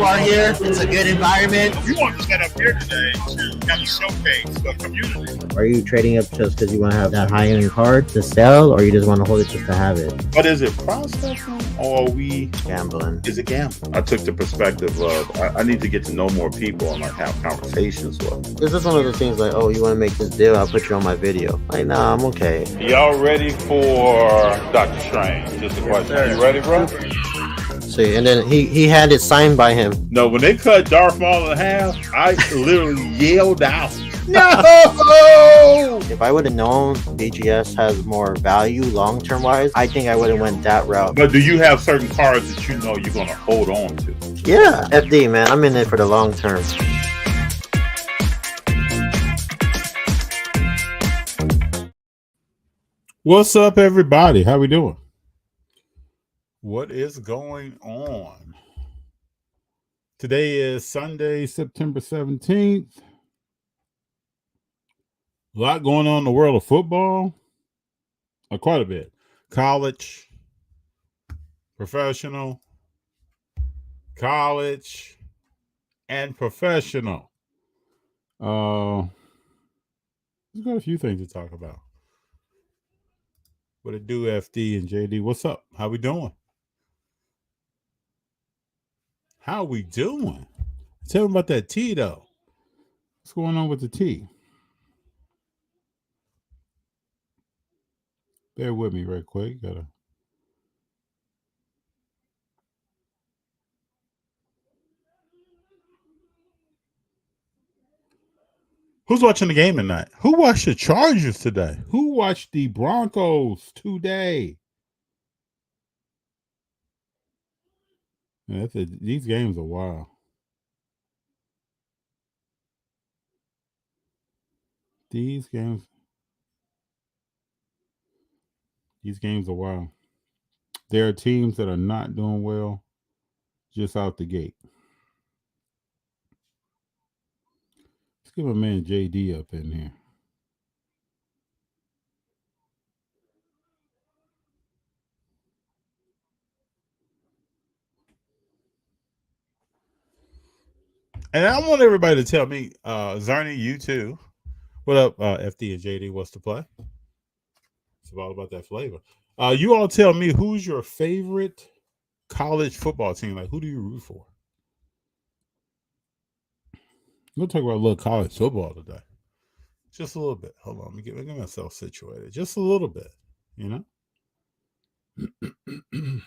Are here. It's a good environment. We want to set up here today to kind of showcase the community. Are you trading up just because you want to have that high-end card to sell, or you just want to hold it just to have it? But is it processing or are we Gambling. Is it gambling? I took the perspective of I need to get to know more people and like have conversations with. Is this one of the things like, oh, you want to make this deal? I'll put you on my video. Like, nah, I'm okay. Y'all ready for Dr. Strange? Just a question. Are you ready, bro? See, and then he had it signed by him. No, when they cut Darth Maul in half, I literally yelled out. No! If I would have known BGS has more value long-term wise, I think I would have went that route. But do you have certain cards that you know you're going to hold on to? Yeah, FD, man. I'm in it for the long term. What's up, everybody? How we doing? What is going on? Today is Sunday, September 17th. A lot going on in the world of football. Quite a bit. College, professional, college, and professional. There's got a few things to talk about. What it do, FD and JD? What's up? How we doing? How we doing? Tell me about that tea, though. What's going on with the tea? Bear with me right quick. Who's watching the game tonight? Who watched the Chargers today? Who watched the Broncos today? Yeah, these games are wild. These games are wild. There are teams that are not doing well just out the gate. Let's get my man JD up in here. And I want everybody to tell me, Zerny, you too. What up, FD and JD? What's the play? It's all about that flavor. You all tell me, who's your favorite college football team? Like, who do you root for? We'll talk about a little college football today. Just a little bit. Hold on. Let me get myself situated. Just a little bit, you know?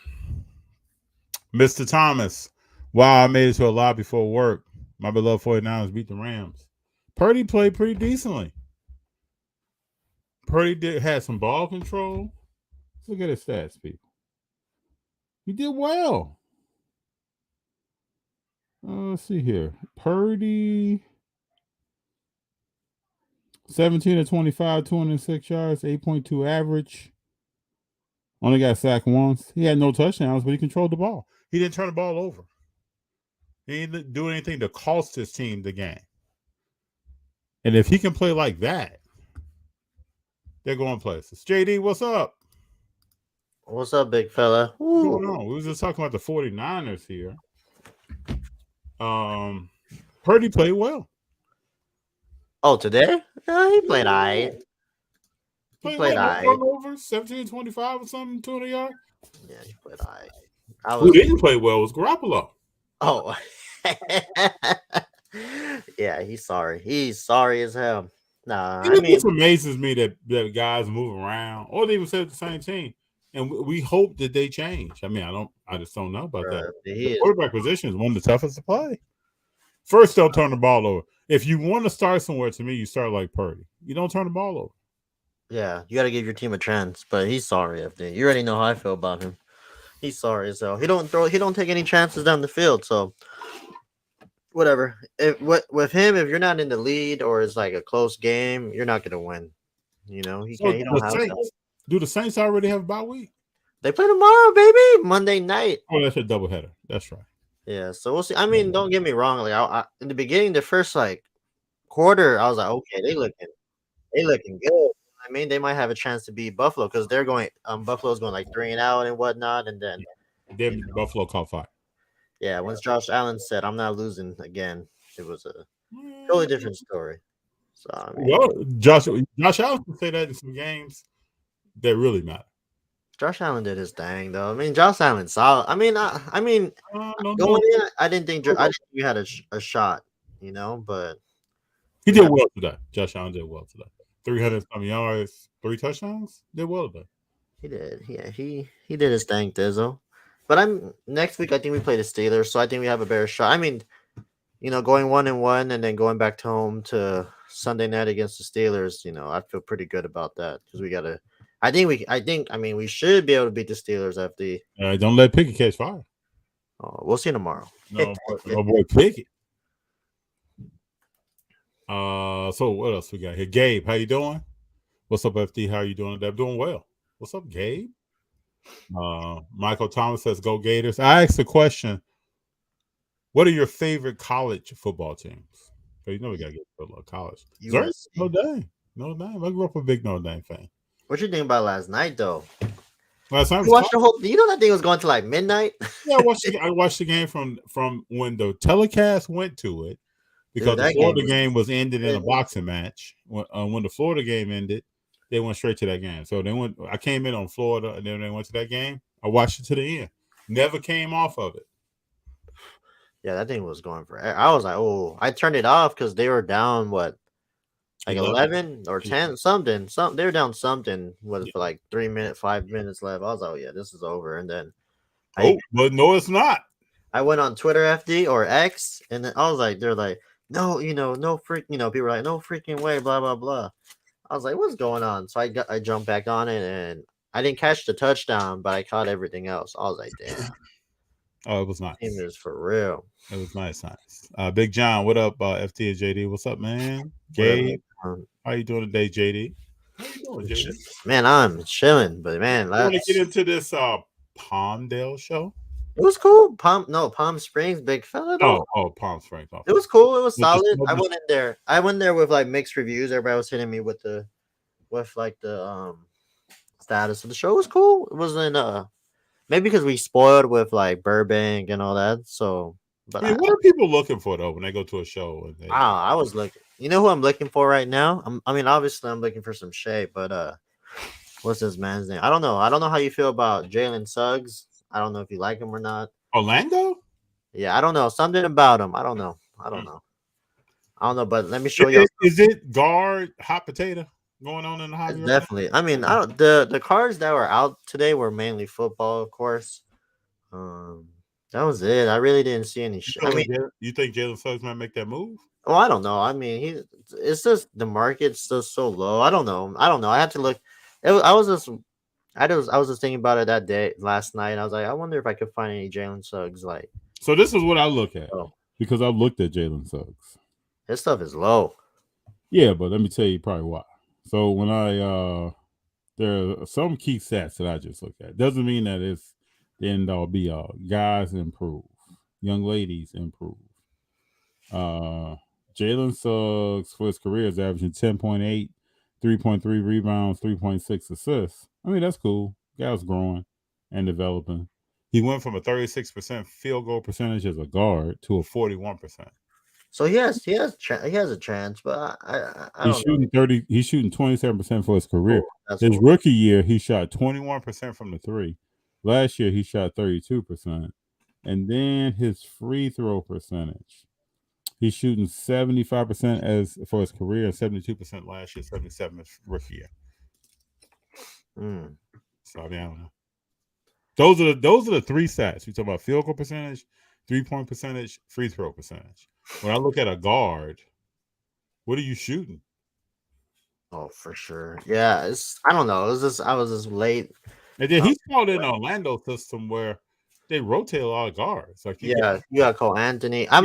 Mr. Thomas. Wow, I made it to a lot before work. My beloved 49ers beat the Rams. Purdy played pretty decently. Purdy had some ball control. Let's look at his stats, people. He did well. Let's see here. Purdy, 17 of 25, 206 yards, 8.2 average. Only got sacked once. He had no touchdowns, but he controlled the ball. He didn't turn the ball over. He didn't do anything to cost his team the game. And if he can play like that, they're going places. JD, what's up? What's up, big fella? What's going on? We was just talking about the 49ers here. Purdy played well. Oh, today? He played all right. He played all right. Over 17-25 or something, 200 yards. Yeah, he played all right. Who didn't play well was Garoppolo. Oh. Yeah, he's sorry. He's sorry as hell. Nah, I mean, it amazes me that guys move around, or they even say the same team, and we hope that they change. I mean, I just don't know about that. The quarterback position is one of the toughest to play. First, don't turn the ball over. If you want to start somewhere, to me, you start like Purdy. You don't turn the ball over. Yeah, you got to give your team a chance. But he's sorry, FD. You already know how I feel about him. He's sorry as hell. He don't take any chances down the field. So whatever. With him, if you're not in the lead or it's like a close game, you're not gonna win. You know, he don't have that. Do the Saints already have a bye week? They play tomorrow, baby. Monday night. Oh, that's a doubleheader. That's right. Yeah, so we'll see. I mean, don't get me wrong. Like I in the beginning, the first quarter, I was like, okay, they looking good. I mean, they might have a chance to beat Buffalo because they're going. Buffalo's going like 3-0 and whatnot, and then Buffalo caught fire. Yeah, once Josh Allen said, "I'm not losing again," it was a totally different story. So I mean, Well, Josh Allen can say that in some games that really matter. Josh Allen did his thing, though. I mean, Josh Allen solid. I mean, No, going in, I didn't think we had a shot, but he we did got well today. Josh Allen did well today. 300 some yards, 3 touchdowns. Did well today. he did. Yeah, he did his thing, Dizzle. But I'm next week. I think we play the Steelers, so I think we have a better shot. I mean, going 1-1 and then going back to home to Sunday night against the Steelers. I feel pretty good about that because we gotta. I mean, we should be able to beat the Steelers after. Don't let Pickett catch fire. We'll see tomorrow. No, my boy Pickett. So what else we got here? Gabe, how you doing? What's up, FD? How you doing? I'm doing well. What's up, Gabe? Michael Thomas says, "Go Gators." I asked the question, what are your favorite college football teams? So we gotta get to college. USC. Notre Dame. I grew up a big Notre Dame fan. What you think about last night, though? Last night You watched the whole. That thing was going to like midnight. Yeah, I watched the game from when the telecast went to it because Dude, the Florida game was ended in a boxing match. When the Florida game ended, they went straight to that game. So I came in on Florida, and then they went to that game. I watched it to the end. Never came off of it. Yeah, that thing was going for. I was like, oh, I turned it off because they were down like 11 or 10 something. They were down something for like 5 minutes left. I was like, oh yeah, this is over. And then, but no, it's not. I went on Twitter, FD or X, and then I was like, they're like, no, no freak, people were like, no freaking way, blah blah blah. I was like, what's going on? So I jumped back on it, and I didn't catch the touchdown, but I caught everything else. I was like, damn. Oh, it was nice. Team is for real. It was nice. Big John, what up, FT and JD? What's up, man? Gabe, how you doing today, JD? How you doing, JD? Man, I'm chilling, but man, I want to get into this Palmdale show. It was cool. Palm Springs, big fella. Oh, Palm Springs. It was cool. It was solid. I went in there. I went there with like mixed reviews. Everybody was hitting me with the status of the show. It was cool. It wasn't maybe because we spoiled with like Burbank and all that. So, but what are people looking for though when they go to a show? I was looking. You know who I'm looking for right now? Obviously I'm looking for some shade, but what's this man's name? I don't know. I don't know how you feel about Jalen Suggs. I don't know if you like him or not. Orlando? Yeah, I don't know. Something about him. I don't know. But let me show you. Is it guard hot potato going on in the hobby? Definitely. I mean, the cards that were out today were mainly football, of course. That was it. I really didn't see any shit. You think Jalen Suggs might make that move? Oh, I don't know. I mean, it's just the market's still so low. I don't know. I had to look. I was just thinking about it that day last night. I was like, I wonder if I could find any Jalen Suggs. Like, so this is what I look at because I've looked at Jalen Suggs. His stuff is low. Yeah, but let me tell you probably why. So when there are some key stats that I just look at. Doesn't mean that it's the end all be all. Guys improve, young ladies improve. Jalen Suggs for his career is averaging 10.8, 3.3 rebounds, 3.6 assists. I mean, that's cool. Guy's growing and developing. He went from a 36% field goal percentage as a guard to a 41%. So he has a chance, but I he's shooting 30. He's shooting 27% for his career. His rookie year, he shot 21% from the three. Last year, he shot 32%, and then his free throw percentage. He's shooting 75% as for his career, and 72% last year, 77% rookie year. So I don't know. Those are the three stats. We talk about field goal percentage, 3-point percentage, free throw percentage. When I look at a guard, what are you shooting? Oh, for sure. Yeah, I don't know. I was just late. And then he's called in Orlando system where they rotate a lot of guards. Like you got Cole Anthony. I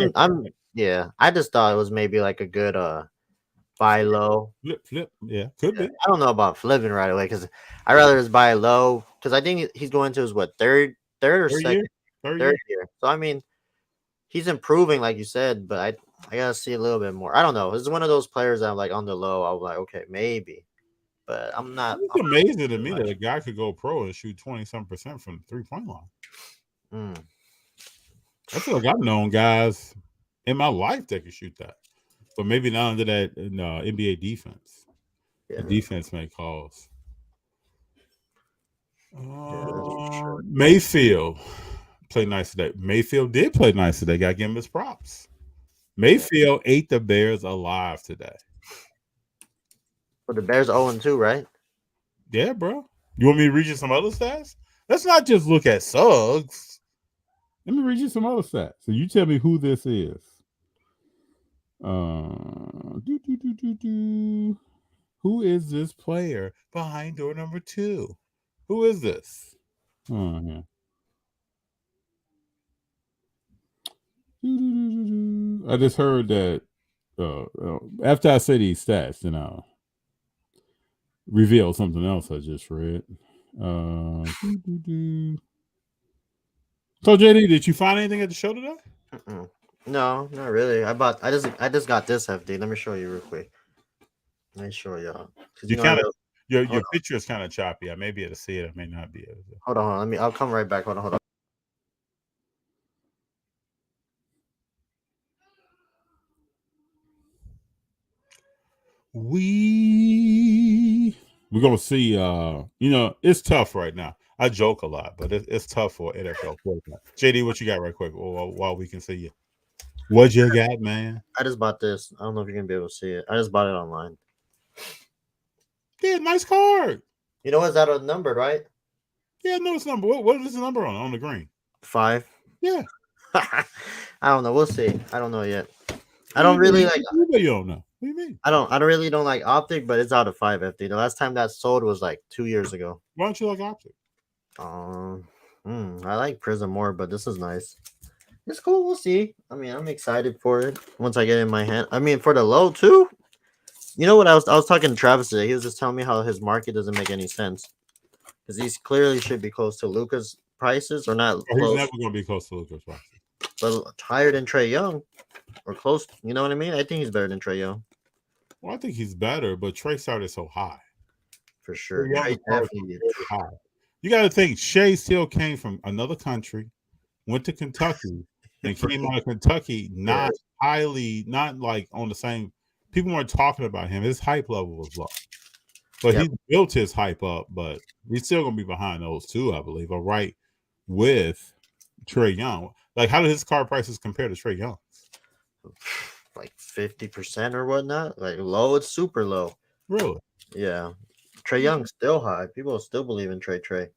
just thought it was maybe like a good buy low. Flip. Yeah, could be. I don't know about flipping right away because I rather just buy low because I think he's going to his third or second third year. So I mean, he's improving like you said, but I gotta see a little bit more. I don't know. This is one of those players that I'm like on the low. I was like, okay, maybe, but I'm not. It's amazing to me that a guy could go pro and shoot 20-some% from the 3-point line. I feel like I've known guys in my life that can shoot that, but maybe not under that NBA defense. Yeah, The defense make calls. yeah, that's for sure. Mayfield played nice today. Mayfield did play nice today. Got to give him his props. Mayfield ate the Bears alive today. But the Bears 0-2, right? Yeah, bro. You want me to read you some other stats? Let's not just look at Suggs. Let me read you some other stats. So you tell me who this is. Who is this player behind door number 2? Who is this? Yeah. I just heard that after I say these stats, then I'll reveal something else I just read. So JD, did you find anything at the show today? No, not really. I just got this FD. Let me show you real quick. Let me show y'all. You kind of your picture is kind of choppy. I may be able to see it. I may not be able to. Hold on. I'll come right back. Hold on. We're gonna see. It's tough right now. I joke a lot, but it's tough for NFL quarterback. JD, what you got right quick while we can see you? What you got, man? I just bought this. I don't know if you're gonna be able to see it. I just bought it online. Yeah, nice card. You know what's that a number, right? Yeah, no, it's number. What is the number on the green? 5. Yeah. I don't know. We'll see. I don't know yet. I don't really like. You don't know. What do you mean? I really don't like Optic, but it's out of 5 FD. The last time that sold was like 2 years ago. Why don't you like Optic? I like Prism more, but this is nice. It's cool. We'll see. I mean, I'm excited for it once I get it in my hand. I mean, for the low too. You know what? I was talking to Travis today. He was just telling me how his market doesn't make any sense because these clearly should be close to Luka's prices or not. He's never going to be close to Luka's prices, but higher than Trae Young or close. You know what I mean? I think he's better than Trae Young. Well, I think he's better, but Trae started so high. For sure. Trae definitely high. You got to think Shea still came from another country, went to Kentucky, and came out of Kentucky not like on the same. People weren't talking about him. His hype level was low. But he built his hype up, but he's still going to be behind those two, I believe, or right with Trae Young. Like, how do his car prices compare to Trae Young? Like 50% or whatnot. Like low, it's super low. Really? Yeah. Trae Young's still high. People still believe in Trae.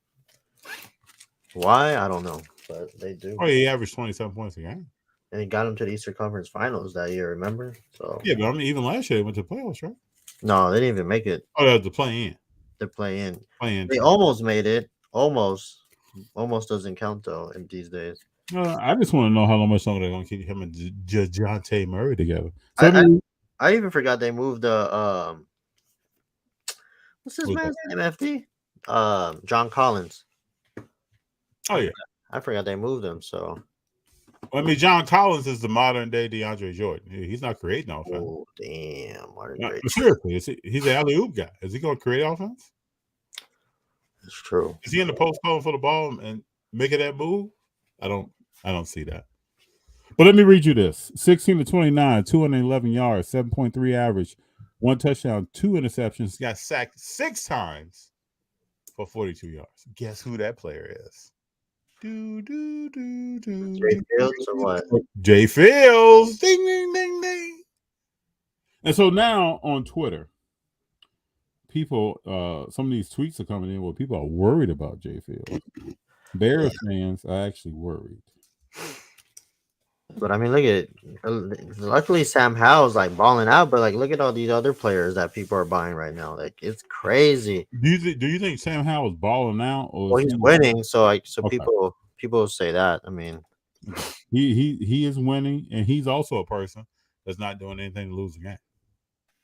Why? I don't know, but they do. Oh, he averaged 27 points a game. And he got him to the Eastern Conference Finals that year, remember? So yeah, but I mean, even last year they went to the playoffs, right? No, they didn't even make it. Oh, they play in. They play in. Play-in. They almost made it. Almost doesn't count though in these days. I just want to know how much longer they're going to keep him and DeJounte Murray together. So I even forgot they moved the what's his man's name? FD? John Collins. Oh yeah, I forgot they moved him. So I mean, John Collins is the modern day DeAndre Jordan. He's not creating offense. Oh damn! Seriously, he's an alley-oop guy. Is he going to create offense? It's true. Is he in the post calling for the ball and making that move? I don't see that. But let me read you this: 16-29, 211 yards, 7.3 average, 1 touchdown, 2 interceptions. Got sacked 6 times for 42 yards. Guess who that player is? Jay Fields or what? Jay Fields. Ding, ding, ding, ding. And so now on Twitter, people, some of these tweets are coming in where people are worried about Jay Fields. Bears fans are actually worried. But I mean, look at it. Luckily, Sam Howell's like balling out, but like, look at all these other players that people are buying right now. Like, it's crazy. Do you think Sam Howell's balling out? Or well, he's winning, so okay. People say that. I mean, he is winning, and he's also a person that's not doing anything to lose the game.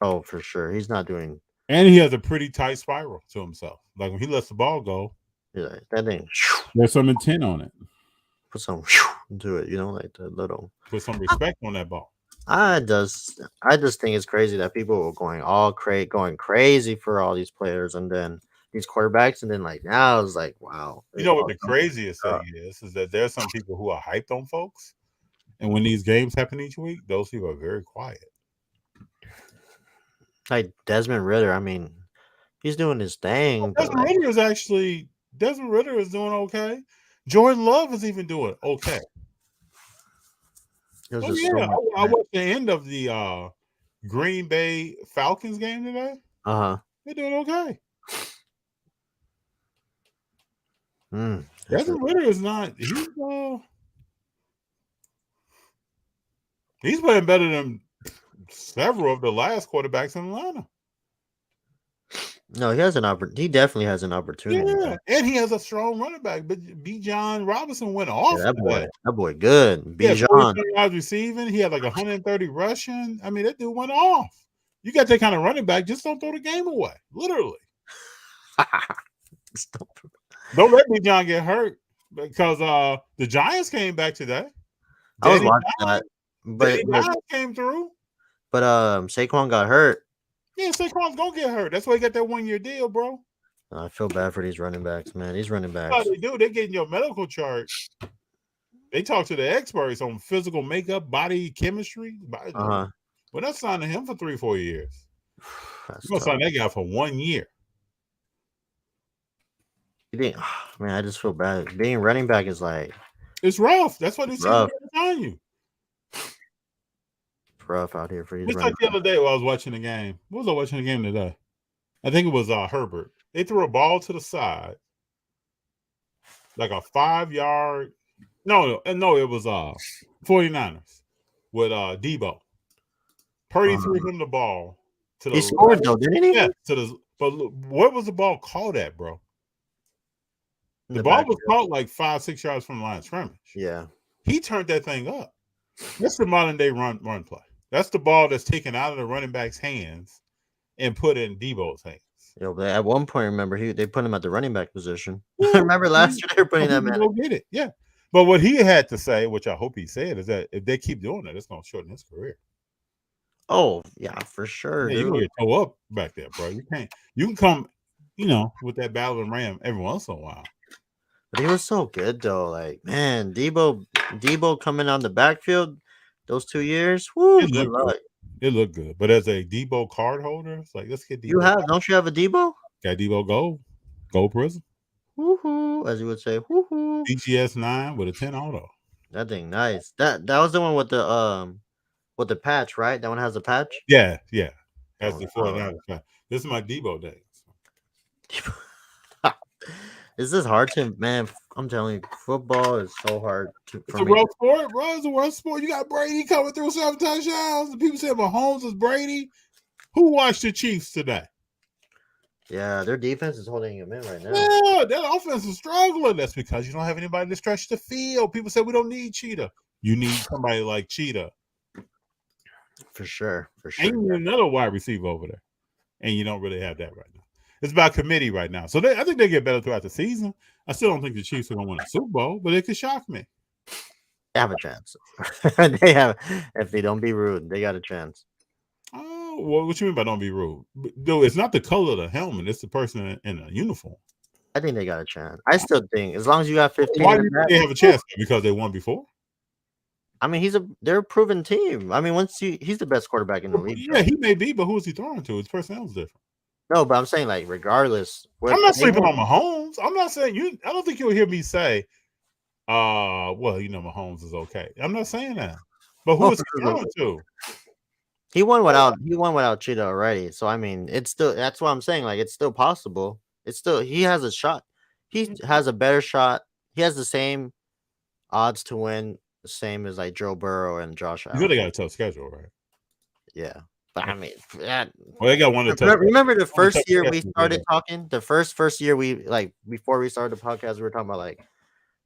Oh, for sure, he's not doing. And he has a pretty tight spiral to himself. Like when he lets the ball go, yeah, that thing. There's some intent on it. Put some into it, like the little. Put some respect on that ball. I just think it's crazy that people were going crazy for all these players and then these quarterbacks, and then like now it's like wow. You know what the craziest thing is that there's some people who are hyped on folks And when these games happen each week, those people are very quiet. Like Desmond Ritter, I mean, he's doing his thing. But Desmond Ritter is doing okay. Jordan Love is even doing okay. there's Oh just yeah, so I much. watched the end of the Green Bay Falcons game today. They're doing okay. Desmond Ritter is not. He's playing better than several of the last quarterbacks in Atlanta. No, he has he definitely has an opportunity. Yeah, and he has a strong running back. But Bijan Robinson went off. Yeah, that boy, good. Yeah, Bijan. 43 yards receiving. He had like 130 rushing. I mean, that dude went off. You got that kind of running back. Just don't throw the game away. Literally. Don't let Bijan get hurt because the Giants came back today. I was watching that, but came through. But Saquon got hurt. Yeah, Saquon's gonna get hurt. That's why he got that 1 year deal, bro. I feel bad for these running backs, man. These running backs. That's what they do. They're getting your medical chart. They talk to the experts on physical makeup, body chemistry. We're not signing him for 3-4 years. We're gonna sign that guy for 1 year. Man, I just feel bad. Being running back is like it's rough. That's what these teams are telling you. It's rough out here for you. It's like the other day while I was watching the game. What was I watching the game today? I think it was Herbert. They threw a ball to the side, like a 5-yard. No, it was 49ers with Debo. Purdy threw him the ball to the. He scored though, didn't he? Yeah. But what was the ball called at, bro? The ball was caught like 5-6 yards from the line of scrimmage. Yeah. He turned that thing up. That's the modern day run play. That's the ball that's taken out of the running back's hands and put in Debo's hands. Yo, but at one point, remember they put him at the running back position. Yeah. Remember last year they were putting that man. Go get it, yeah. But what he had to say, which I hope he said, is that if they keep doing that, it's going to shorten his career. Oh yeah, for sure. Yeah, you can get toe up back there, bro. You can't. You can come, with that battling ram every once in a while. But he was so good though. Like, man, Debo coming on the backfield those 2 years. Woo, good luck. It looked good. But as a Debo card holder, it's like, let's get Debo. Don't you have a Debo? Got Debo Gold Prism. Woohoo, as you would say, woohoo. DGS 9 with a 10 auto. That thing nice. That was the one with the patch, right? That one has a patch? Yeah. Has the 49 patch. This is my Debo days. Is this hard to, man? I'm telling you, football is so hard to. It's a rough sport, bro. It's a rough sport. You got Brady coming through 7 touchdowns. The people say Mahomes is Brady. Who watched the Chiefs today? Yeah, their defense is holding him in right now. Yeah, that offense is struggling. That's because you don't have anybody to stretch the field. People say we don't need Cheetah. You need somebody like Cheetah. For sure. And you need another wide receiver over there. And you don't really have that right now. It's about committee right now. So I think they get better throughout the season. I still don't think the Chiefs are going to win a Super Bowl, but it could shock me. They have a chance. They have. If they don't be rude, they got a chance. Oh, well, what you mean by don't be rude? Dude, it's not the color of the helmet. It's the person in a uniform. I think they got a chance. I still think as long as you got 15. Why do you think they have a chance? Because they won before? I mean, they're a proven team. I mean, he's the best quarterback in the league. Yeah, he may be, but who is he throwing to? His personnel is different. No, but I'm saying, like, regardless. I'm not sleeping on Mahomes. I'm not saying I don't think you'll hear me say, well, Mahomes is okay. I'm not saying that. But who is he throwing to? He won without Cheetah already. So I mean, that's what I'm saying. Like, it's still possible. He has a shot. He has a better shot. He has the same odds to win, the same as like Joe Burrow and Josh Allen. You really got a tough schedule, right? Yeah. But I mean, they got one. Remember the first year we started talking? The first year before we started the podcast, we were talking about like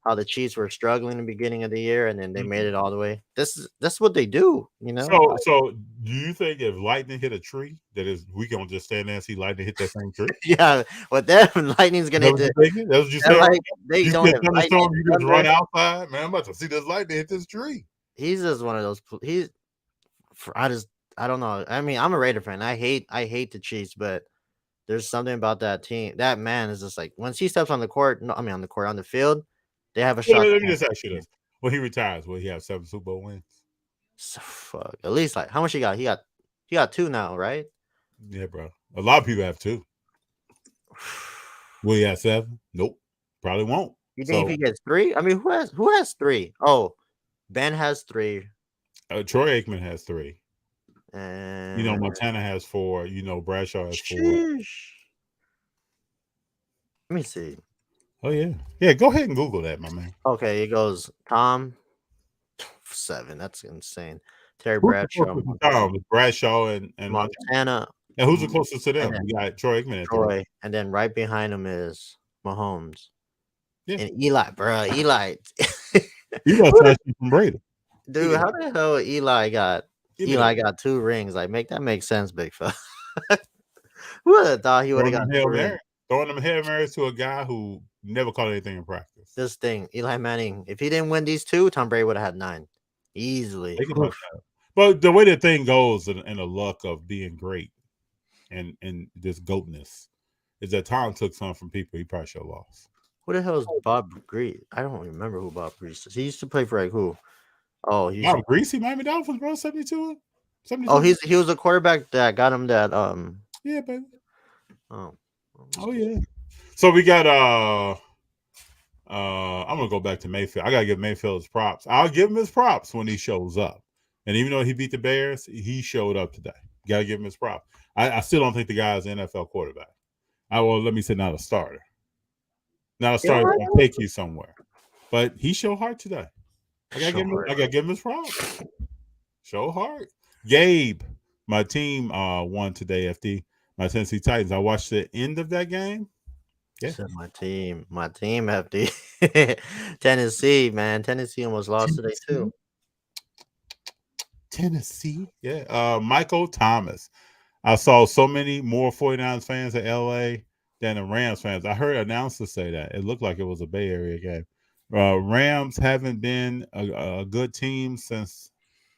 how the Chiefs were struggling in the beginning of the year, and then they made it all the way. That's what they do, So do you think if lightning hit a tree, we gonna just stand there and see lightning hit that same tree? Yeah, but then lightning's gonna hit. That's what you said. Like, you just run outside, man. I'm about to see this lightning hit this tree. He's just one of those. I don't know. I mean, I'm a Raider fan. I hate the Chiefs, but there's something about that team. That man is just like once he steps on the court. No, I mean on the field, they have a shot. Let me just ask you this: When he retires, will he have 7 Super Bowl wins? So, fuck. At least like how much he got? He got 2 now, right? Yeah, bro. A lot of people have 2. Will he have 7? Nope. Probably won't. You think if he gets 3? I mean, who has 3? Oh, Ben has 3. Troy Aikman has 3. And You know, Montana has 4. You know, Bradshaw has 4. sheesh. Let me see. Oh yeah, yeah. Go ahead and Google that, my man. Okay, it goes Tom 7. That's insane. Terry Bradshaw, Bradshaw and Montana. And who's the closest to them? then You got Troy Aikman. Troy, and then right behind him is Mahomes. Yeah. And Eli, bro. Eli. Eli snatched from Brady. Dude, how the hell Eli got 2 rings? Like, make sense, big fella. Who would have thought he would have got 2 rings? Throwing them Hail Marys to a guy who never caught anything in practice. This thing, Eli Manning, if he didn't win these 2, Tom Brady would have had 9 easily. But the way the thing goes and the luck of being great and this goatness is that Tom took some from people he probably should have lost. Who the hell is Bob Grease? I don't remember who Bob Grease is. He used to play for like who? Oh, Bob Greasy, Miami Dolphins, bro, 72. Oh, he was a quarterback that got him that Yeah, baby. Oh yeah. So we got I'm gonna go back to Mayfield. I gotta give Mayfield his props. I'll give him his props when he shows up. And even though he beat the Bears, he showed up today. Gotta give him his props. I still don't think the guy's an NFL quarterback. Let me say not a starter. Not a starter that will take you somewhere. But he showed heart today. I gotta give him his props. Show heart. Gabe, my team won today, FD. My Tennessee Titans. I watched the end of that game. Yeah. My team, FD. Tennessee, man. Tennessee almost lost today too. Tennessee. Yeah. Michael Thomas. I saw so many more 49ers fans at LA than the Rams fans. I heard announcers say that. It looked like it was a Bay Area game. Rams haven't been a good team since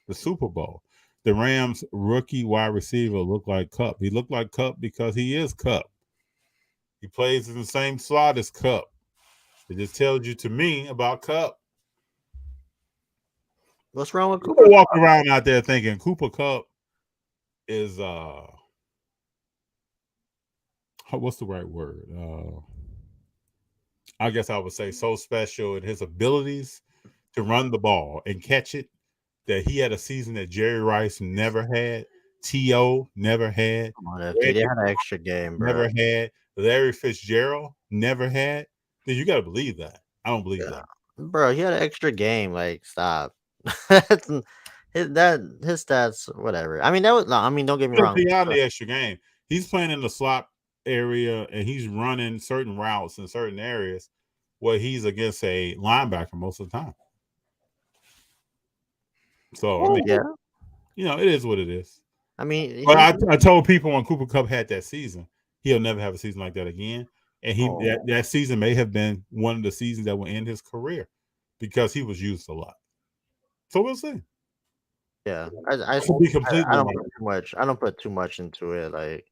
the Super Bowl. The Rams rookie wide receiver looked like Kupp. He looked like Kupp because he is Kupp. He plays in the same slot as Kupp. It just tells you to me about Kupp. What's wrong with Cooper? People walk around out there thinking Cooper Kupp is what's the right word? I guess I would say so special in his abilities to run the ball and catch it that he had a season that Jerry Rice never had, T.O. never had. Come on, they had an extra game, bro. Never had. Larry Fitzgerald never had. Then you got to believe that. I don't believe that. Bro, he had an extra game. Like, stop. his stats, whatever. I mean, don't get me wrong. Beyond the extra game, he's playing in the slot area and he's running certain routes in certain areas where he's against a linebacker most of the time. So I mean, it is what it is. I mean, but I told people when Cooper Kupp had that season, he'll never have a season like that again. And that season may have been one of the seasons that will end his career because he was used a lot. So we'll see. Yeah, I don't put too much into it. Like,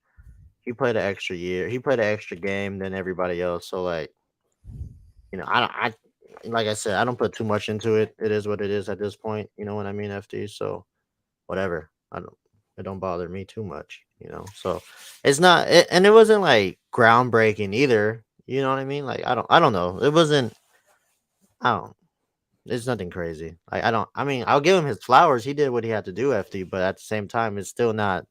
he played an extra year. He played an extra game than everybody else. So like, I like I said, I don't put too much into it. It is what it is at this point. You know what I mean, FD? So whatever. It don't bother me too much, So it's not and it wasn't like groundbreaking either. You know what I mean? Like I don't know. It wasn't it's nothing crazy. I'll give him his flowers. He did what he had to do, FD, but at the same time, it's still not.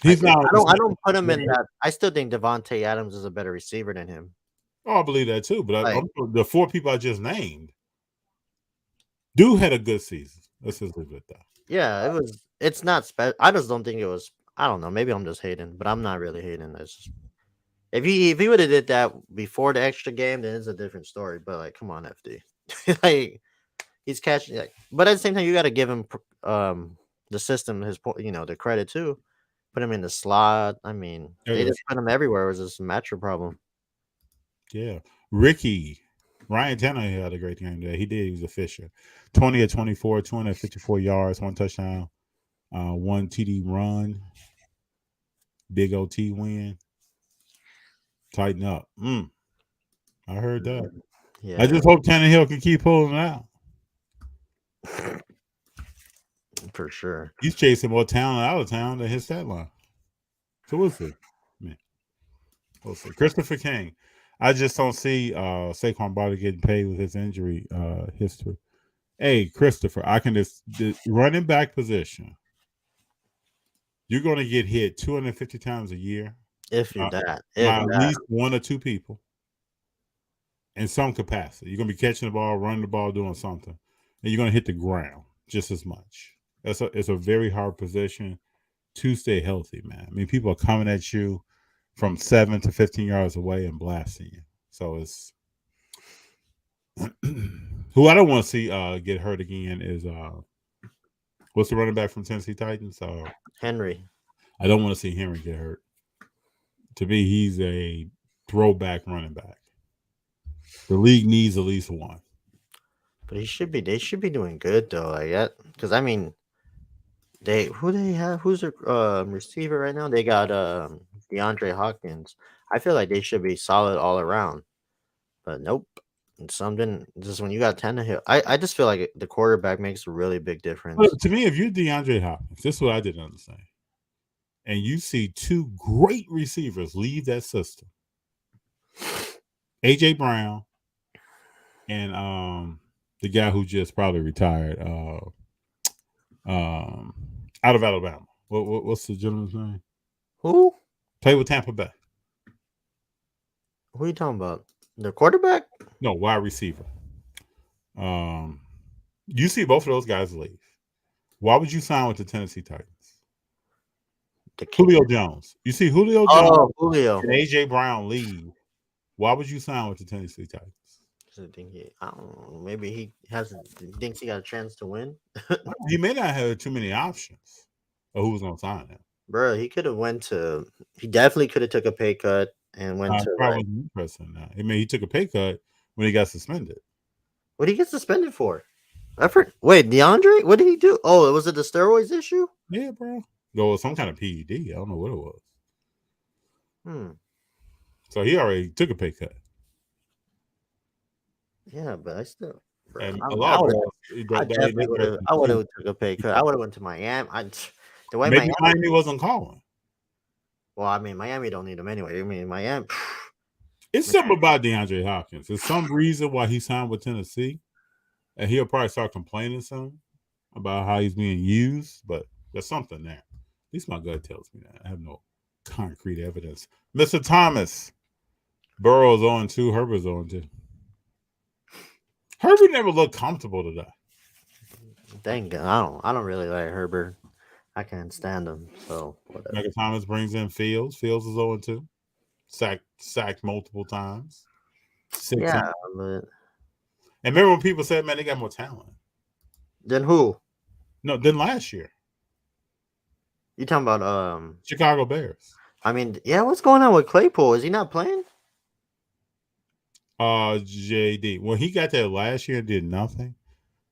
I don't put him in that. I still think Devontae Adams is a better receiver than him. Oh, I believe that too. But the 4 people I just named, dude had a good season. Let's just leave it at that. Yeah, it was. It's not special. I just don't think it was. I don't know. Maybe I'm just hating, but I'm not really hating this. If he would have did that before the extra game, then it's a different story. But like, come on, FD. Like, he's catching. Like, but at the same time, you got to give him the system the credit too. Put him in the slot. I mean, they just put him everywhere. It was just a matchup problem. Yeah, Ryan Tannehill had a great game today. He did. He was efficient. 20 of 24, 254 yards, 1 touchdown, 1 TD run, big OT win. Tighten up. I heard that. Yeah. I just hope Tannehill can keep pulling it out. For sure. He's chasing more talent out of town than his stat line. So we'll see. Man. We'll see. Christopher King. I just don't see Saquon Barkley getting paid with his injury history. Hey, Christopher, I can just the running back position. You're going to get hit 250 times a year. If you that. By at least one or two people in some capacity. You're going to be catching the ball, running the ball, doing something. And you're going to hit the ground just as much. It's a very hard position to stay healthy, man. I mean, people are coming at you from 7 to 15 yards away and blasting you. So it's who I don't want to see get hurt again is what's the running back from Tennessee Titans? Henry. I don't want to see Henry get hurt. To me, he's a throwback running back. The league needs at least one. But they should be doing good though, I guess. Because I mean, who's their receiver right now? They got DeAndre Hopkins. I feel like they should be solid all around. But nope. Something just when you got Tannehill, I just feel like the quarterback makes a really big difference. But to me, if you're DeAndre Hopkins, this is what I didn't understand. And you see two great receivers leave that system. AJ Brown and the guy who just probably retired out of Alabama. What's the gentleman's name? Who? Play with Tampa Bay. Who are you talking about? The quarterback? No, wide receiver. You see both of those guys leave. Why would you sign with the Tennessee Titans? Julio Jones. You see Julio Jones Julio. and AJ Brown leave. Why would you sign with the Tennessee Titans? I don't know. Maybe he thinks he got a chance to win. He may not have too many options of who's going to sign him. Bro, he could have he definitely could have took a pay cut and went to probably interested in that. I mean, he took a pay cut when he got suspended. What did he get suspended for? Wait, DeAndre? What did he do? Oh, was it the steroids issue? Yeah, bro. Go with some kind of PED. I don't know what it was. So he already took a pay cut. Yeah, but I still. Bro, And I would have took a pay cut. I would have went to Miami. Miami wasn't calling. Well, I mean, Miami don't need him anyway. I mean, Miami. It's something about DeAndre Hopkins. There's some reason why he signed with Tennessee, and he'll probably start complaining soon about how he's being used. But there's something there. At least my gut tells me that. I have no concrete evidence. Mr. Thomas, Burrow's on 2, Herbert's on 2. Herbert never looked comfortable today. Dang, I don't really like Herbert. I can't stand him. So whatever. Michael Thomas brings in Fields. Fields is 0-2. Sacked multiple times. Yeah, but and remember when people said, "Man, they got more talent." Then who? No, than last year. You talking about Chicago Bears? I mean, yeah. What's going on with Claypool? Is he not playing? JD. When he got there last year and did nothing,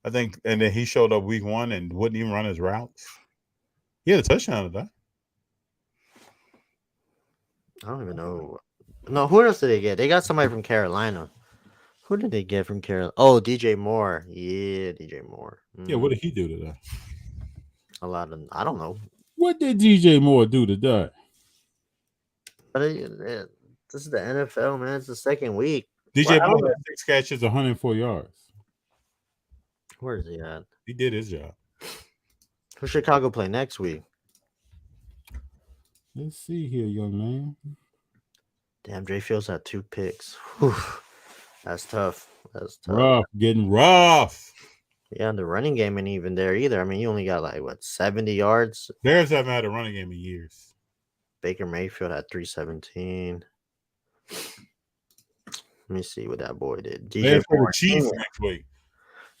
I think, and then he showed up week 1 and wouldn't even run his routes. He had a touchdown today. I don't even know. No, who else did they get? They got somebody from Carolina. Who did they get from Carolina? Oh, DJ Moore. Yeah, DJ Moore. Yeah, what did he do today? A lot of, I don't know. What did DJ Moore do today? But this is the NFL, man. It's the second week. DJ Moore had 6 catches, 104 yards. Where is he at? He did his job. Who Chicago play next week? Let's see here, young man. Damn, Dre Fields had 2 picks. Whew. That's tough. That's tough. Rough, getting rough. Yeah, the running game ain't even there either. I mean, you only got 70 yards. Bears haven't had a running game in years. Baker Mayfield had 317. Let me see what that boy did. DJ for the Chiefs next week.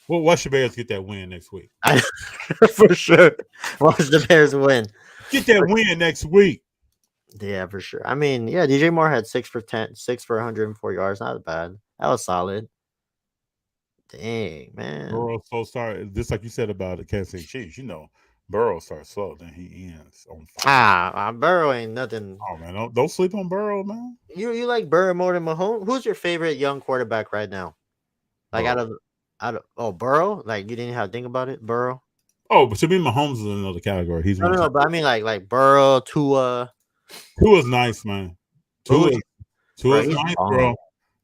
Well, watch the Bears get that win next week. For sure. Watch the Bears win. Get that win next week. Yeah, for sure. I mean, yeah, DJ Moore had 6 for 104 yards. Not bad. That was solid. Dang, man. Burrow started just like you said about the Kansas City Chiefs. You know, Burrow starts slow, then he ends on fire. Burrow ain't nothing. Oh man, don't sleep on Burrow, man. You like Burrow more than Mahomes? Who's your favorite young quarterback right now? Like Burrow. out of Burrow. Like you didn't have to think about it, Burrow. Oh, but to me, Mahomes is in another category. He's No, but I mean like Burrow, Tua. Tua's nice, man. Who- Tua's he's nice, bomb. bro.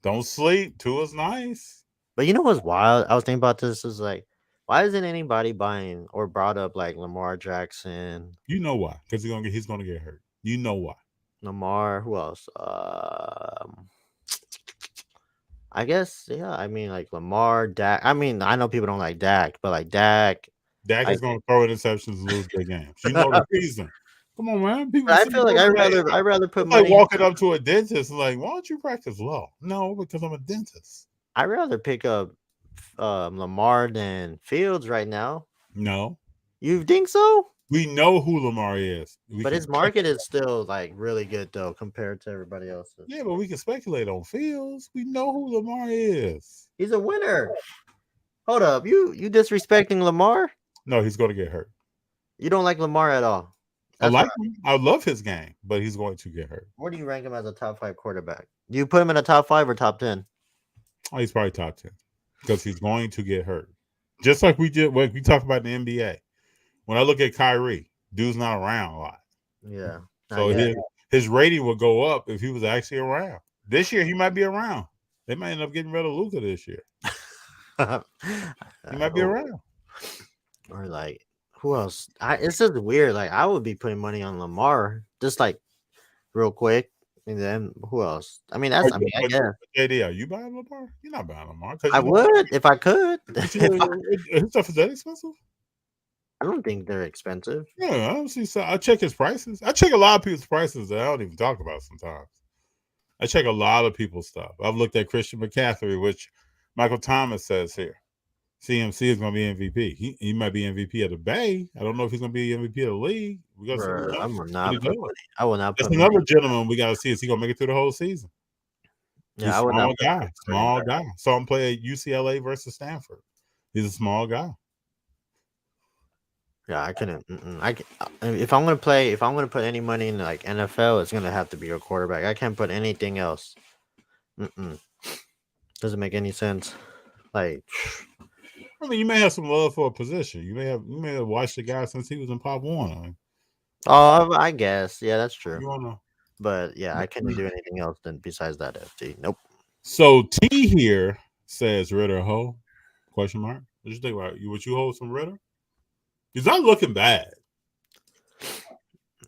Don't sleep. Tua's nice. But you know what's wild? I was thinking about this. Is like, why isn't anybody buying or brought up like Lamar Jackson, You know why? Because he's gonna get hurt. You know why? Lamar? Who else? I guess yeah. I mean like Lamar, Dak. I mean I know people don't like Dak, but like Dak. Dak is gonna throw interceptions and lose their games. You know the reason. Come on, man. People I say, feel like I rather put it's like money. walking up to a dentist and like, why don't you practice law? No, because I'm a dentist. I'd rather pick up Lamar than Fields right now. No, You think so? we know who Lamar is. But his market is still like really good though compared to everybody else's. Yeah, but we can speculate on Fields. We know who Lamar is. He's a winner. Hold up, you disrespecting Lamar? No, he's going to get hurt. You don't like Lamar at all. I like him. I love his game, but he's going to get hurt. Where do you rank him as a top 5 quarterback? Do you put him in a top 5 or top 10? Oh, he's probably top 10 because he's going to get hurt. Just like we did when we talked about the NBA. When I look at Kyrie, dude's not around a lot. Yeah. So his rating would go up if he was actually around. This year, he might be around. They might end up getting rid of Luka this year. He might be around. Or like, who else? It's just weird. Like, I would be putting money on Lamar, just like real quick. And then who else? I mean, I guess. JD, are you buying Lamar? You're not buying Lamar. I would if I could. His stuff is that expensive? I don't think they're expensive. Yeah, I don't see. So I check his prices. I check a lot of people's prices that I don't even talk about sometimes. I check a lot of people's stuff. I've looked at Christian McCaffrey, which Michael Thomas says here. CMC is going to be MVP. He might be MVP of the Bay. I don't know if he's going to be MVP of the league. We got I will not. That's another gentleman we got to see. Is he going to make it through the whole season? Yeah, Small guy. Saw him play at UCLA versus Stanford. He's a small guy. Yeah, I couldn't. If I'm gonna put any money in like NFL, it's gonna have to be a quarterback. I can't put anything else. Doesn't make any sense. Like, I mean, you may have some love for a position. You may have watched the guy since he was in Pop One. oh, I guess, yeah, that's true. You wanna? But yeah, I couldn't do anything else than besides that. FT, nope. So T here says Ritter ho? Question mark. What you think about you? Would you hold some Ritter? He's not looking bad.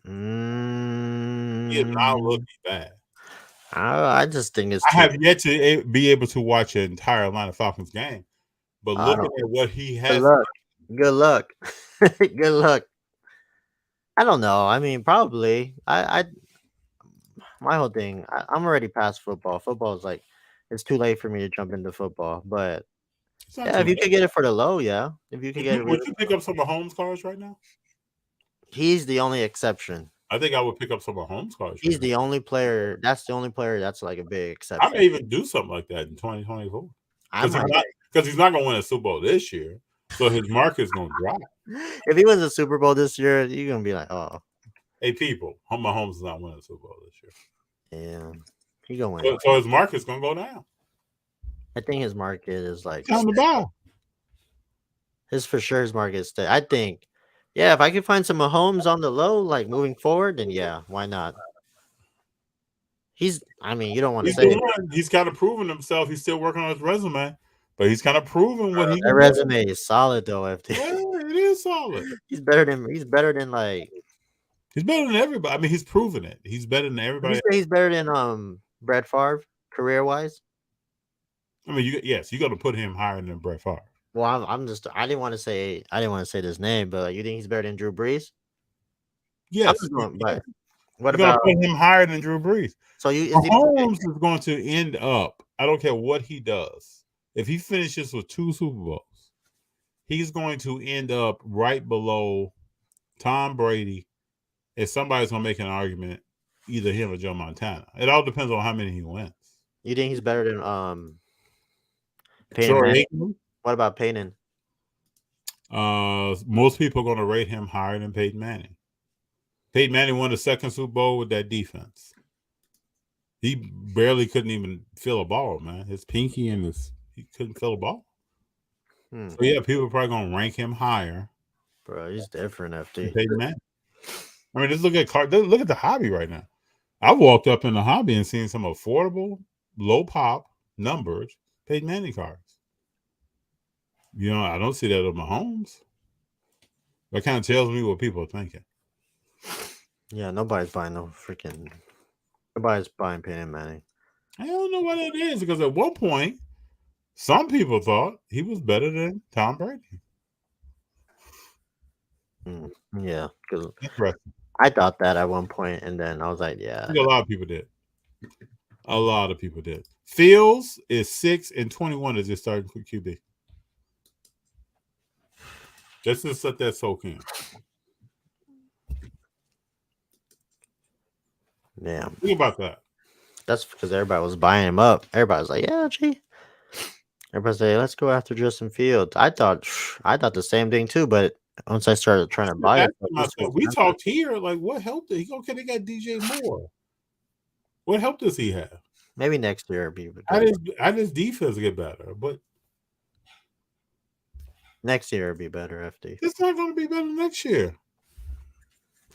He is not looking bad. I just think it's. I have yet to be able to watch an entire Atlanta Falcons game, but looking at what he has. Good luck. Good luck. I don't know. I mean, probably. My whole thing. I'm already past football. Football is like, it's too late for me to jump into football. But yeah, if you could get it for the low, yeah. If you could get it, would you pick up some of Holmes cards right now? He's the only exception. I think I would pick up some of Holmes cards. He's the only player. That's the only player that's like a big exception. I may even do something like that in 2024 because he's not going to win a Super Bowl this year, so his market's going to drop. If he wins a Super Bowl this year, you're going to be like, oh. Hey, people, Mahomes is not winning a Super Bowl this year. Yeah, he going to win. So his market's going to go down. I think his market is like down the ball. His market is I think, yeah, if I could find some Mahomes on the low, like moving forward, then yeah, why not? I mean, you don't want to say he's kind of proven himself. He's still working on his resume, but he's kind of proven what he. That resume is solid though, FT. Yeah, it is solid. He's better than like. He's better than everybody. I mean, he's proven it. He's better than everybody. Did you say he's better than Brett Favre career wise? I mean, you got to put him higher than Brett Favre. Well, I didn't want to say this name, but you think he's better than Drew Brees? Yes. But what about put him higher than Drew Brees? So Mahomes is going to end up. I don't care what he does. If he finishes with 2 Super Bowls, he's going to end up right below Tom Brady. If somebody's going to make an argument, either him or Joe Montana. It all depends on how many he wins. You think he's better than Peyton Manning? What about Peyton? Most people are going to rate him higher than Peyton Manning. Peyton Manning won the 2nd Super Bowl with that defense. He barely couldn't even feel a ball, man. His pinky and he couldn't feel a ball. Hmm. So yeah, people are probably gonna rank him higher Bro, he's different, than FD. Peyton Manning. I mean, just look at the hobby right now. I walked up in the hobby and seen some affordable, low pop numbers Peyton Manning cards. You know, I don't see that with Mahomes. That kind of tells me what people are thinking. Yeah, nobody's buying Nobody's buying Peyton Manning. I don't know what it is because at one point, some people thought he was better than Tom Brady. Yeah, because Interesting. I thought that at one point, and then I was like, yeah. I think a lot of people did. A lot of people did. Fields is 6-21 as his starting QB. Let's just let that soak in. Yeah, Think about that. that's because everybody was buying him up. Everybody was like, yeah, gee. Everybody say, let's go after Justin Fields. I thought the same thing too, but once I started trying to buy it, We talked here like, what helped it? Okay, they got DJ Moore. What help does he have? Maybe next year be How does his defense get better? But next year it'd be better, FD. it's not going to be better next year.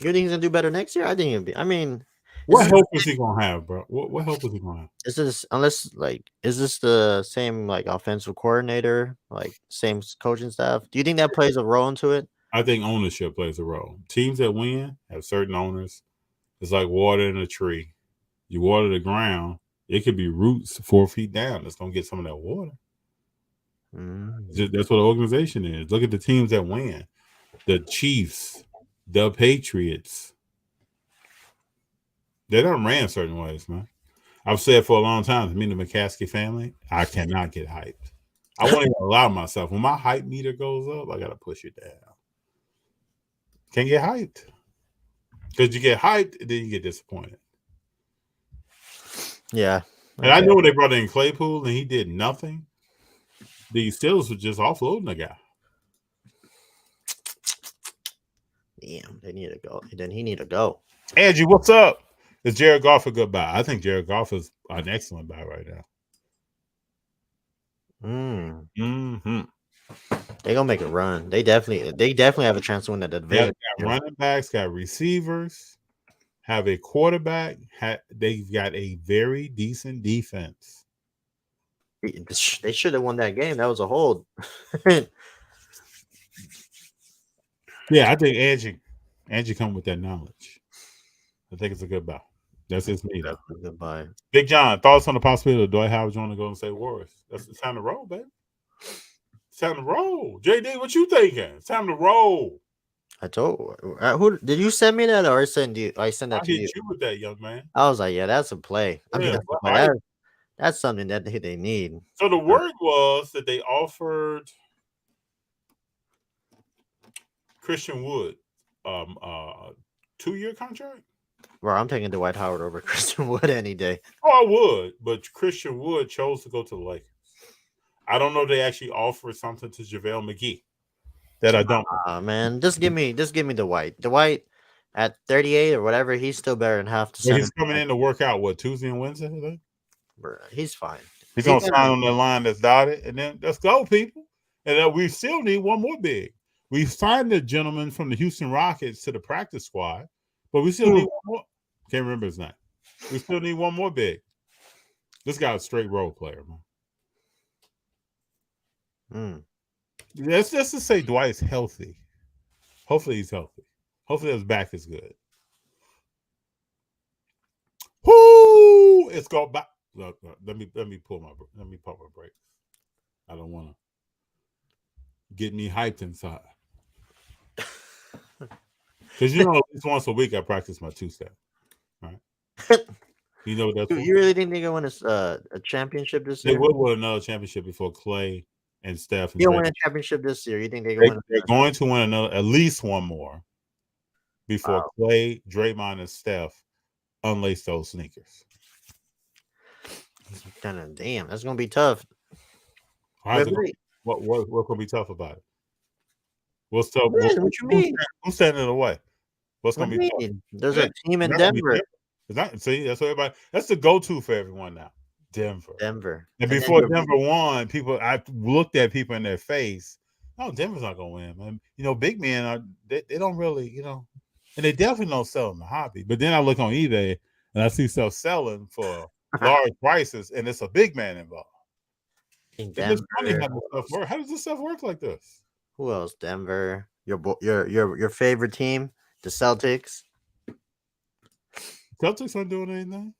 You think he's gonna do better next year? I think it'd be. I mean, What help is he going to have, bro? What help is he going to have? is this the same like offensive coordinator, like same coaching staff? Do you think that plays a role into it? I think ownership plays a role. Teams that win have certain owners. It's like water in a tree. You water the ground, it could be roots 4 feet down that's going to get some of that water. That's what an organization is. Look at the teams that win. The Chiefs, the Patriots. They don't ran certain ways, man. I've said for a long time, to me, the McCaskey family, I cannot get hyped. I won't even allow myself. When my hype meter goes up, I got to push it down. Can't get hyped. Because you get hyped, then you get disappointed. Yeah. And I know when they brought in Claypool and he did nothing, the Steelers were just offloading the guy. Damn, they need to go. Then he need to go. Angie, what's up? Is Jared Goff a good buy? I think Jared Goff is an excellent buy right now. They're gonna make a run. They definitely have a chance to win that division. Got running backs, got receivers, have a quarterback. They've got a very decent defense. They should have won that game. That was a hold. Yeah, I think Angie come with that knowledge. I think it's a good buy. That's just me, though. Good buy. Big John, thoughts on the possibility of Dwight Howard joining the Golden State Warriors? It's time to roll, baby. It's time to roll. JD, what you thinking? It's time to roll. I told who did you send me that or I send that to you? I hit you with that, young man. I was like, yeah, that's a play. I mean, that's something that they need. So the word was that they offered Christian Wood 2-year contract. Bro, I'm taking Dwight Howard over Christian Wood any day. Oh, I would, but Christian Wood chose to go to the Lakers. I don't know if they actually offered something to JaVale McGee that I don't. Man, just give me Dwight. Dwight at 38 or whatever, he's still better than half the season. He's coming in to work out Tuesday and Wednesday today? Bro, he's fine. He's gonna sign on the line that's dotted, and then let's go, people. And we still need one more big. We signed the gentleman from the Houston Rockets to the practice squad, but we still need one more. Can't remember his name. We still need one more big. This guy's a straight role player, man. Let's just say Dwight's healthy. Hopefully he's healthy. Hopefully his back is good. Whoo! It's go back. Look, let me pump my brakes. I don't want to get me hyped inside. Because at least once a week I practice my 2-step. Right? You know that's. You really think they're going to win a championship this year? They will win another championship before Clay and Steph. They'll win a championship this year. You think they're going to win at least one more before Clay, Draymond, and Steph unlace those sneakers. Damn, that's gonna be tough. What gonna be tough about it? What's tough? What you mean? Who's standing in the way? What's gonna be tough? There's a team in Denver. See, that's what everybody. That's the go-to for everyone now. Denver. Denver. And And then before Denver won, I looked at people in their face. Oh, Denver's not gonna win, man. You know, big men they don't really, and they definitely don't sell in the hobby. But then I look on eBay and I see stuff selling for large prices, and it's a big man involved. It's just funny Denver. how this stuff works. How does this stuff work like this? Who else? Denver. Your favorite team, the Celtics. Celtics aren't doing anything.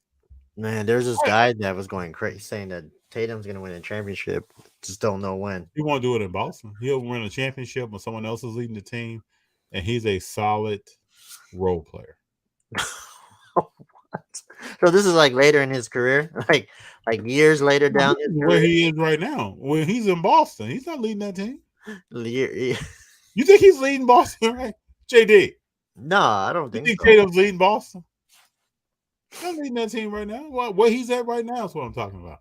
Man, there's this guy that was going crazy saying that Tatum's gonna win a championship. Just don't know when. He won't do it in Boston. He'll win a championship when someone else is leading the team, and he's a solid role player. So this is like later in his career, like years later down his where he is right now. When he's in Boston, he's not leading that team. career. You think he's leading Boston, right? JD. No, I don't think so. Tatum's leading Boston? He's not leading that team right now. Where he's at right now is what I'm talking about.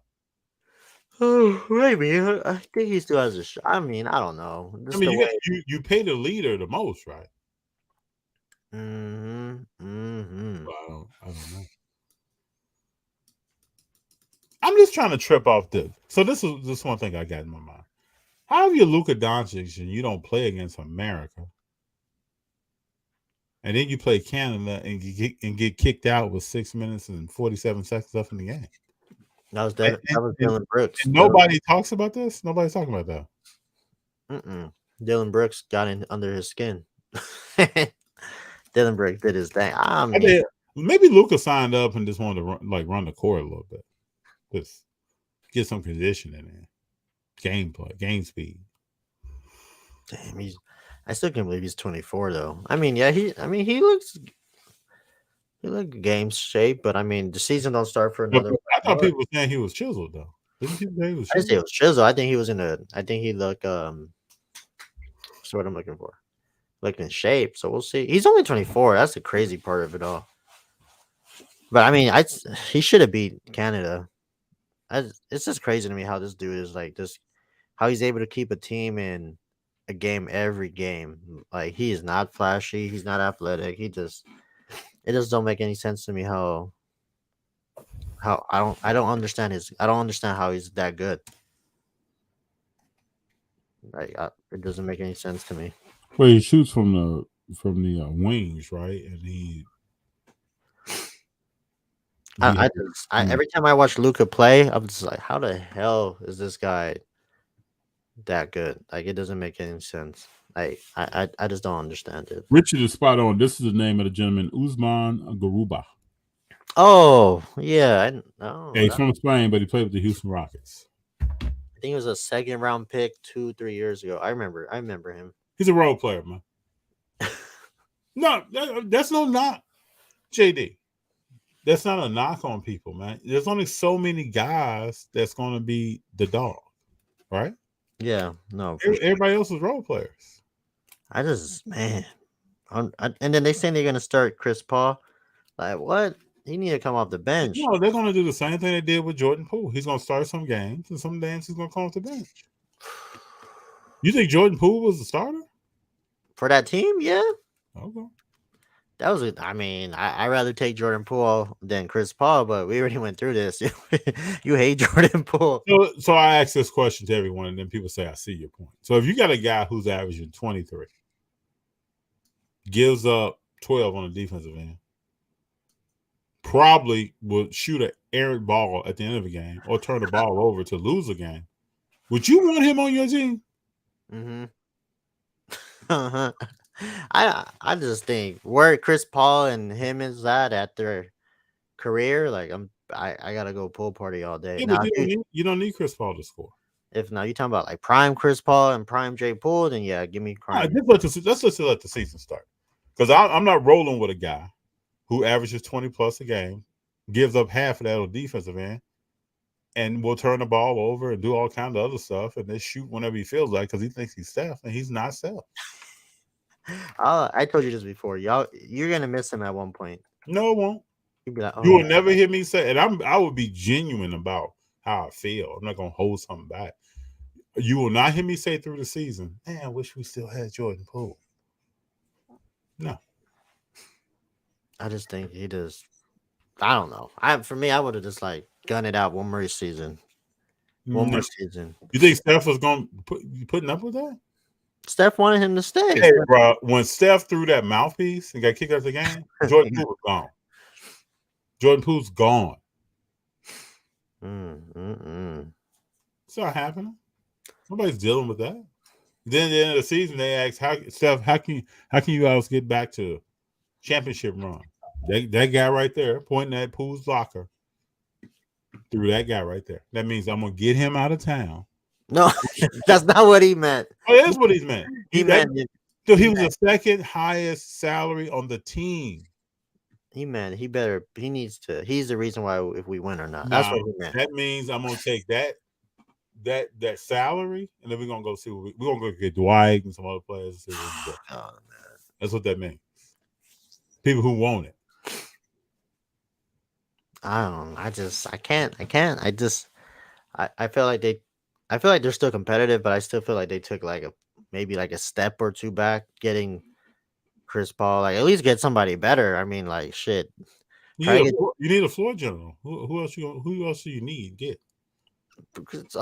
Oh, maybe. I think he still has a shot. I mean, I don't know. I mean, you pay the leader the most, right? Mm-hmm. Well, I don't know. I'm just trying to trip off this. So this is just one thing I got in my mind. How are you Luka Doncic and you don't play against America? And then you play Canada and get kicked out with 6 minutes and 47 seconds left in the game. That was Dylan Brooks. And nobody talks about this? Nobody's talking about that. Dylan Brooks got in under his skin. Dylan Brooks did his thing. Maybe Luka signed up and just wanted to run the court a little bit. Just get some conditioning in. Gameplay, game speed. Damn, I still can't believe he's 24 though. I mean, yeah, he looks game shape, but I mean, the season don't start for another. I thought people were saying he was chiseled though. Didn't you say he was chiseled? I didn't say he was chiseled. I think he was I think he looked what's what I'm looking for. Look in shape. So we'll see. He's only 24. That's the crazy part of it all. But I mean, he should have beat Canada. It's just crazy to me how this dude is like this, how he's able to keep a team in a game every game. Like he is not flashy, he's not athletic. It just don't make any sense to me how I don't understand how he's that good. Like it doesn't make any sense to me. Well, he shoots from the wings, right? And every time I watch Luka play, I'm just like, how the hell is this guy that good? Like, it doesn't make any sense. I just don't understand it. Richard is spot on. This is the name of the gentleman, Usman Garuba. Oh, yeah. He's from Spain, but he played with the Houston Rockets. I think it was a second round pick 2-3 years ago. I remember him. He's a role player, man. No, that's no knock, JD. That's not a knock on people, man. There's only so many guys that's going to be the dog, right? Yeah, no. Everybody else is role players. And then they say they're going to start Chris Paul. Like, what? He need to come off the bench. No, they're going to do the same thing they did with Jordan Poole. He's going to start some games, and some games he's going to come off the bench. You think Jordan Poole was the starter? For that team, yeah. Okay. That was it. I mean, I'd rather take Jordan Poole than Chris Paul, but we already went through this. You hate Jordan Poole. So I ask this question to everyone, and then people say, I see your point. So if you got a guy who's averaging 23, gives up 12 on the defensive end, probably will shoot an errant ball at the end of the game or turn the ball over to lose a game, would you want him on your team? Mm-hmm. I just think where Chris Paul and him is at their career, like I gotta go pool party all day. Yeah, now, you don't need Chris Paul to score. If now you're talking about like prime Chris Paul and prime J. Poole, then yeah, give me prime. Let's just let the season start, because I'm not rolling with a guy who averages 20 plus a game, gives up half of that on defensive end, and will turn the ball over and do all kinds of other stuff, and then shoot whenever he feels like because he thinks he's Steph, and he's not Steph. I told you this before. You're gonna miss him at one point. No, it won't. You'll be like, you will never hear me say, and I would be genuine about how I feel. I'm not gonna hold something back. You will not hear me say through the season, man, I wish we still had Jordan Poole. No. I just think he just, I don't know. For me, I would have just like gun it out one more season. One No. more season. You think Steph was going to putting up with that? Steph wanted him to stay. Hey, bro, when Steph threw that mouthpiece and got kicked out of the game, Jordan Poole was gone. Jordan Poole's gone. It's not happening. Nobody's dealing with that. Then at the end of the season, they asked, Steph, how can you guys get back to championship run? That guy right there pointing at Poole's locker threw that guy right there. That means I'm gonna get him out of town. No, that's not what he meant. Oh, that's what he's meant. He meant so he was the second highest salary on the team. he needs to. He's the reason why if we win or not. That's what he meant. That means I'm gonna take that salary, and then we're gonna go see we're gonna go get Dwight and some other players. Oh, man. That's what that means. People who want it. I don't know. I can't. I feel like they're still competitive, but I still feel like they took maybe a step or two back getting Chris Paul. Like at least get somebody better. I mean, like shit. You need a floor general. Who else do you need? Get. Because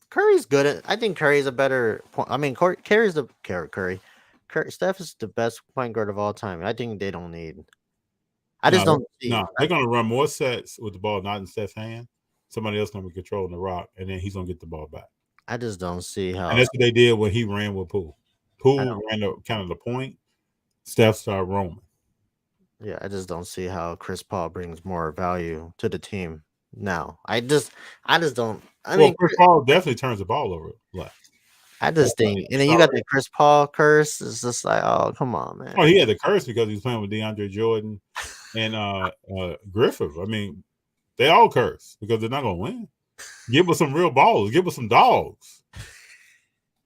Curry's good at. I think Curry's a better point. I mean, Curry. Steph is the best point guard of all time. I think they don't need. I just don't see. No, they're gonna run more sets with the ball not in Steph's hand. Somebody else gonna be controlling the rock, and then he's gonna get the ball back. I just don't see how. And that's what they did when he ran with Poole. Poole ran the point. Steph started roaming. Yeah, I just don't see how Chris Paul brings more value to the team now. I just don't. I mean, Chris Paul definitely turns the ball over left. I just think, and then you got the Chris Paul curse. It's just like, oh, come on, man. Oh, he had the curse because he was playing with DeAndre Jordan and Griffith. I mean, they all curse because they're not gonna win. Give us some real balls. Give us some dogs.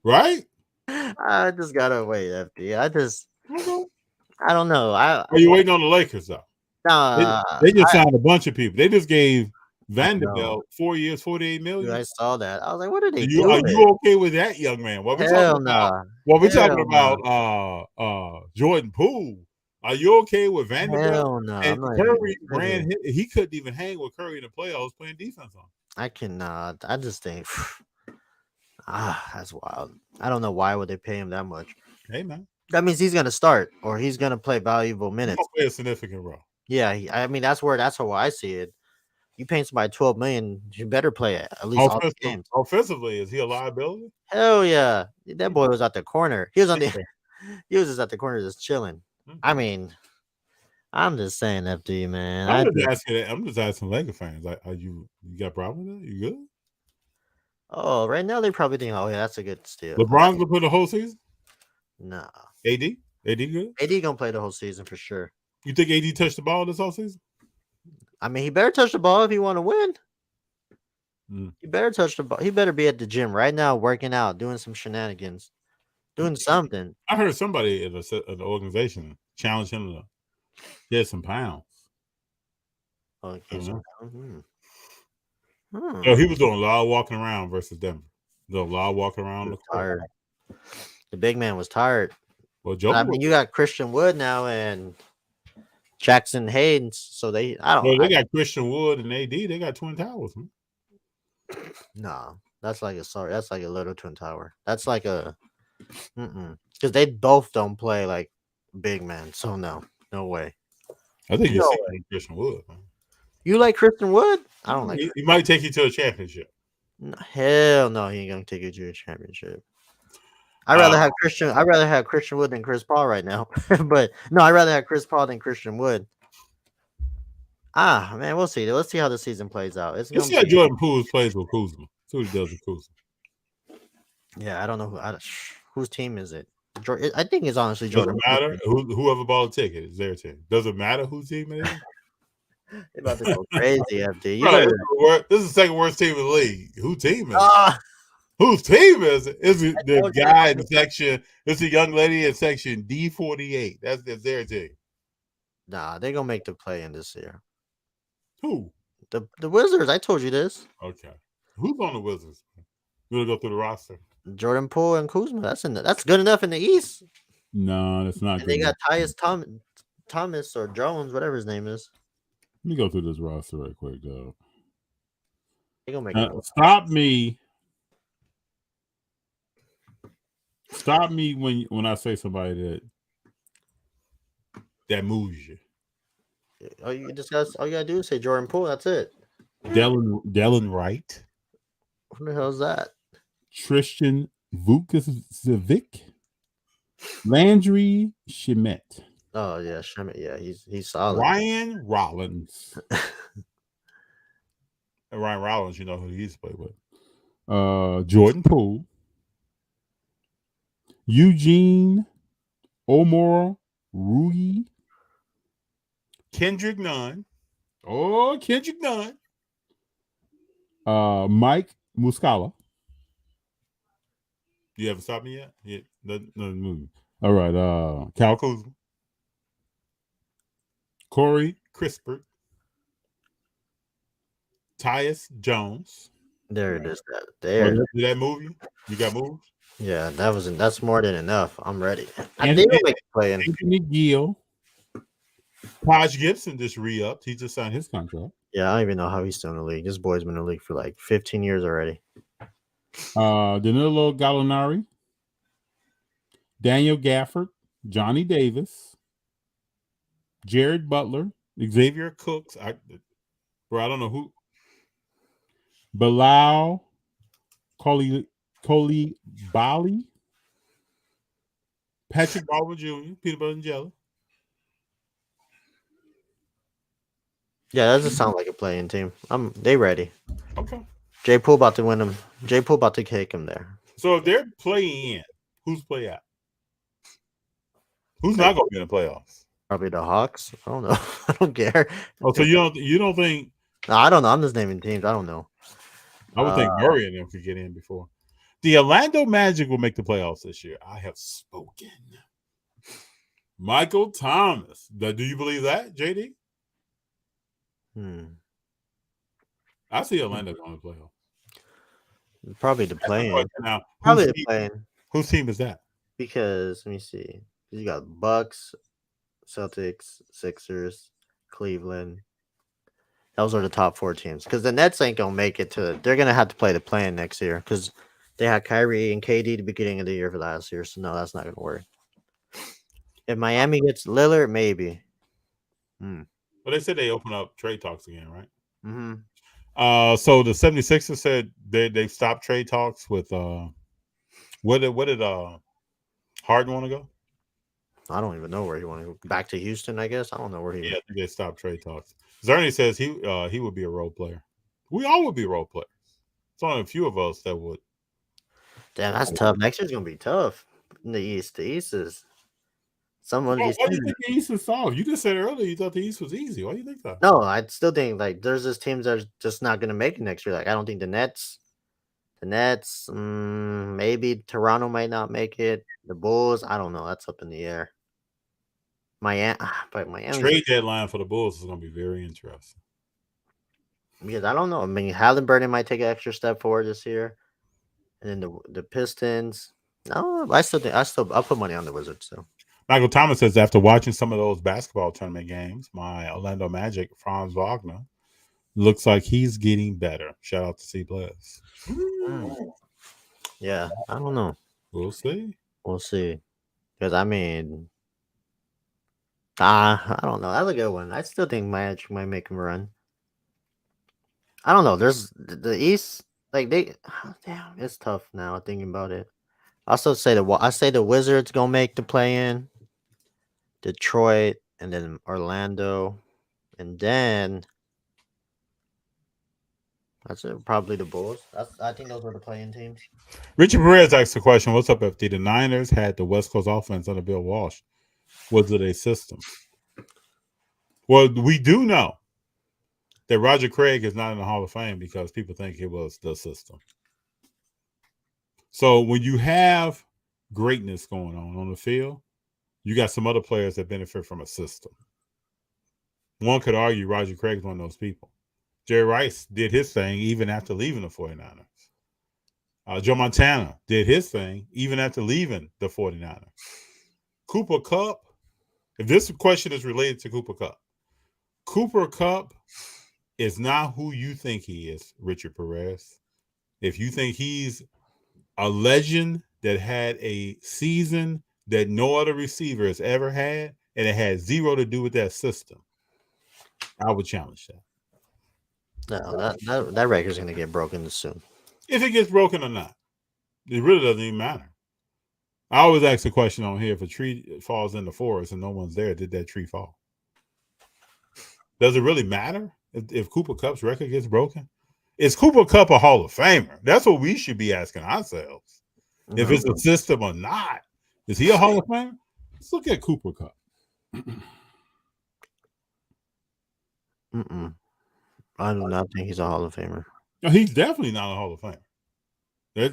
Right? I just gotta wait, FD. I don't know. Are you waiting on the Lakers though? They just signed a bunch of people. They just gave Vanderbilt 4 years, $48 million. Dude, I saw that. I was like, what are they doing? Are you okay with that, young man? What we're talking about? What we're talking about? Jordan Poole. Are you okay with Vanderbilt? Hell no. And Curry ran. He couldn't even hang with Curry in the playoffs playing defense on. I cannot. I just think. That's wild. I don't know why would they pay him that much. Hey man, that means he's gonna start or he's gonna play valuable minutes. He'll play a significant role. Yeah, I mean that's how I see it. You paying somebody $12 million, you better play at least all the games. Offensively, is he a liability? Hell yeah, that boy was at the corner. He was just at the corner, just chilling. Mm-hmm. I mean, I'm just saying, FD man. I'm just asking Laker fans. Are you got a problem with that? You good? Oh, right now they probably think, oh yeah, that's a good steal. LeBron's gonna play the whole season? Nah. AD good? AD gonna play the whole season for sure. You think AD touched the ball this whole season? I mean, he better touch the ball if he want to win. He better touch the ball. He better be at the gym right now, working out, doing some shenanigans, doing something. I heard somebody at the organization challenge him to get some pounds. Oh, some pounds? So he was doing a lot of walking around versus Denver. Doing a lot of walking around. Tired. The big man was tired. Well, you got Christian Wood now and Jackson Haynes. So they got Christian Wood and AD. They got Twin Towers. Man. No, that's like a little Twin Tower. That's like a because they both don't play like big man. So no way. I think you're saying Christian Wood. Man. You like Christian Wood? I don't like. He might take you to a championship. No, hell no, he ain't gonna take you to a championship. I'd rather have Christian Wood than Chris Paul right now. But no, I'd rather have Chris Paul than Christian Wood. Man, we'll see. Let's see how the season plays out. Let's see how Jordan Poole plays with Kuzma. See what he does with Kuzma. Yeah, I don't know whose team is it. I think it's honestly Jordan. Doesn't matter. Whoever bought a ticket is their team. Doesn't matter whose team it is. They're about to go crazy, FD. This is the second worst team in the league. Whose team is it? Whose team is it? Is it the guy in section? It's a young lady in section D48. That's their team. Nah, they're gonna make the play in this year. Who? The Wizards. I told you this. Okay. Who's on the Wizards? You want to go through the roster? Jordan Poole and Kuzma. That's good enough in the East. No, that's not. And they got Tyus Thomas or Jones, whatever his name is. Let me go through this roster right quick, though. They gonna make it. Stop me. Stop me when I say somebody that moves you. All you gotta do is say Jordan Poole. That's it. Dylan Wright, Who the hell is that? Tristan Vukovic, Landry Shamet, Oh yeah, Shemet. Yeah, he's solid. Ryan Rollins. Ryan Rollins, you know who he used to play with. Jordan Poole, Eugene Omora Rui, Kendrick Nunn. Oh, Kendrick Nunn. Mike Muscala. You haven't stopped me yet? Yeah, nothing moving. All right. Cal Kuzma. Corey Crispert. Tyus Jones. There it is. There. Did that move you? You got moved? Yeah, that's more than enough. I'm ready. I And think we'll make it playing. Anthony Gill. Taj Gibson just re-upped. He just signed his contract. Yeah, I don't even know how he's still in the league. This boy's been in the league for like 15 years already. Danilo Gallinari, Daniel Gafford, Johnny Davis, Jared Butler, Xavier Cooks. I don't know who. Bilal Coley Bali, Patrick Baldwin Jr., Peanut Butter and Jelly. Yeah, that doesn't sound like a playing team. They ready. Okay. Jay Poole about to win them. Jay Poole about to kick him there. So if they're playing in, who's play out? Who's not going to be in the playoffs? Probably the Hawks. I don't know. I don't care. Oh, so you don't think? No, I don't know. I'm just naming teams. I don't know. I would think Murray and them could get in before. The Orlando Magic will make the playoffs this year. I have spoken. Michael Thomas. Do you believe that, JD? I see Orlando going to the playoffs. Probably the playing. Now, Probably the playing. Whose team is that? Because let me see. You got Bucks, Celtics, Sixers, Cleveland. Those are the top 4 teams. Because the Nets ain't gonna make it to. They're gonna have to play the play-in next year because they had Kyrie and KD at the beginning of the year for last year. So no, that's not gonna work. If Miami gets Lillard, maybe. Well, they said they open up trade talks again, right? Mm-hmm. So the 76ers said they stopped trade talks with where did Harden want to go? I don't even know where he want to go. Back to Houston, I guess. I don't know where he. Yeah, I think they stopped trade talks. Zerny says he would be a role player. We all would be role players. It's only a few of us that would. Damn, that's tough. Next year's gonna be tough in the East. The East is someone. Why do you think the East is soft? You just said earlier you thought the East was easy. Why do you think that? No, I still think like there's just teams that are just not gonna make it next year. Like I don't think the Nets, maybe Toronto might not make it. The Bulls, I don't know. That's up in the air. Miami trade deadline for the Bulls is going to be very interesting. Because I don't know. I mean, Halliburton might take an extra step forward this year, and then the Pistons. No, I'll put money on the Wizards. So Michael Thomas says after watching some of those basketball tournament games, my Orlando Magic Franz Wagner looks like he's getting better. Shout out to C+. Yeah, I don't know. We'll see. Because I mean. I don't know. That's a good one. I still think Magic might make him run. I don't know. There's the East, like damn, it's tough now thinking about it. I say the Wizards gonna make the play-in, Detroit, and then Orlando, and then that's it. Probably the Bulls. I think those were the play-in teams. Richard Perez asked the question: what's up, FD? The Niners had the West Coast offense under Bill Walsh. Was it a system? Well, we do know that Roger Craig is not in the Hall of Fame because people think it was the system. So when you have greatness going on the field, you got some other players that benefit from a system. One could argue Roger Craig is one of those people. Jerry Rice did his thing even after leaving the 49ers. Joe Montana did his thing even after leaving the 49ers. Cooper Kupp, if this question is related to Cooper Kupp is not who you think he is, Richard Perez. If you think he's a legend that had a season that no other receiver has ever had, and it had zero to do with that system, I would challenge that. No, that record's gonna get broken soon. If it gets broken or not, it really doesn't even matter. I always ask the question on here: if a tree falls in the forest and no one's there, did that tree fall? Does it really matter if Cooper Kupp's record gets broken? Is Cooper Kupp a Hall of Famer? That's what we should be asking ourselves. If it's a system or not, is he a Hall of Famer? Let's look at Cooper Kupp. I do not think he's a Hall of Famer. No, he's definitely not a Hall of Famer.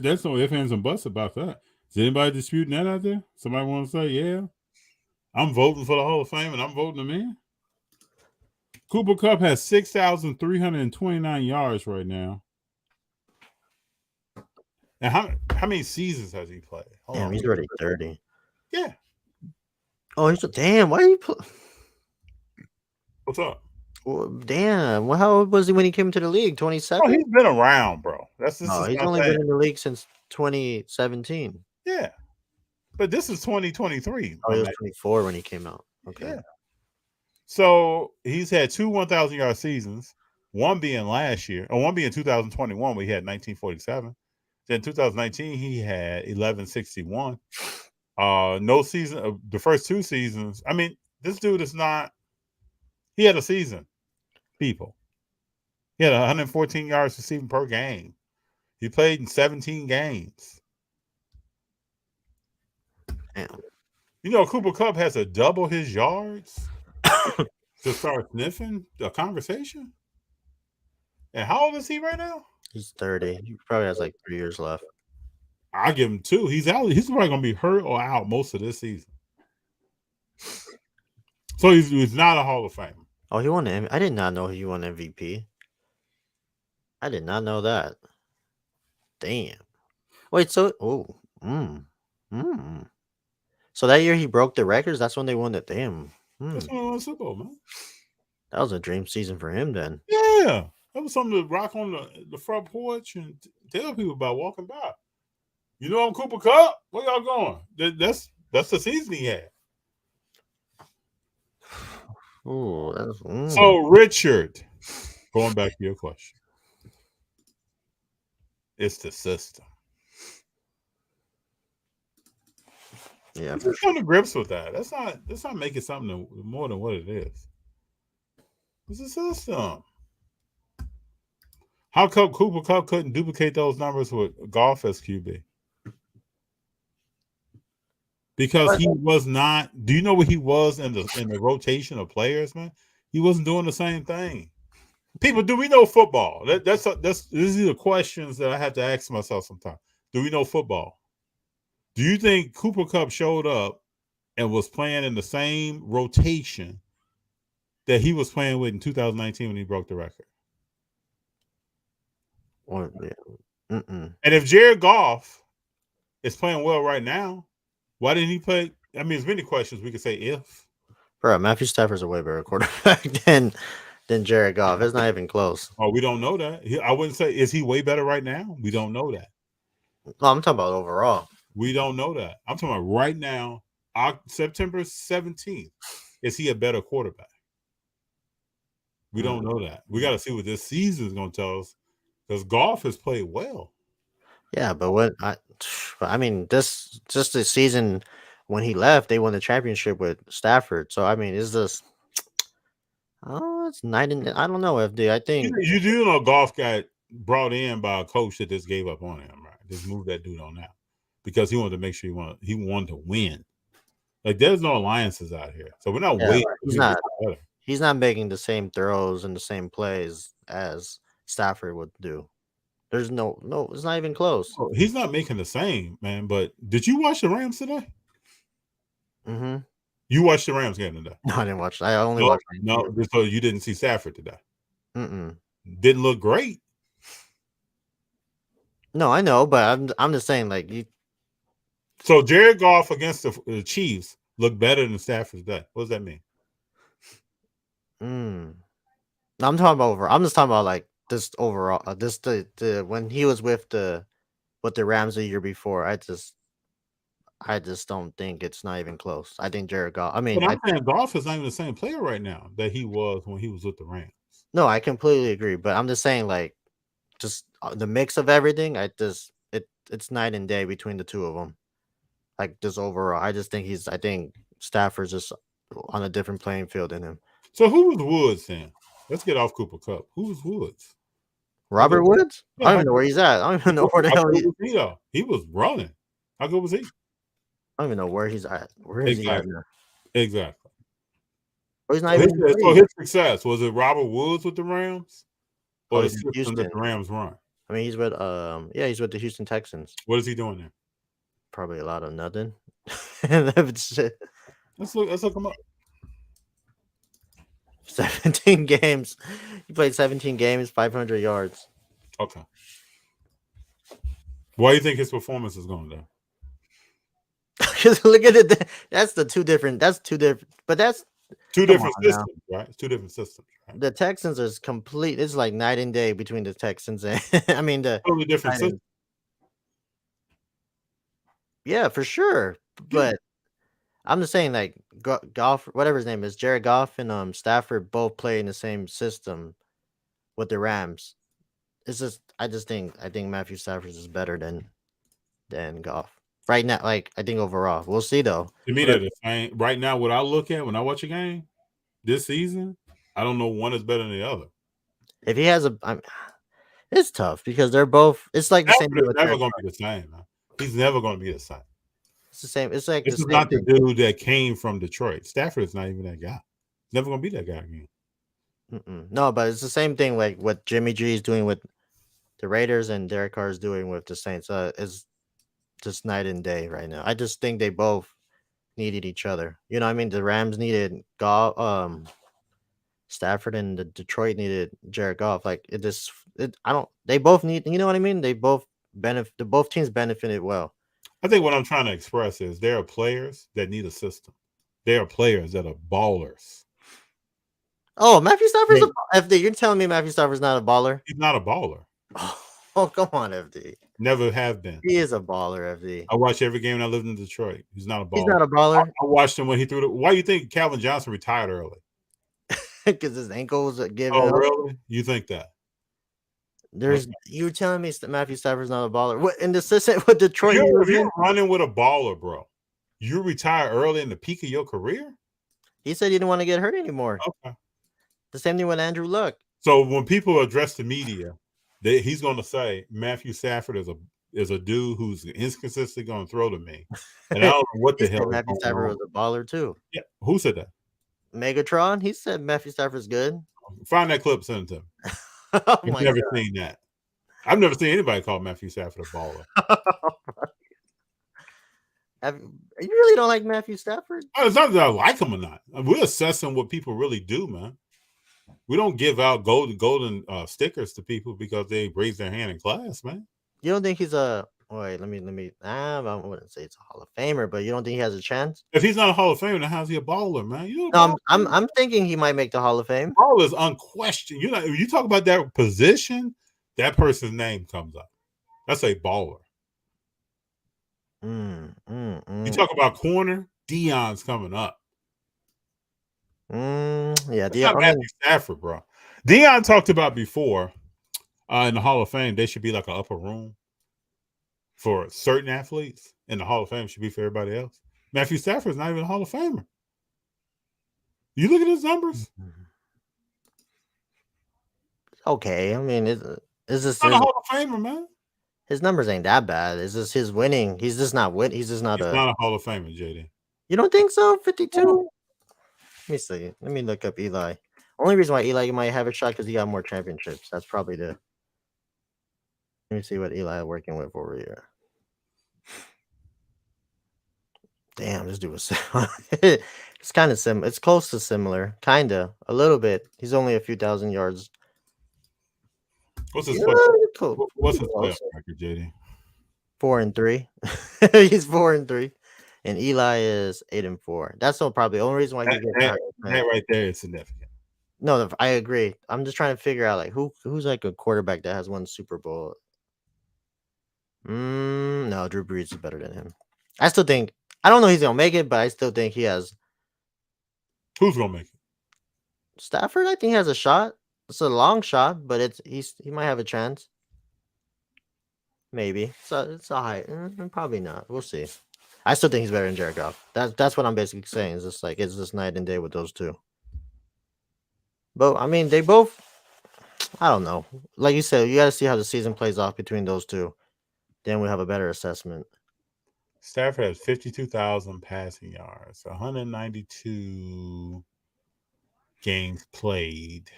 That's no ifs, ands, and buts about that. Is anybody disputing that out there? Somebody want to say, yeah, I'm voting for the Hall of Fame and I'm voting him in? Cooper Kupp has 6,329 yards right now. And how many seasons has he played? Damn, he's already 30. Yeah. Oh, he's damn. Why are you? What's up? Well, damn. Well, how old was he when he came to the league? 27. Oh, he's been around, bro. He's only been in the league since 2017. Yeah, but this is 2023. Oh, he was 24 when he came out. Okay. Yeah. So he's had 2 1,000-yard seasons, one being last year, or one being 2021, where he had 1947. Then 2019, he had 1161. No season, the first 2 seasons. I mean, this dude is not. He had a season, people. He had 114 yards receiving per game. He played in 17 games. Damn. You know, Cooper Kupp has to double his yards to start sniffing a conversation. And how old is he right now? He's 30. He probably has like 3 years left. I'll give him 2. He's out. He's probably going to be hurt or out most of this season. So he's not a Hall of Famer. Oh, he won. I did not know he won MVP. I did not know that. Damn. Wait. So, So that year he broke the records. That's when they won it. Damn. That's when he won the Super Bowl, man. That was a dream season for him then. Yeah, that was something to rock on the front porch and tell people about walking by. You know, I'm Cooper Kupp. Where y'all going? That's the season he had. Oh, that's So Richard, going back to your question, it's the system. Yeah, Just come to grips with that. That's not making something more than what it is. It's a system. How come Cooper Kupp couldn't duplicate those numbers with Goff as QB? Because he was not. Do you know what he was in the rotation of players, man? He wasn't doing the same thing. People, do we know football? These are the questions that I have to ask myself sometimes. Do we know football? Do you think Cooper Kupp showed up and was playing in the same rotation that he was playing with in 2019 when he broke the record? And if Jared Goff is playing well right now, why didn't he play? I mean, there's many questions we could say if. Bro, Matthew Stafford's a way better quarterback than Jared Goff. It's not even close. Oh, we don't know that. I wouldn't say, is he way better right now? We don't know that. No, I'm talking about overall. We don't know that. I'm talking about right now, September 17th. Is he a better quarterback? We don't know that. We got to see what this season is going to tell us, because Goff has played well. Yeah, but I mean, this just the season when he left, they won the championship with Stafford. So I mean, is this? Oh, it's night and I don't know, FD. I think you do know Goff got brought in by a coach that just gave up on him, right? Just moved that dude on out because he wanted to make sure he wanted to win. Like, there's no alliances out here, so we're not waiting. He's not making the same throws and the same plays as Stafford would do. There's no, it's not even close. Oh, he's not making the same, man. But did you watch the Rams today? Mm-hmm. You watched the Rams game today? No, I didn't watch. I only watched. No, so you didn't see Stafford today? Mm-mm. Didn't look great. No, I know, but I'm just saying, like you. So Jared Goff against the Chiefs looked better than Stafford today. What does that mean? I'm talking about over. I'm just talking about like this overall. This the when he was with the Rams the year before. I just don't think it's not even close. I think Jared Goff. I mean, But I'm saying Goff is not even the same player right now that he was when he was with the Rams. no, I completely agree. But I'm just saying, like, just the mix of everything. It's night and day between the two of them. Like just overall, I just think I think Stafford's just on a different playing field than him. So who was Woods then? Let's get off Cooper Kupp. Who was Woods? Robert Woods? Yeah, I don't even know where he's at. I don't even know where the How hell good was he though? He was running. How good was he? I don't even know where he's at. Where is he at Exactly. now? Exactly. Oh, he's not So even. his success was it Robert Woods with the Rams, or the he's in system Houston. that the Rams run? I mean, he's with he's with the Houston Texans. What is he doing there? Probably a lot of nothing. Let's look him up. 17 games. He played 17 games, 500 yards. Okay. Why do you think his performance is going down? Look at it. That's two different. But that's two different systems, right? It's two different systems. Right? The Texans is complete. It's like night and day between the Texans and I mean the totally different system. Yeah, for sure. But I'm just saying, like Goff, whatever his name is, Jared Goff and Stafford both play in the same system with the Rams. It's just I think Matthew Stafford is better than Goff right now. Like I think overall, we'll see though. To me, they're the same. Right now, what I look at when I watch a game this season, I don't know one is better than the other. If he has it's tough because they're both. It's like the same. He's never going to be the same. Man. He's never going to be the same. It's the same. It's like this is not the dude that came from Detroit. Stafford is not even that guy. He's never going to be that guy again. No, but it's the same thing like what Jimmy G is doing with the Raiders and Derek Carr is doing with the Saints. It's just night and day right now. I just think they both needed each other. You know what I mean? The Rams needed Stafford and the Detroit needed Jared Goff. Like they both need, you know what I mean? They both both teams benefited well. I think what I'm trying to express is there are players that need a system. There are players that are ballers. Oh, Matthew Stafford's FD. You're telling me Matthew Stafford's not a baller? He's not a baller. Oh, come on, FD. Never have been. He is a baller, FD. I watch every game when I lived in Detroit. He's not a baller. He's not a baller. I watched him when he threw why do you think Calvin Johnson retired early? Because his ankle was giving up. Really? You think that? You're telling me Matthew Stafford's not a baller? What in the system with Detroit? You're running with a baller, bro. You retire early in the peak of your career? He said he didn't want to get hurt anymore. Okay. The same thing with Andrew Luck. So when people address the media, he's going to say Matthew Stafford is a dude who's inconsistently going to throw to me, and I don't know what the hell. Matthew Stafford was a baller too. Yeah, who said that? Megatron. He said Matthew Stafford's good. Find that clip, send it to him. Oh I've never seen that. I've never seen anybody call Matthew Stafford a baller. You really don't like Matthew Stafford? It's not that I like him or not. We're assessing what people really do, man. We don't give out golden stickers to people because they raise their hand in class, man. You don't think he's a wait? Let me. I wouldn't say it's a Hall of Famer, but you don't think he has a chance? If he's not a Hall of Famer, then how's he a baller, man? I'm thinking he might make the Hall of Fame. Baller is unquestioned. You talk about that position, that person's name comes up. That's a baller. You talk about corner, Deion's coming up. Yeah, Deion. Matthew Stafford, bro. Deion talked about before in the Hall of Fame, they should be like an upper room for certain athletes, and the Hall of Fame should be for everybody else. Matthew Stafford's not even a Hall of Famer. You look at his numbers. Okay, I mean, is this not a Hall of Famer, man? His numbers ain't that bad. Is this his winning? He's just not win. He's just not He's not a Hall of Famer, JD. You don't think so? 52. Let me see. Let me look up Eli. Only reason why Eli might have a shot because he got more championships. That's probably the. Let me see what Eli working with over here. Damn, this dude was. It's kind of similar. It's close to similar, kinda, a little bit. He's only a few thousand yards. What's his cool. What's his playoff record, JD? 4-3. He's 4-3, and Eli is 8-4. That's probably the only reason why he that right there is significant. No, I agree. I'm just trying to figure out like who's like a quarterback that has won Super Bowl. No, Drew Brees is better than him. I still think I don't know he's gonna make it, but I still think he has Who's gonna make it? Stafford. I think he has a shot. It's a long shot, but he might have a chance. Maybe. So it's a high. Probably not. We'll see. I still think he's better than Jared Goff. That's what I'm basically saying. It's just like it's just night and day with those two. But I mean, they both. I don't know. Like you said, you got to see how the season plays off between those two. Then we have a better assessment. Stafford has 52,000 passing yards, 192 games played.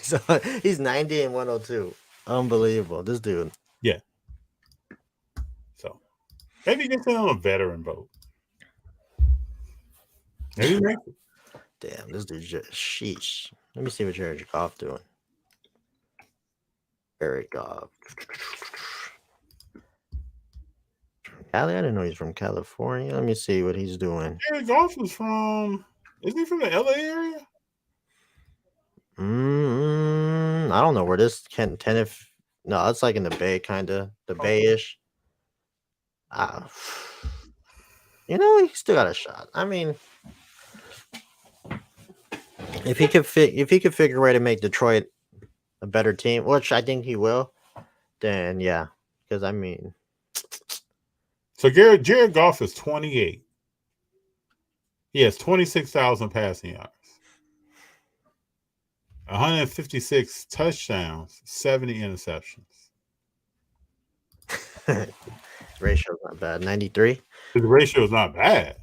So he's 90 and 102. Unbelievable. This dude. Yeah. So maybe get on a veteran vote. Maybe make it. Damn, this dude's just sheesh. Let me see what Jared Goff doing. Jared Goff. Cali? I didn't know he's from California. Let me see what he's doing. Jared Goff is from. Isn't he from the LA area? I don't know where this Tenerife. No, it's like in the Bay, kind of the Bay-ish. You know, he still got a shot. I mean, if he could figure a way to make Detroit a better team, which I think he will, then yeah. Because I mean, so Jared Goff is 28. He has 26,000 passing yards, 156 touchdowns, 70 interceptions. Ratio's not bad. 93. His ratio is not bad.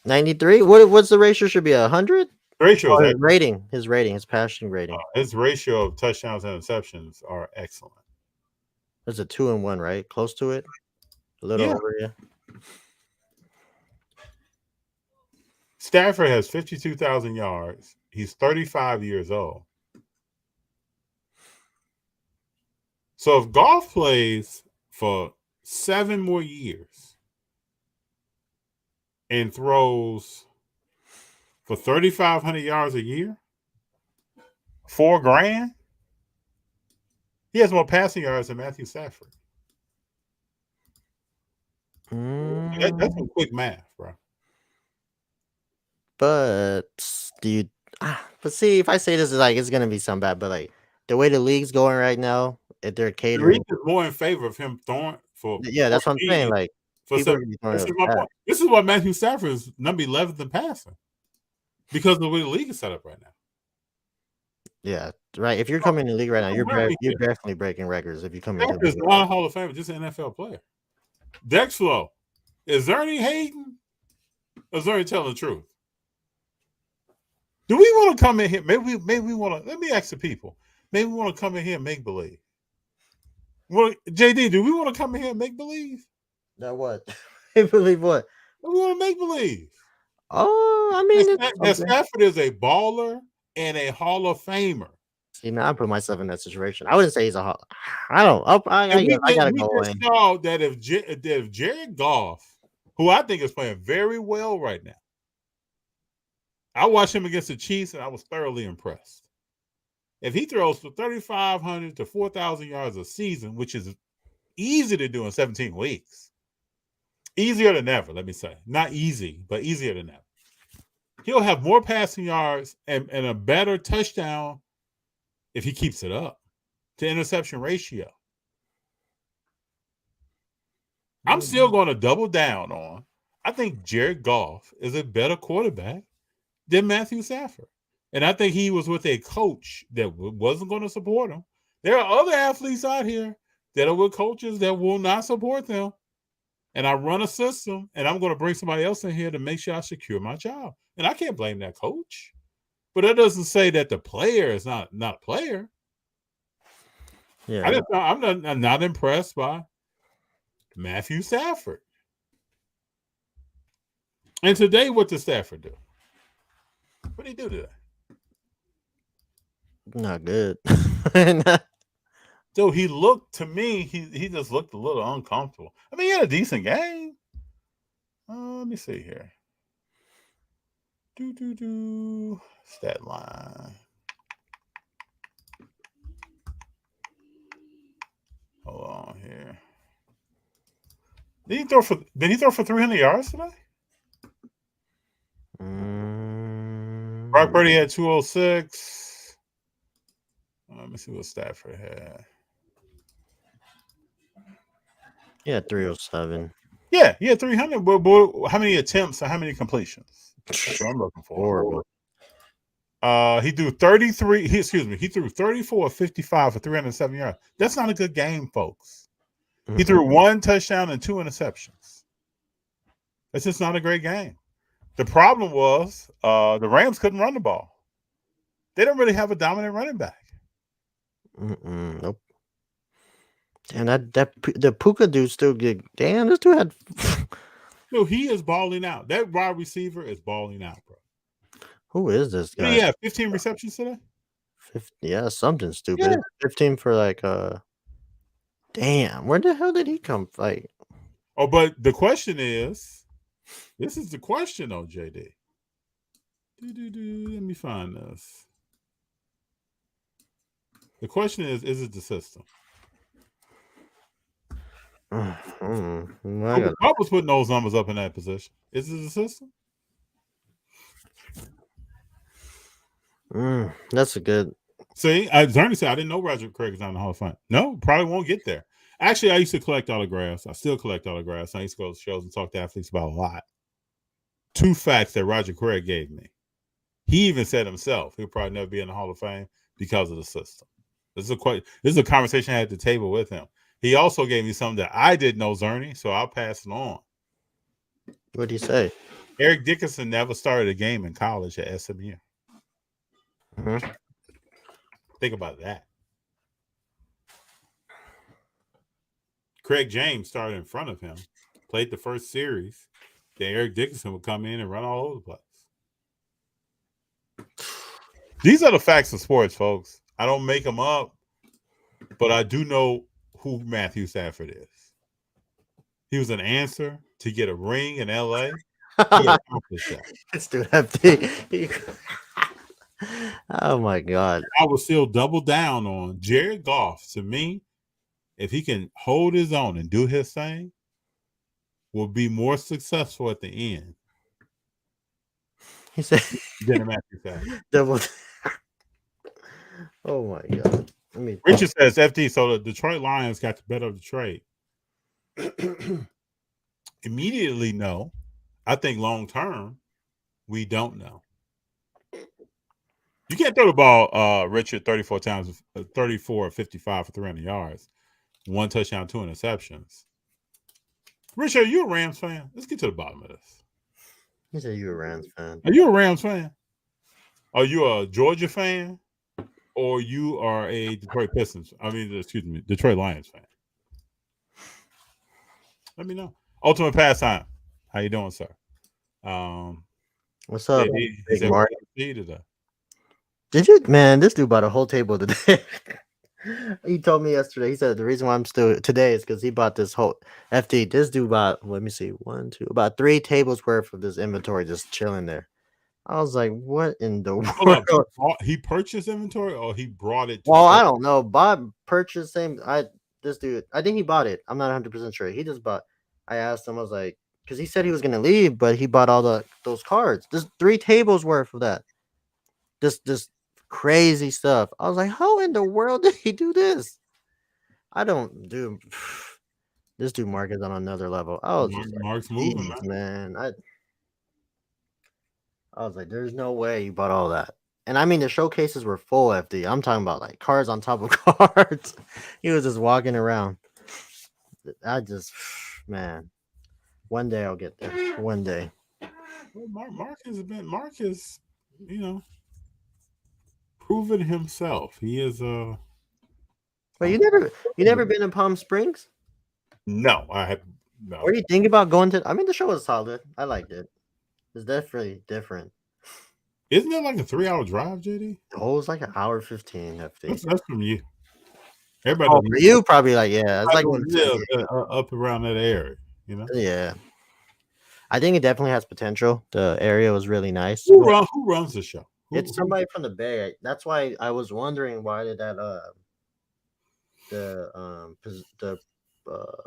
93. What's the ratio? Should be 100. Ratio his rating, his passing rating. His ratio of touchdowns and interceptions are excellent. There's a 2-1, right? Close to it. A little over, yeah. Stafford has 52,000 yards. He's 35 years old. So if Goff plays for 7 more years and throws for 3,500 yards a year, $4,000, he has more passing yards than Matthew Stafford. That's some quick math, bro. But do you? But see, if I say this is like it's gonna be some bad, but like the way the league's going right now, if they're catering, the league is more in favor of him throwing for. Yeah, that's what I'm saying. Like, this is my point. This is why Matthew Stafford is number 11th in passing because of the way the league is set up right now. Yeah, right. If you're coming in the league right now, you're definitely breaking records. If you come in, is not a Hall of Famer, just an NFL player. Dex Flow, is Ernie hating? Or is Ernie telling the truth? Do we want to come in here? Maybe we want to. Let me ask the people. Maybe we want to come in here and make believe. Well, JD, do we want to come in here and make believe? That what? Make believe what? We want to make believe. Oh, I mean, that Stafford is a baller and a Hall of Famer. See, man, I put myself in that situation. I wouldn't say he's a Hall. I don't. I gotta go in. We saw that if Jared Goff, who I think is playing very well right now, I watched him against the Chiefs and I was thoroughly impressed. If he throws for 3,500 to 4,000 yards a season, which is easy to do in 17 weeks, easier than ever, let me say. Not easy, but easier than ever. He'll have more passing yards and a better touchdown if he keeps it up to interception ratio. I'm still going to double down on, I think Jared Goff is a better quarterback than Matthew Stafford. And I think he was with a coach that wasn't going to support him. There are other athletes out here that are with coaches that will not support them. And I run a system, and I'm going to bring somebody else in here to make sure I secure my job. And I can't blame that coach. But that doesn't say that the player is not a player. Yeah, I'm not impressed by Matthew Stafford. And today, what did Stafford do? What did he do today? Not good. So he looked, to me, he just looked a little uncomfortable. I mean, he had a decent game. Let me see here. Stat line. Hold on here. Did he throw for 300 yards today? Brock Purdy had 206. Let me see what Stafford had. Yeah, 307. Yeah, he had 300. But how many attempts and how many completions? That's what I'm looking for. Horrible. He threw 33. He threw 34 of 55 for 307 yards. That's not a good game, folks. He threw 1 touchdown and 2 interceptions. That's just not a great game. The problem was the Rams couldn't run the ball. They don't really have a dominant running back. Nope. And the Puka dude still get. Damn, this dude had. No, he is balling out. That wide receiver is balling out, bro. Who is this guy? Yeah, 15 receptions today. 50, yeah, something stupid. 15 for like Damn, where the hell did he come fight? Oh, but the question is, this is the question though, JD. Let me find this. The question is it the system? I was putting those numbers up in that position. Is it the system? That's a good. See, Zerny said I didn't know Roger Craig is not in the Hall of Fame. No, probably won't get there. Actually, I used to collect autographs. I still collect autographs. I used to go to shows and talk to athletes about a lot. 2 facts that Roger Craig gave me. He even said himself he'll probably never be in the Hall of Fame because of the system. This is a conversation I had at the table with him. He also gave me something that I didn't know, Zerny, so I'll pass it on. What did he say? Eric Dickerson never started a game in college at SMU. Think about that. Craig James started in front of him, played the first series. Then Eric Dickerson would come in and run all over the place. These are the facts of sports, folks. I don't make them up, but I do know who Matthew Stafford is. He was an answer to get a ring in LA. It's too hefty. Oh my God. I will still double down on Jared Goff. To me, if he can hold his own and do his thing, will be more successful at the end. He said than Matthew Stafford. Double. Oh my God. Richard says FD, so the Detroit Lions got the better of the trade. Immediately, no. I think long term, we don't know. You can't throw the ball, Richard, 34 times, 34 55 for 300 yards, 1 touchdown, 2 interceptions. Richard, are you a Rams fan? Let's get to the bottom of this. He said you're a Rams fan. Are you a Rams fan? Are you a Georgia fan? Or you are a Detroit Lions fan? Let me know. Ultimate Pastime. How you doing, sir? What's up, Big Mark? Did you, man? This dude bought a whole table today. He told me yesterday. He said the reason why I'm still today is because he bought this whole FD. This dude bought, let me see, about 3 tables worth of this inventory just chilling there. I was like, what in the world? He purchased inventory or he brought it? Well, I don't know. Bob purchased this dude. I think he bought it. I'm not 100% sure. He just bought. I asked him. I was like, because he said he was gonna leave, but he bought all those cards. There's 3 tables worth of that. This crazy stuff. I was like, how in the world did he do this? I don't do. This dude Mark is on another level. I was Mark's moving, man. I was like, there's no way you bought all that. And I mean, the showcases were full, FD. I'm talking about like cards on top of cards. He was just walking around. Man, one day I'll get there. One day. Well, Mark has, proven himself. He is a. But you never been in Palm Springs? No, I have. No. What do you think about going to? I mean, the show was solid. I liked it. It's definitely different. Isn't it like a 3-hour drive, JD? Oh, it's like an hour 15. FD. That's from you. Everybody for you probably like it's like up around that area, Yeah, I think it definitely has potential. The area was really nice. Who runs the show? It's somebody from the Bay. That's why I was wondering why did that the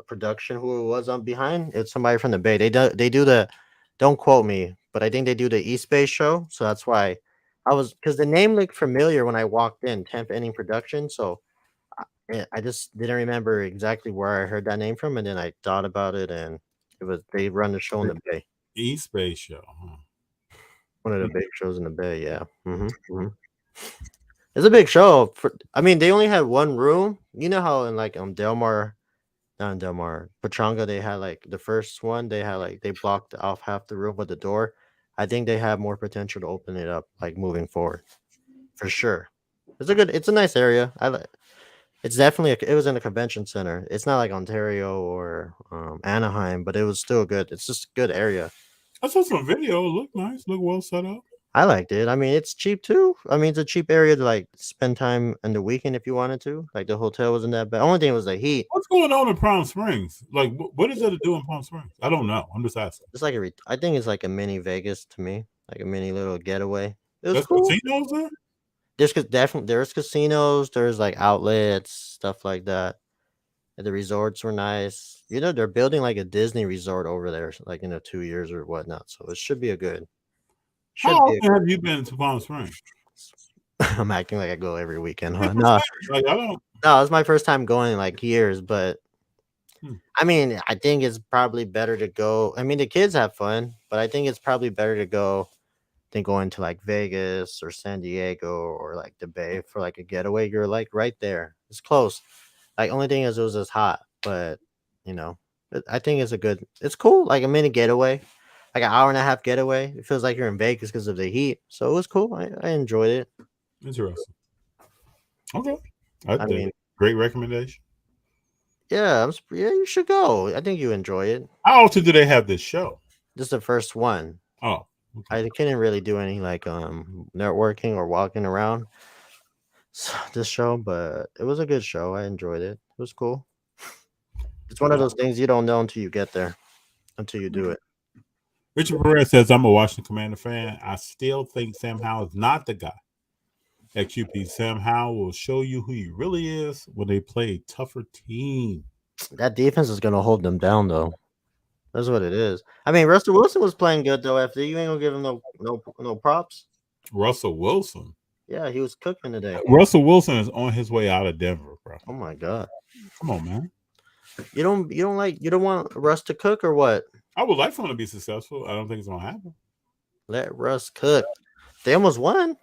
production who it was on behind. It's somebody from the Bay. They do the. Don't quote me, but I think they do the East Bay show. So that's why I was because the name looked familiar when I walked in. 10th Inning Production. So I just didn't remember exactly where I heard that name from, and then I thought about it, and it was they run the show in the Bay. East Bay show. Huh? One of the big shows in the Bay. Yeah. It's a big show. I mean, they only had one room. You know how in like Delmar, not in Delmar, Pachanga, they had like the first one. They had like they blocked off half the room with the door. I think they have more potential to open it up, like moving forward, for sure. It's a nice area. It's definitely it was in a convention center. It's not like Ontario or Anaheim, but it was still good. It's just a good area. I saw some video. It looked nice. Looked well set up. I liked it. I mean, it's cheap too. I mean, it's a cheap area to like spend time in the weekend if you wanted to. Like the hotel wasn't that bad. Only thing was the heat. What's going on in Palm Springs? Like, what is there to do in Palm Springs? I don't know. I'm just asking. It's like I think it's like a mini Vegas to me, like a mini little getaway. It was There's cool. casinos there? There's casinos. There's like outlets, stuff like that. And the resorts were nice. You know, they're building like a Disney resort over there, like in 2 years or whatnot. So it should be a good. How often have you been to Palm Springs? I'm acting like I go every weekend. Huh? No, like I don't. No, it's my first time going in like years, but I mean, I think it's probably better to go. I mean, the kids have fun, but I think it's probably better to go than going to like Vegas or San Diego or like the Bay for like a getaway. You're like right there. It's close. Like only thing is it was just hot, but you know, I think it's cool. Like a mini getaway, like an hour and a half getaway. It feels like you're in Vegas because of the heat. So it was cool. I enjoyed it. Interesting. Okay. I mean, great recommendation. Yeah, you should go. I think you enjoy it. How often do they have this show? This is the first one. Oh, okay. I couldn't really do any like networking or walking around this show, but it was a good show. I enjoyed it. It was cool. It's one of those things you don't know until you get there, until you do it. Richard Perez says, I'm a Washington Commander fan. I still think Sam Howell is not the guy at QP. Sam Howell will show you who he really is when they play a tougher team. That defense is going to hold them down, though. That's what it is. I mean, Russell Wilson was playing good, though, FD. You ain't going to give him no props. Russell Wilson? Yeah, he was cooking today. Russell Wilson is on his way out of Denver, bro. Oh, my God. Come on, man. You don't want Russ to cook or what? I would like for him to be successful. I don't think it's going to happen. Let Russ cook. They almost won.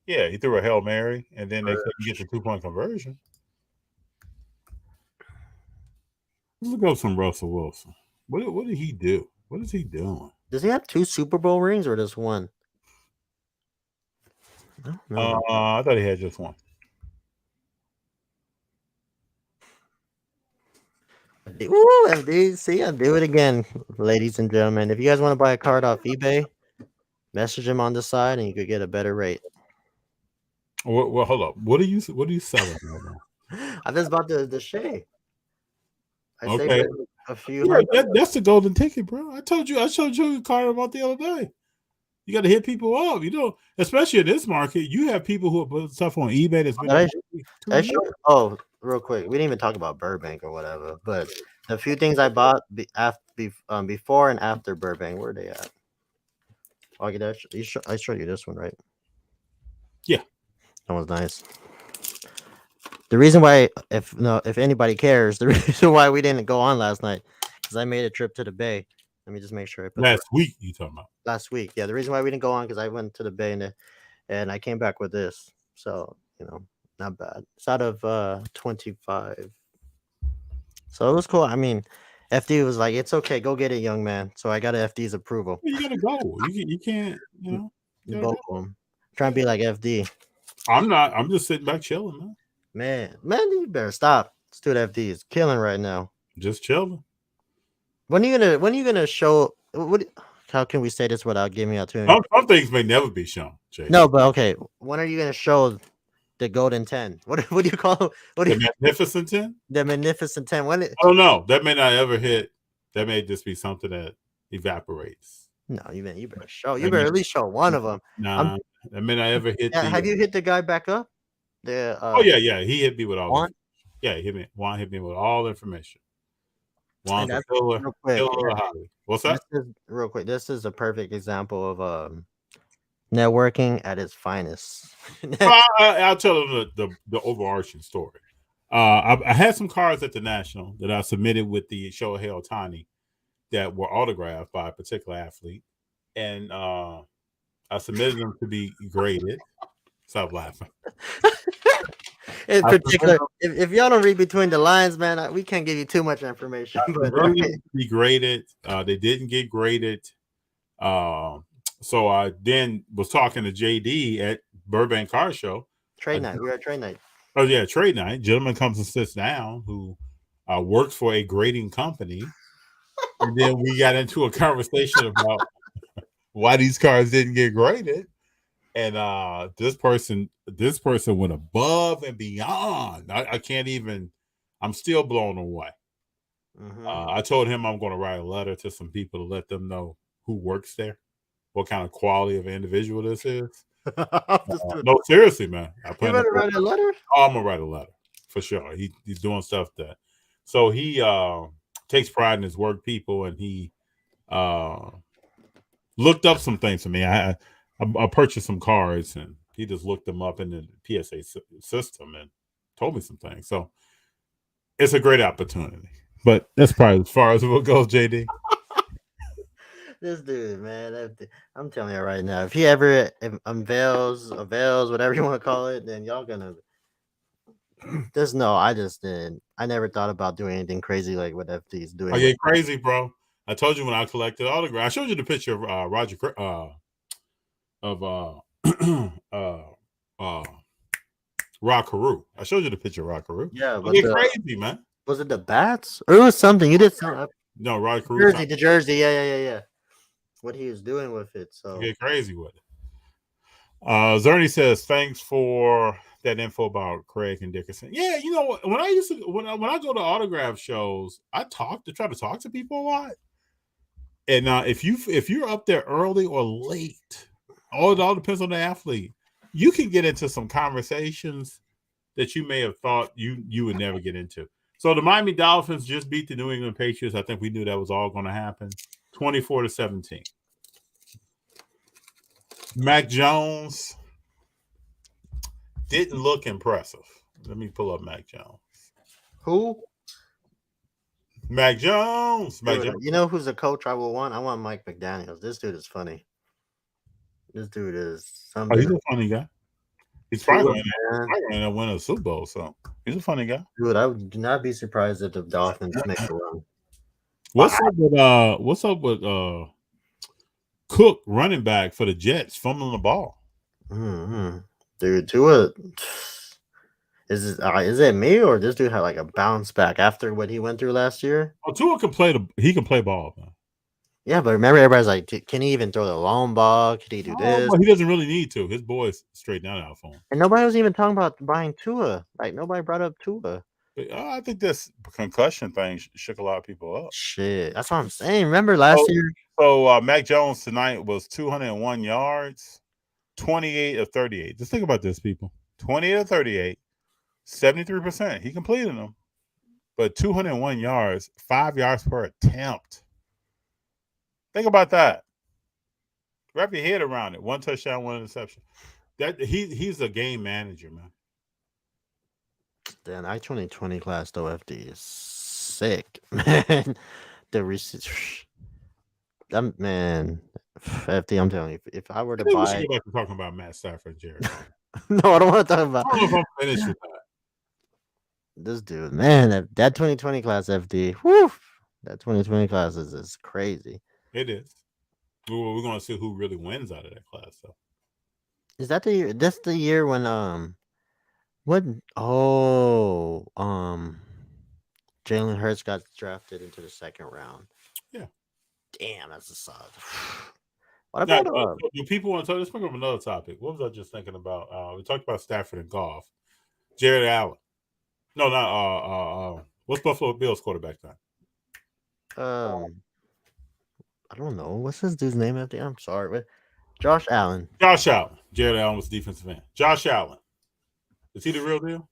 Yeah, he threw a Hail Mary, and then they couldn't get the 2-point conversion. Let's look up some Russell Wilson. What did he do? What is he doing? Does he have 2 Super Bowl rings or just one? No. I thought he had just one. Ooh, FD. See, I'll do it again, ladies and gentlemen. If you guys want to buy a card off eBay, message him on the side, and you could get a better rate. Well, hold up. What are you selling right now? I just bought the Shea. I saved a few. Yeah, that's the golden ticket, bro. I showed you a card about the other day. You got to hit people up. You know, especially in this market, you have people who put stuff on eBay that's been real quick. We didn't even talk about Burbank or whatever, but the few things I bought before and after Burbank, where are they at? Oh, I showed you this one, right? Yeah, that was nice. The reason why, if anybody cares, the reason why we didn't go on last night because I made a trip to the Bay. Let me just make sure. Last week, you talking about? Last week, yeah. The reason why we didn't go on because I went to the Bay and I came back with this. So, not bad. It's out of 25. So it was cool. I mean, FD was like, "It's okay, go get it, young man." So I got a FD's approval. You gotta go. You can't. You both of them. Trying to be like FD. I'm not. I'm just sitting back chilling, man. Man, you better stop. This dude FD is killing right now. Just chilling. When are you gonna show? How can we say this without giving out too many? Some things may never be shown. Jay. No, but okay. When are you gonna show the Golden 10? What do you call it? The Magnificent 10? The Magnificent 10. I don't know. That may not ever hit. That may just be something that evaporates. No, you better show. You better at least show one of them. Nah, that may not ever hit. Have you hit the guy back up? Yeah. He hit me with all one. Yeah, Juan hit me with all the information. Juan's a that's killer, real quick. killer of Holly. What's This that? is real quick. This is a perfect example of networking at its finest. I'll tell them the overarching story. I had some cards at the National that I submitted with the Shohei Ohtani that were autographed by a particular athlete, and I submitted them to be graded. Stop laughing. In I particular, if y'all don't read between the lines, man, we can't give you too much information. But to be graded. They didn't get graded. So I then was talking to JD at Burbank Car Show. Trade night. We were at trade night. Oh yeah, trade night. Gentleman comes and sits down who works for a grading company, and then we got into a conversation about why these cars didn't get graded. And this person went above and beyond. I can't even. I'm still blown away. Mm-hmm. I told him I'm going to write a letter to some people to let them know who works there, what kind of quality of individual this is. No, seriously, man. You better write a letter? Oh, I'm gonna write a letter for sure. He's doing stuff that. So he takes pride in his work, people, and he looked up some things for me. I purchased some cards, and he just looked them up in the PSA system and told me some things. So it's a great opportunity. But that's probably as far as it will go, JD. This dude, man, I'm telling you right now, if he ever unveils, whatever you want to call it, then y'all gonna. I never thought about doing anything crazy like what FD is doing. I get crazy, bro. I told you when I collected autographs. I showed you the picture of Rod Carew. I showed you the picture of Rod Carew. Yeah, but crazy, man. Was it the bats or it was something? You did something. No, Rod Carew. The jersey. Yeah. What he was doing with it. So get crazy with it. Zerny says, thanks for that info about Craig and Dickerson. Yeah, you know, when I go to autograph shows, I try to talk to people a lot. And if you're up there early or late, it all depends on the athlete. You can get into some conversations that you may have thought you would never get into. So the Miami Dolphins just beat the New England Patriots. I think we knew that was all going to happen. 24-17. Mac Jones didn't look impressive. Let me pull up Mac Jones. Who? Mac Jones. You know who's the coach I will want? I want Mike McDaniels. This dude is funny. This dude is something. Oh, he's a funny guy. He's probably going to win a Super Bowl, so he's a funny guy. Dude, I would not be surprised if the Dolphins make a run. What's up with Cook, running back for the Jets, fumbling the ball? Mm-hmm. Dude, Tua, is it me or this dude had like a bounce back after what he went through last year? Oh, Tua can play ball, man. Yeah, but remember everybody's like, can he even throw the long ball? Can he do this? Well, he doesn't really need to. His boys straighten that out for him. And nobody was even talking about buying Tua. Like nobody brought up Tua. I think this concussion thing shook a lot of people up. Shit, that's what I'm saying. Remember last year? So Mac Jones tonight was 201 yards, 28 of 38. Just think about this, people. 28 of 38, 73%. He completed them. But 201 yards, 5 yards per attempt. Think about that. Wrap your head around it. 1 touchdown, 1 interception. He's a game manager, man. The 2020 class FD is sick, man. The research, man, FD. I'm telling you, if I were to buy, we should go back to talking about Matt Stafford and Jared. No, I don't want to talk about. I don't know if I'm finished with that. This dude, man, that 2020 class FD, whoo, that 2020 class is crazy. It is. We're going to see who really wins out of that class, though. Is that the year? That's the year when Jalen Hurts got drafted into the second round. Yeah. Damn, that's a solid. What about do people want to talk? Let's bring up another topic. What was I just thinking about? We talked about Stafford and Goff. Jared Allen. No, not what's Buffalo Bills quarterback time? I don't know. What's this dude's name after? I'm sorry, but Josh Allen. Josh Allen. Jared Allen was defensive end. Josh Allen. Is he the real deal?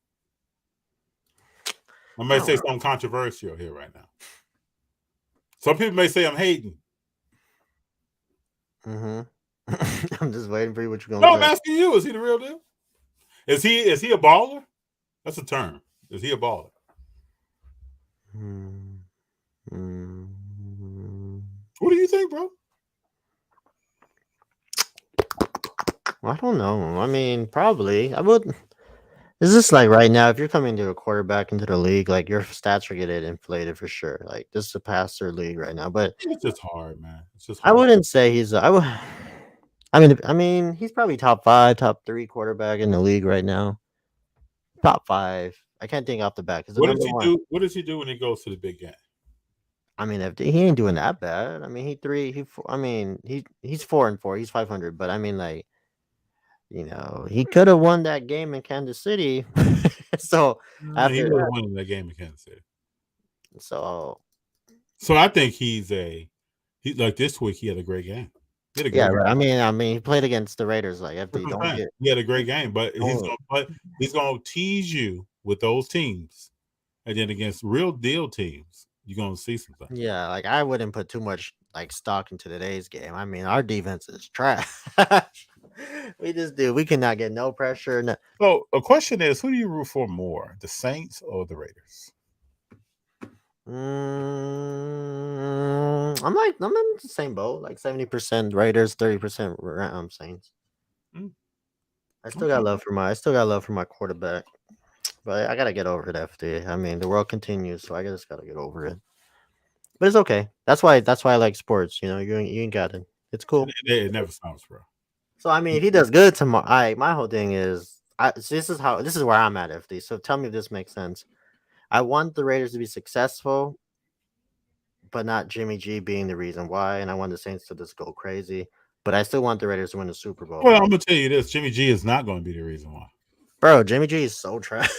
I may say something controversial here right now. Some people may say I'm hating. Mm-hmm. I'm just waiting for you. What you No, gonna I'm say? asking you. Is he the real deal? Is he a baller? That's a term. Is he a baller? What do you think, bro? I don't know. I mean, probably. I would. Is this like right now? If you're coming to a quarterback into the league, like your stats are getting inflated for sure. Like this is a passer league right now. But It's just hard, man. It's just I hard. wouldn't say he's. I would. I mean, he's probably top 5, top 3 quarterback in the league right now. Top 5. I can't think off the bat because the What does number he one. do? What does he do when he goes to the big game? I mean, if he ain't doing that bad. I mean, I mean, he's 4-4. He's 500. But I mean, like, he could have won that game in Kansas City. So He after was that, winning that game in Kansas City. so So I think he like this week. He had a great game. He had a great yeah, game. right. I mean, he played against the Raiders. Like, if they That's what I'm don't saying. get, He had a great game, but Oh. he's gonna tease you with those teams, and then against real deal teams, you're gonna see something. yeah, like I wouldn't put too much like stock into today's game. I mean, our defense is trash. We cannot get no pressure. No, So a question is, who do you root for more, the Saints or the Raiders? I'm in the same boat, like 70% Raiders, 30% Saints. I still got love for my quarterback, but I gotta get over it. FD. I mean, the world continues, so I just gotta get over it. But it's okay. That's why I like sports. You ain't got it. It's cool. It never stops, bro. So I mean, if he does good tomorrow, my whole thing is, so this is where I'm at, FD. So tell me if this makes sense. I want the Raiders to be successful, but not Jimmy G being the reason why, and I want the Saints to just go crazy. But I still want the Raiders to win the Super Bowl. Well, I'm gonna tell you this: Jimmy G is not going to be the reason why. Bro, Jimmy G is so trash.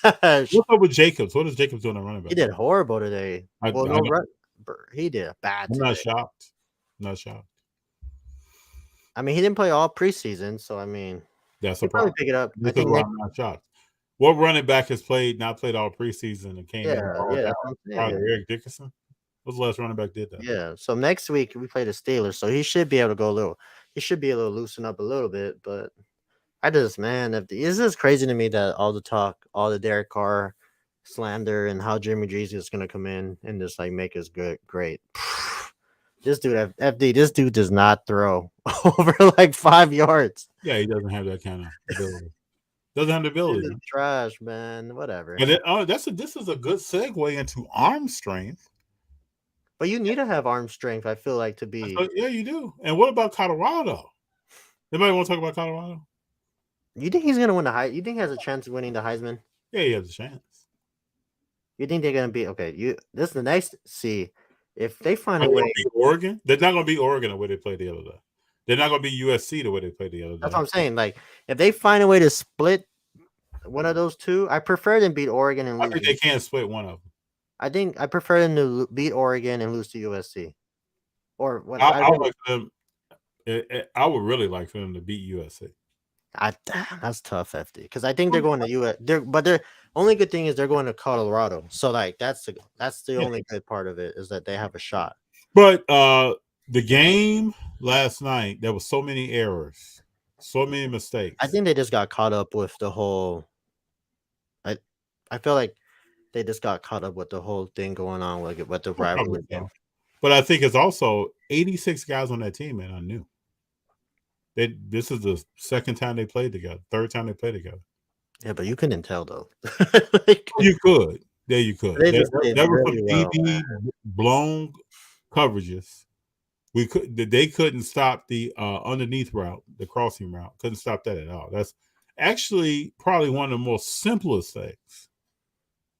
What's up with Jacobs? What is Jacobs doing at running back? He did horrible today. I He did bad. I'm today. not shocked. I'm not shocked. I mean, he didn't play all preseason, so I mean, That's he'll a probably problem. pick it up. This is why I'm not shocked. What running back has not played all preseason and came in? That's what I'm saying. Eric Dickerson. What's the last running back did that? Yeah. So next week we play the Steelers, so he should be able to go a little. He should be able to loosen up a little bit, but it's just crazy to me that all the talk, all the Derek Carr slander, and how Jimmy G's is gonna come in and just like make us great. This dude, FD, this dude does not throw over like 5 yards. Yeah, he doesn't have that kind of ability. Doesn't have the ability. Trash, man. Whatever. But this is a good segue into arm strength. But you need to have arm strength, I feel like, to be. Yeah, you do. And what about Colorado? Anybody want to talk about Colorado? You think he's gonna win the Heisman? You think he has a chance of winning the Heisman? Yeah, he has a chance. You think they're gonna be okay? This is the next. See, if they find a way. Oregon, they're not gonna be Oregon the way they played the other day. They're not gonna be USC the way they played the other day. That's what I'm saying. Like, if they find a way to split one of those two, I prefer them beat Oregon and lose. I think they can't split one of them. I think I prefer them to beat Oregon and lose to USC. Or what? I would like them. I would really like for them to beat USC. That's tough, FD, because I think they're going to US. But their only good thing is they're going to Colorado. So like that's the only good part of it is that they have a shot. But the game last night, there was so many errors, so many mistakes. I think they just got caught up with the whole. I feel like they just got caught up with the whole thing going on with the rivalry. But I think it's also 86 guys on that team, and I knew. This is the second time they played together, third time they played together. Yeah, but you couldn't tell though. You could. There you could. There were some DB blown coverages. They couldn't stop the underneath route, the crossing route. Couldn't stop that at all. That's actually probably one of the most simplest things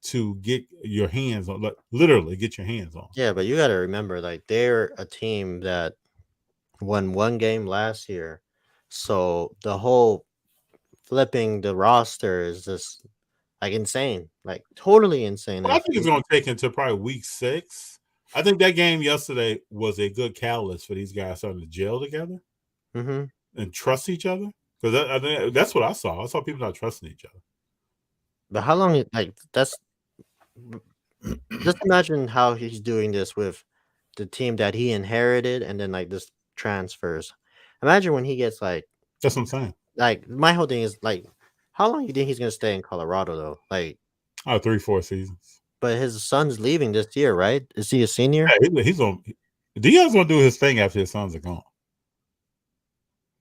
to get your hands on, like literally get your hands on. Yeah, but you got to remember, like they're a team that won one game last year, so the whole flipping the roster is just like insane, like totally insane. Well, I think it's going to take until probably week 6. I think that game yesterday was a good catalyst for these guys starting to gel together and trust each other. Because I think that's what I saw. I saw people not trusting each other. But how long? Like that's Just imagine how he's doing this with the team that he inherited, and then like this transfers. Imagine when he gets That's what I'm saying. like my whole thing is like, how long you think he's gonna stay in Colorado though? Like, 3-4 seasons. but his son's leaving this year, right? Is he a senior? Yeah, he's on. Dion's gonna do his thing after his sons are gone.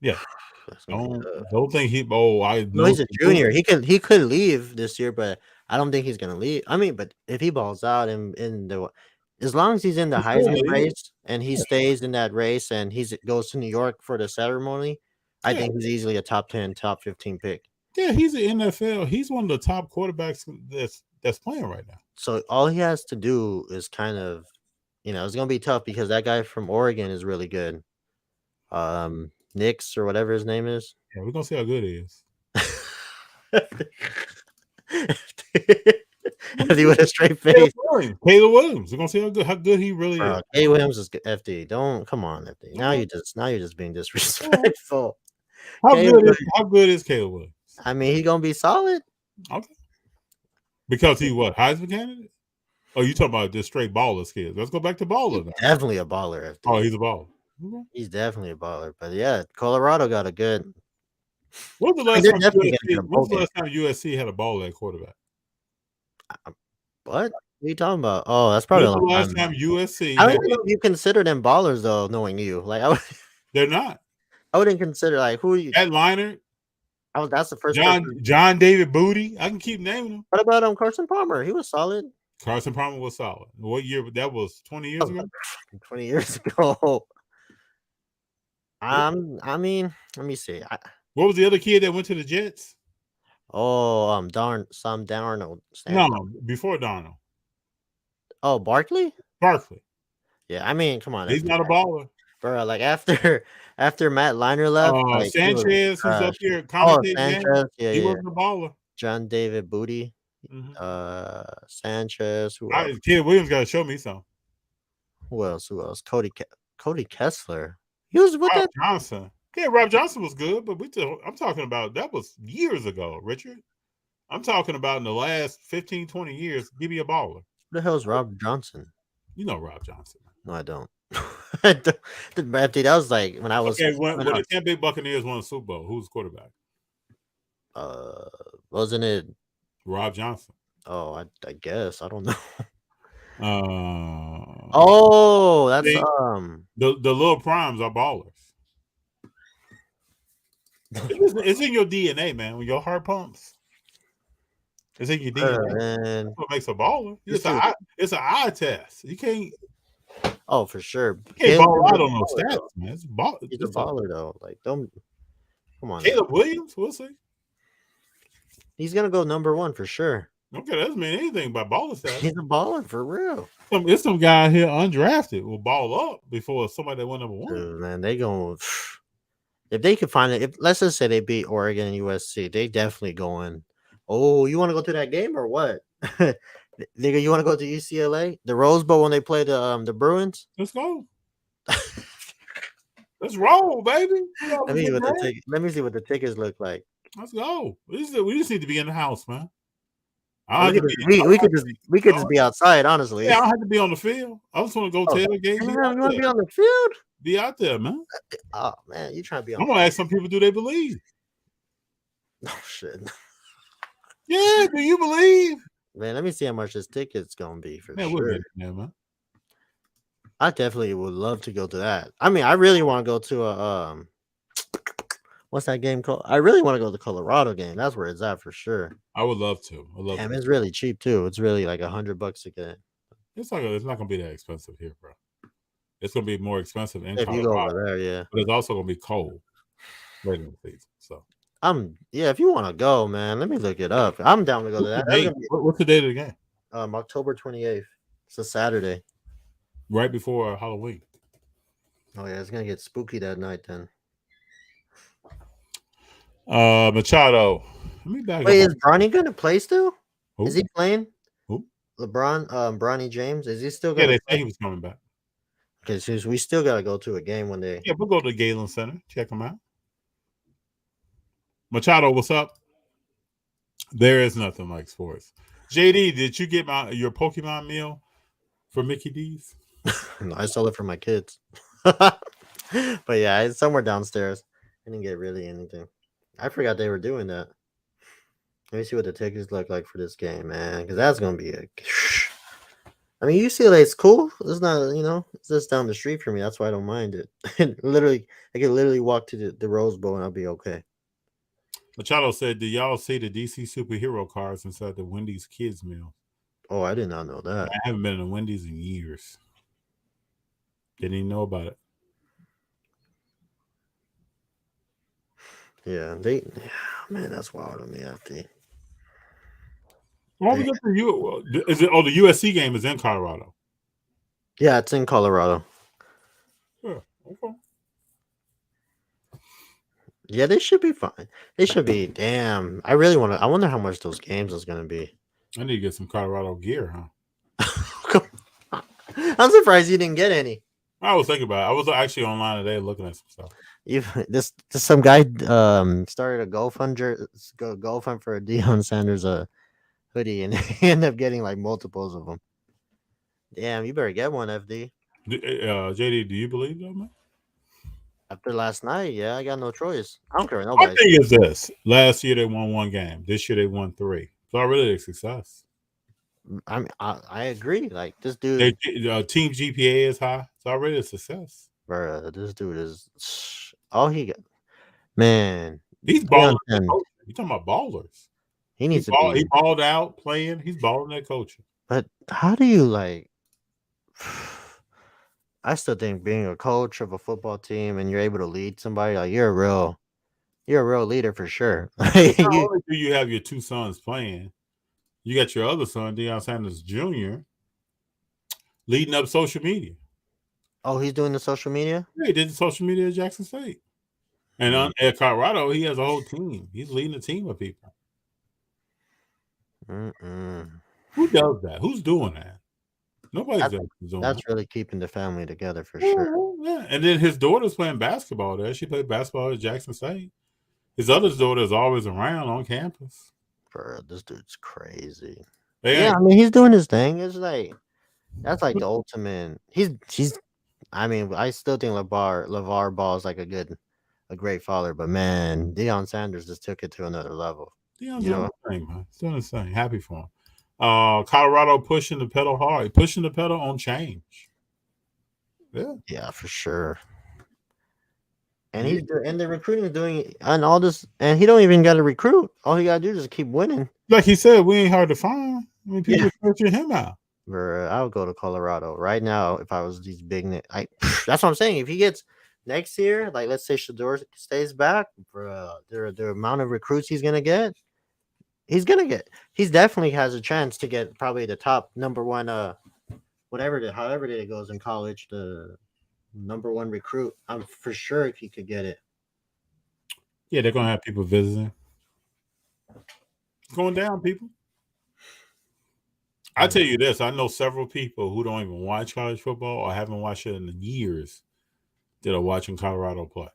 Yeah. That's gonna be Don't think he. Oh, I no, know he's a junior. He could leave this year, but I don't think he's gonna leave. I mean, but if he balls out in the as long as he's in the He's gonna Heisman leave. race and he stays in that race and goes to New York for the ceremony, I Yeah. think he's easily a top 10, top 15 pick. Yeah, he's an NFL. He's one of the top quarterbacks that's playing right now. So all he has to do is kind of, it's gonna be tough because that guy from Oregon is really good. Nix or whatever his name is. Yeah, we're gonna see how good he is. FD with a straight face. Caleb Williams. We're gonna see how good he really is. Caleb Williams is good. FD. Don't come on, FD. Now you're just being disrespectful. How good is Caleb Williams? I mean, he's gonna be solid. Okay. Because he what? Heisman candidate? Oh, you talking about just straight baller skills? Let's go back to baller now. Definitely a baller, FD. Oh, he's a baller. Okay. He's definitely a baller. But yeah, Colorado got a good. When was the last time USC had a baller at quarterback? What are you talking about? Oh, that's probably the last time USC. I don't know if you consider them ballers though, knowing you. Like they're not. I wouldn't consider like who are you. At Leinart. That's the first John David Booty. I can keep naming them. What about Carson Palmer? He was solid. Carson Palmer was solid. What year? That was 20 years ago. 20 years ago. I mean, let me see. What was the other kid that went to the Jets? Oh, Sam Darnold. No, before Darnold. Oh, Barkley. Yeah, I mean, come on. He's not a baller, bro. Like after Matt Leinart left, like, Sanchez, who's up here commentating. Sanchez, he wasn't a baller. John David Booty, Sanchez. Kid Williams got to show me some. Who else? Cody Kessler. He was with Rob Johnson. Yeah, Rob Johnson was good, but I'm talking about that was years ago, Richard. I'm talking about in the last 15, 20 years. Give me a baller. Who the hell is Rob Johnson? You know Rob Johnson. No, I don't. That was like when I was. Okay, when the Tampa Bay Buccaneers won the Super Bowl, who was quarterback? Wasn't it Rob Johnson? Oh, I guess I don't know. That's the little primes are ballers. It's in your DNA, man. When your heart pumps, it's in your DNA. That's what makes a baller. It's an eye test. You can't. Oh, for sure. You can't ball out on those stats, man. It's He's a baller though. Like, don't come on. Caleb Williams, we'll see. He's gonna go number 1 for sure. Okay, that doesn't mean anything by baller stats. He's a baller for real. It's some guy here undrafted will ball up before somebody that went number 1. Dude, man, they go. If they could find it, if let's just say they beat Oregon and USC, they definitely going. Oh, you want to go to that game or what? Nigga, you want to go to UCLA, the Rose Bowl when they play the Bruins? Let's go. Let's roll, baby. Let me see what the tickets look like. Let's go. We just need to be in the house, man. We could just be outside, honestly. Yeah, I don't have to be on the field. I just want to go tailgate. You want to be on the field? Be out there, man. Oh man, you trying to be on? I'm gonna ask some people, do they believe? Oh shit. Yeah, do you believe? Man, let me see how much this ticket's gonna be for sure. We'll man. I definitely would love to go to that. I mean, I really want to go to a what's that game called? I really want to go to the Colorado game. That's where it's at for sure. I would love to. Damn, it's really cheap too. It's really like $100 a game. It's not gonna be that expensive here, bro. It's gonna be more expensive in if Colorado. You go over there, yeah. But it's also gonna be cold later in the season. So if you want to go, man, let me look it up. I'm down to go to that. What's the date of the game? October 28th. It's a Saturday. Right before Halloween. Oh yeah, it's gonna get spooky that night then. Machado. Let me back Wait, is Bronny gonna play still? Who? Is he playing? Who? LeBron, Bronny James. Is he still gonna they say he was coming back. Okay, so we still gotta go to a game one day. Yeah, we'll go to the Galen Center. Check them out. Machado, what's up? There is nothing like sports. JD, did you get your Pokemon meal for Mickey D's? No, I stole it from my kids. But yeah, it's somewhere downstairs. I didn't get really anything. I forgot they were doing that. Let me see what the tickets look like for this game, man. Because that's gonna be a. I mean, UCLA is cool. It's not, it's just down the street for me. That's why I don't mind it. Literally, I can literally walk to the Rose Bowl and I'll be okay. Machado said, "Do y'all see the DC superhero cars inside the Wendy's kids meal?" Oh, I did not know that. I haven't been in a Wendy's in years. Didn't even know about it. Yeah, man, that's wild to me. Well, we got the is it? Oh, the USC game is in Colorado. Yeah, it's in Colorado. Yeah, okay. Yeah, they should be fine. They should be. Damn, I really want to. I wonder how much those games is gonna be. I need to get some Colorado gear, huh? I'm surprised you didn't get any. I was thinking about it. I was actually online today looking at some stuff. This some guy started a GoFund for a Deion Sanders hoodie, and he ended up getting like multiples of them. Damn, you better get one, FD. JD, do you believe that, man? After last night, yeah, I got no choice. I don't care what My nobody. thing is this: last year they won 1 game. This year they won 3. It's already a success. I mean, I agree. Like this Their dude, team GPA is high. It's already a success. bro. This dude is all he got. Man, He's Deion balling. Sanders, You talking about ballers? he needs to He be. balled out playing. He's balling that coaching. But how do you like? I still think being a coach of a football team and you're able to lead somebody, like you're a real leader for sure. Not only do you have your 2 sons playing, you got your other son, Deion Sanders Jr., leading up social media. Oh, he's doing the social media? Yeah, he did the social media at Jackson State. And at Colorado, he has a whole team. He's leading a team of people. Who does that? Who's doing that? Nobody's doing That's that. really keeping the family together for sure. Yeah. And then his daughter's playing basketball there. She played basketball at Jackson State. His other daughter is always around on campus. Bro, this dude's crazy. Yeah, I mean, he's doing his thing. It's like that's like the ultimate. He's. I mean, I still think LeVar Ball is like a great father, but man, Deion Sanders just took it to another level. Deion's doing his thing, man. He's doing his thing. Happy for him. Colorado pushing the pedal hard, pushing the pedal on change. Yeah, for sure. And the recruiting is doing and all this, and he don't even got to recruit. All he got to do is keep winning. Like he said, we ain't hard to find. I mean, people searching him out. I would go to Colorado right now if I was these big. That's what I'm saying. If he gets next year, like let's say Shedeur stays back, the amount of recruits he's gonna get, he definitely has a chance to get probably the top number one, however it goes in college, the number one recruit. I'm for sure if he could get it. Yeah, they're gonna have people visiting. It's going down, people. I tell you this, I know several people who don't even watch college football or haven't watched it in years that are watching Colorado play.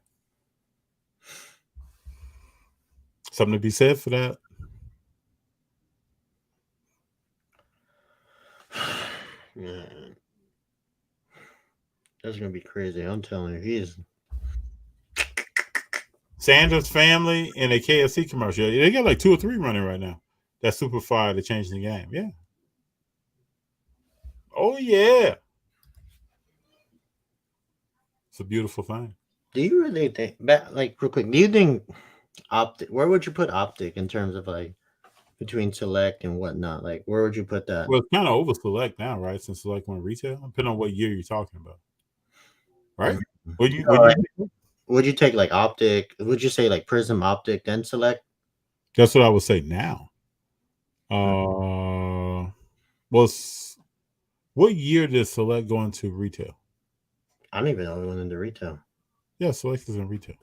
Something to be said for that. Man. That's gonna be crazy. I'm telling you, he's Sanders family in a KFC commercial. They got like 2 or 3 running right now. That's super fire to change the game. Yeah. Oh yeah. It's a beautiful thing. Do you really think like real quick, do you think Optic, where would you put Optic in terms of like between Select and whatnot? Like where would you put that? Well, it's kind of over Select now, right? Since Select went retail, depending on what year you're talking about. Right? Would you take like Optic? Would you say like Prism, Optic, then Select? That's what I would say now. What year did Select go into retail? I don't even know it went into retail. Yeah, Select is in retail.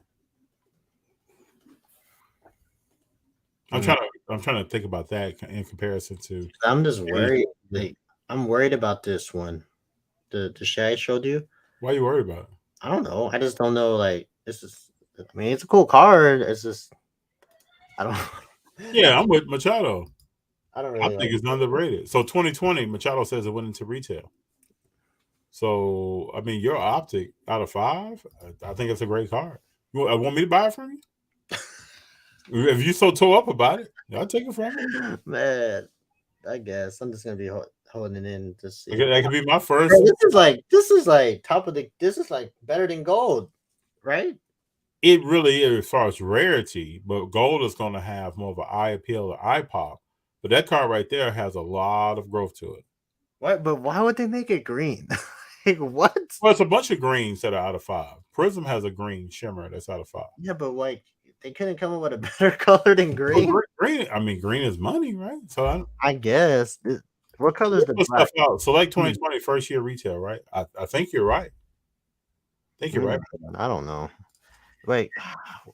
I'm trying to think about that in comparison to. I'm just worried. Like I'm worried about this one. The shit I showed you. Why are you worried about it? I don't know. I just don't know. Like this is. I mean, it's a cool card. It's just. I don't. Yeah, I'm with Machado. I don't I really think like. it's underrated. So 2020, Machado says it went into retail. So I mean, your optic out of 5, I think it's a great card. You want me to buy it from you? If you so tore up about it, I'll take it from you. Man, I guess I'm just gonna be holding it in to see. That could be my first. Bro, this is like top of the. This is like better than gold, right? It really is as far as rarity, but gold is going to have more of an eye appeal or eye pop. But that card right there has a lot of growth to it. What? But why would they make it green? Like what? Well, it's a bunch of greens that are out of 5. Prism has a green shimmer that's out of 5. Yeah, but like they couldn't come up with a better color than green. Well, green, I mean, green is money, right? So I guess. What color is the put black? stuff out. Select 2020 first year retail, right? I think you're right. I think you're right. I don't know. Wait,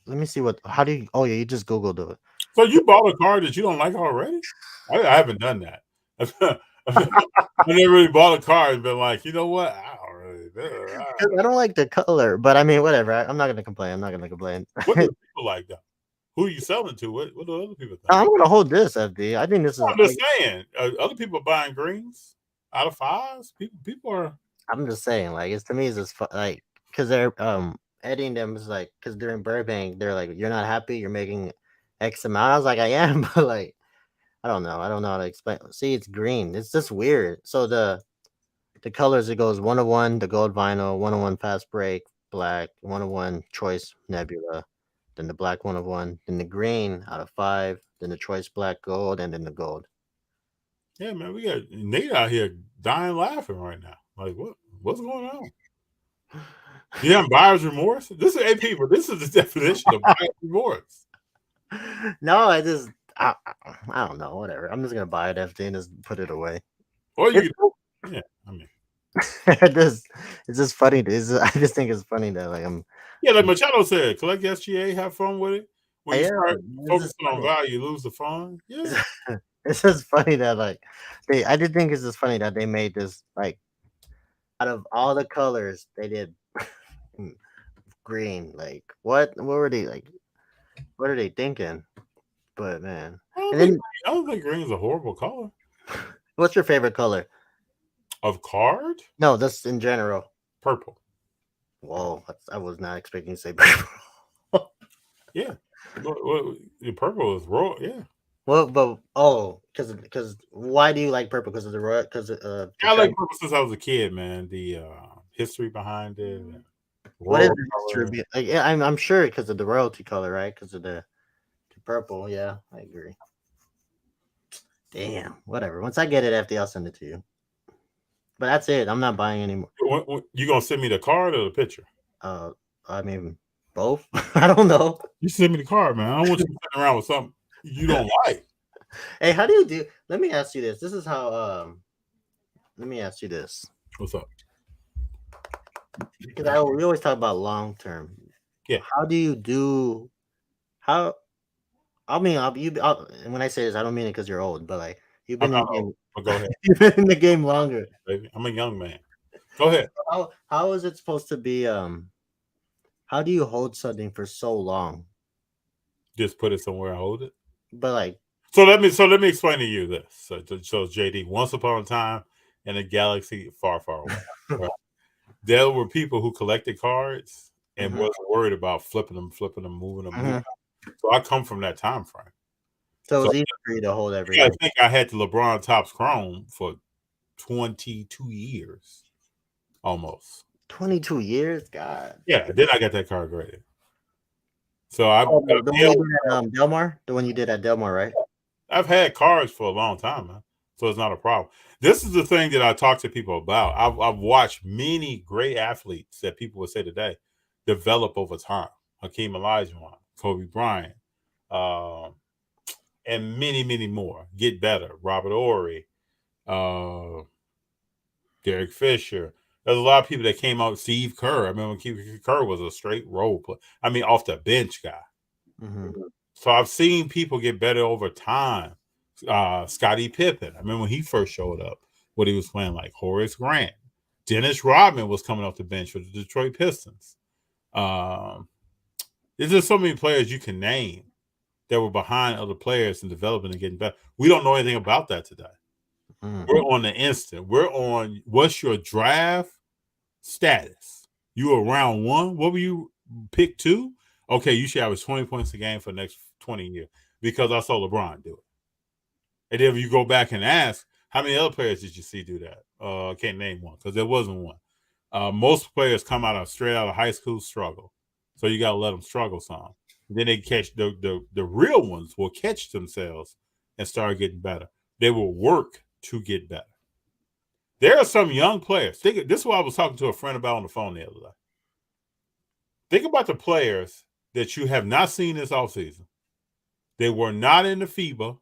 let me see what. How do you? Oh yeah, you just Googled it. So you bought a card that you don't like already? I haven't done that. I never really bought a card and been like, you know what? I don't really do. I don't like the color, but I mean, whatever. I'm not gonna complain. What do people like though? Who are you selling to? What do other people think? I'm gonna hold this, FD. I think this is. I'm just saying. Other people are buying greens out of 5s. People are. I'm just saying, like, it's to me, it's just like because they're editing them is like because they're in Burbank. They're like, you're not happy. You're making X amount. I was like, I am, but like, I don't know. I don't know how to explain. See, it's green. It's just weird. So the colors, it goes 101, the gold vinyl, 101 fast break, black, 101 choice nebula, then the black 101, then the green out of 5, then the choice black gold, and then the gold. Yeah, man, we got Nate out here dying laughing right now. Like, what's going on? Yeah, buyer's remorse. This is people. This is the definition of buyer's remorse. No, I don't know. Whatever. I'm just gonna buy it FD and just put it away. Or you, yeah. I mean, it's just funny. I just think it's funny that like I'm. Yeah, like Machado said, collect SGA, have fun with it. When you start it's focusing on value, you lose the fun. Yeah. It's just funny that like I did think it's just funny that they made this like out of all the colors they did green. Like what were they like? What are they thinking? But man, I don't think green is a horrible color. What's your favorite color of card? No, that's in general. Purple. Whoa, I was not expecting to say purple. Yeah, the purple is raw. Yeah. Well, but because why do you like purple? Because of the royal? Because I like purple since I was a kid, man. The history behind it. What is the history? Like, yeah, I'm sure because of the royalty color, right? Because of the purple. Yeah, I agree. Damn, whatever. Once I get it, FD, I'll send it to you. But that's it. I'm not buying anymore. You gonna send me the card or the picture? I mean, both. I don't know. You send me the card, man. I don't want you sitting around with something you don't like. Hey, how do you do? Let me ask you this. This is how. Let me ask you this. What's up? Because we always talk about long term. Yeah. How do you do? How? I mean, when I say this, I don't mean it because you're old, but like you've been in the game. Go ahead. You've been in the game longer. Baby, I'm a young man. Go ahead. How is it supposed to be? How do you hold something for so long? Just put it somewhere and hold it. But like, so let me explain to you this. So JD, once upon a time in a galaxy far, far away, right, there were people who collected cards and wasn't worried about flipping them, moving them. So I come from that time frame. So it's easy for you to hold everything. I think I had the LeBron Topps Chrome for 22 years, almost. 22 years, God. Yeah, then I got that card graded. So Delmar, the one you did at Delmar, right? I've had cards for a long time, man. So it's not a problem. This is the thing that I talk to people about. I've watched many great athletes that people would say today develop over time. Hakeem Olajuwon, Kobe Bryant, and many, many more get better. Robert Horry, Derek Fisher. There's a lot of people that came out. Steve Kerr. I remember Steve Kerr was a straight role player. I mean, off the bench guy. So I've seen people get better over time. Scottie Pippen. I remember when he first showed up, what he was playing like. Horace Grant. Dennis Rodman was coming off the bench for the Detroit Pistons. There's just so many players you can name that were behind other players and developing and getting better. We don't know anything about that today. We're on the instant. We're on what's your draft status? You were round 1. What were you pick 2? Okay, you should average 20 points a game for the next 20 years because I saw LeBron do it. And then if you go back and ask, how many other players did you see do that? I can't name one because there wasn't one. Most players come straight out of high school struggle. So you got to let them struggle some. Then they catch the real ones will catch themselves and start getting better. They will work to get better. There are some young players. This is what I was talking to a friend about on the phone the other day. Think about the players that you have not seen this offseason. They were not in the FIBA.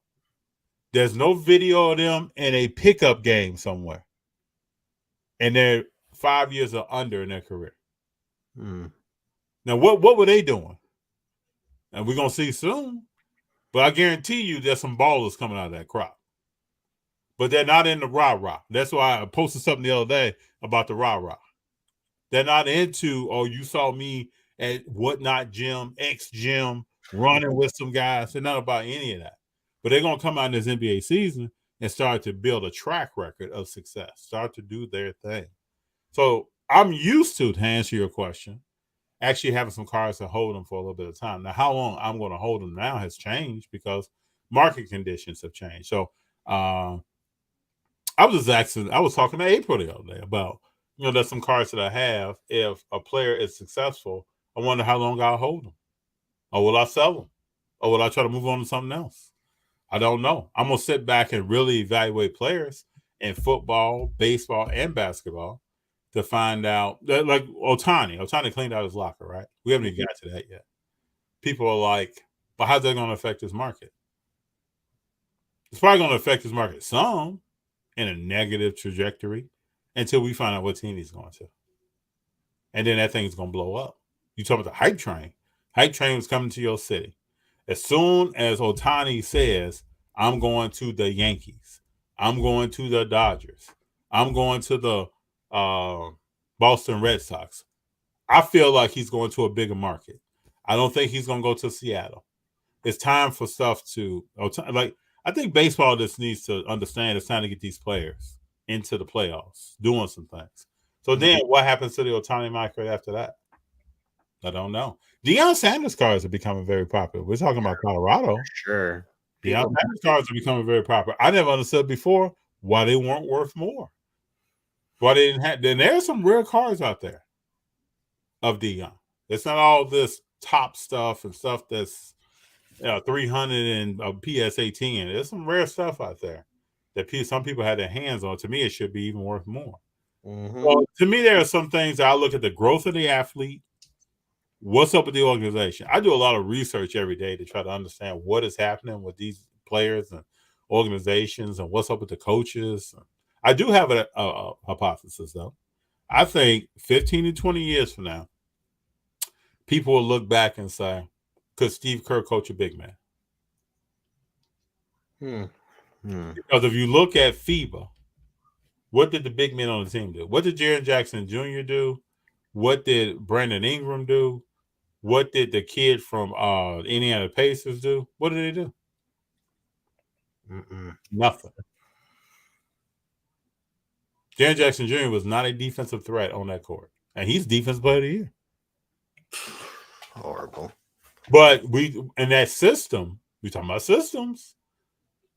There's no video of them in a pickup game somewhere. And they're 5 years or under in their career. Now, what were they doing? And we're going to see soon. But I guarantee you there's some ballers coming out of that crop. But they're not in the rah-rah. That's why I posted something the other day about the rah-rah. They're not into, oh, you saw me at Whatnot Gym, X Gym, running with some guys. They're not about any of that. But they're going to come out in this NBA season and start to build a track record of success, start to do their thing. So I'm used to answer your question, actually having some cards to hold them for a little bit of time. Now, how long I'm going to hold them now has changed because market conditions have changed. So I was talking to April the other day about, there's some cards that I have. If a player is successful, I wonder how long I'll hold them. Or will I sell them? Or will I try to move on to something else? I don't know. I'm going to sit back and really evaluate players in football, baseball, and basketball to find out. Like Ohtani cleaned out his locker, right? We haven't even got to that yet. People are like, but how's that going to affect his market? It's probably going to affect his market some in a negative trajectory until we find out what team he's going to. And then that thing's going to blow up. You talk about the hype train. Hype train was coming to your city. As soon as Ohtani says, I'm going to the Yankees, I'm going to the Dodgers, I'm going to the Boston Red Sox, I feel like he's going to a bigger market. I don't think he's going to go to Seattle. It's time for stuff to I think baseball just needs to understand it's time to get these players into the playoffs, doing some things. So then what happens to the Ohtani market after that? I don't know. Deion Sanders cards are becoming very popular. We're talking about Colorado. Sure. Deion Sanders cards are becoming very popular. I never understood before why they weren't worth more. Why they didn't have. Then there's some rare cards out there of Deion. It's not all this top stuff and stuff that's 300 and a PSA 10. There's some rare stuff out there that some people had their hands on. To me, it should be even worth more. Well, to me, there are some things I look at the growth of the athlete. What's up with the organization? I do a lot of research every day to try to understand what is happening with these players and organizations and what's up with the coaches. I do have a hypothesis, though. I think 15 to 20 years from now, people will look back and say, could Steve Kerr coach a big man? Because if you look at FIBA, what did the big men on the team do? What did Jaren Jackson Jr. do? What did Brandon Ingram do? What did the kid from Indiana Pacers do? What did they do? Nothing. Jaren Jackson Jr. was not a defensive threat on that court. And he's defensive player of the year. Horrible. But in that system, we talking about systems.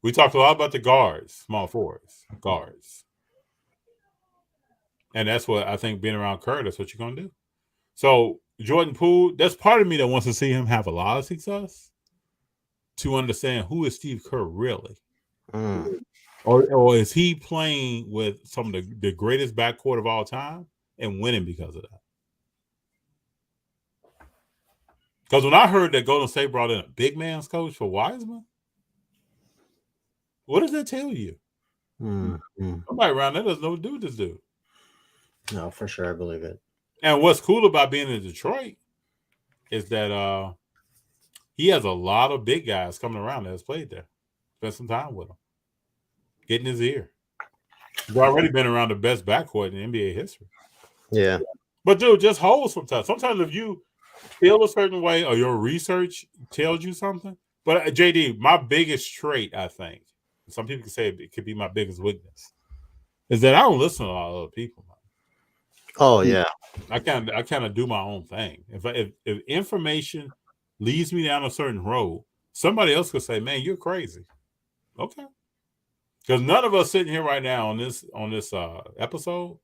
We talked a lot about the guards, small forwards, guards. And that's what I think being around Kerr, that's what you're going to do. So Jordan Poole, that's part of me that wants to see him have a lot of success to understand who is Steve Kerr really. Or is he playing with some of the greatest backcourt of all time and winning because of that? Because when I heard that Golden State brought in a big man's coach for Wiseman, what does that tell you? Somebody around there doesn't know what to do with this dude. No, for sure, I believe it. And what's cool about being in Detroit is that he has a lot of big guys coming around that has played there. Spent some time with him. Getting his ear. He's already been around the best backcourt in NBA history. Yeah. But, dude, just hold sometimes. Sometimes if you feel a certain way or your research tells you something, But JD, my biggest trait, I think, some people can say it could be my biggest weakness, is that I don't listen to a lot of other people. Oh yeah. I kind of do my own thing. If information leads me down a certain road, somebody else could say, "Man, you're crazy." Okay, because none of us sitting here right now on this episode,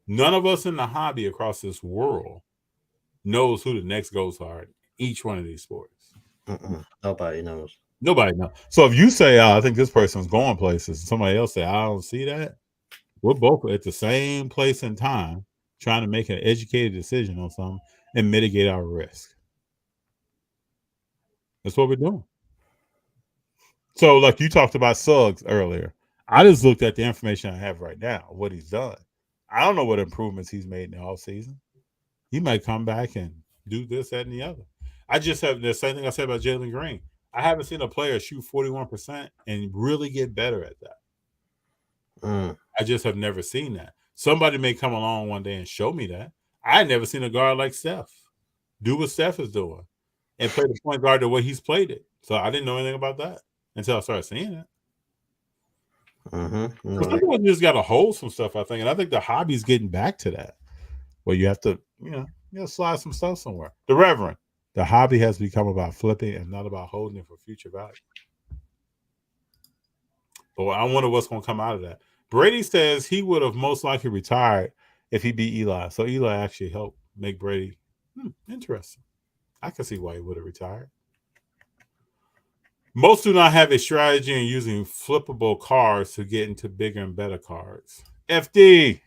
none of us in the hobby across this world knows who the next goats are in each one of these sports. Nobody knows. Nobody knows. So if you say, "I think this person's going places," and somebody else say, "I don't see that," we're both at the same place and time trying to make an educated decision on something and mitigate our risk. That's what we're doing. So, like you talked about Suggs earlier, I just looked at the information I have right now, what he's done. I don't know what improvements he's made in the offseason. He might come back and do this, that, and the other. I just have the same thing I said about Jalen Green. I haven't seen a player shoot 41% and really get better at that. I just have never seen that. Somebody may come along one day and show me that. I never seen a guard like Steph do what Steph is doing and play the point guard the way he's played it. So I didn't know anything about that until I started seeing it. Sometimes you just got to hold some stuff, I think. And I think the hobby's getting back to that, where you have to, slide some stuff somewhere. The Reverend, the hobby has become about flipping and not about holding it for future value. But I wonder what's going to come out of that. Brady says he would have most likely retired if he beat Eli. So Eli actually helped make Brady interesting. I can see why he would have retired. Most do not have a strategy in using flippable cards to get into bigger and better cards. FD,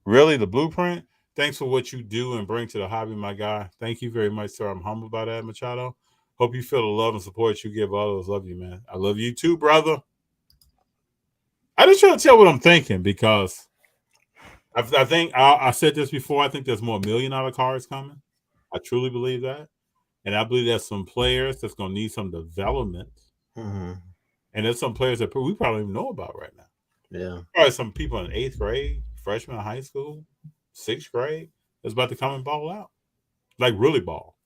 really the blueprint? Thanks for what you do and bring to the hobby, my guy. Thank you very much, sir. I'm humbled by that, Machado. Hope you feel the love and support you give others. Love you, man. I love you too, brother. I just try to tell what I'm thinking because I think I said this before. I think there's more $1 million cards coming. I truly believe that. And I believe there's some players that's going to need some development. And there's some players that we probably don't even know about right now. Yeah. Probably some people in 8th grade, freshman in high school, 6th grade that's about to come and ball out. Like really ball.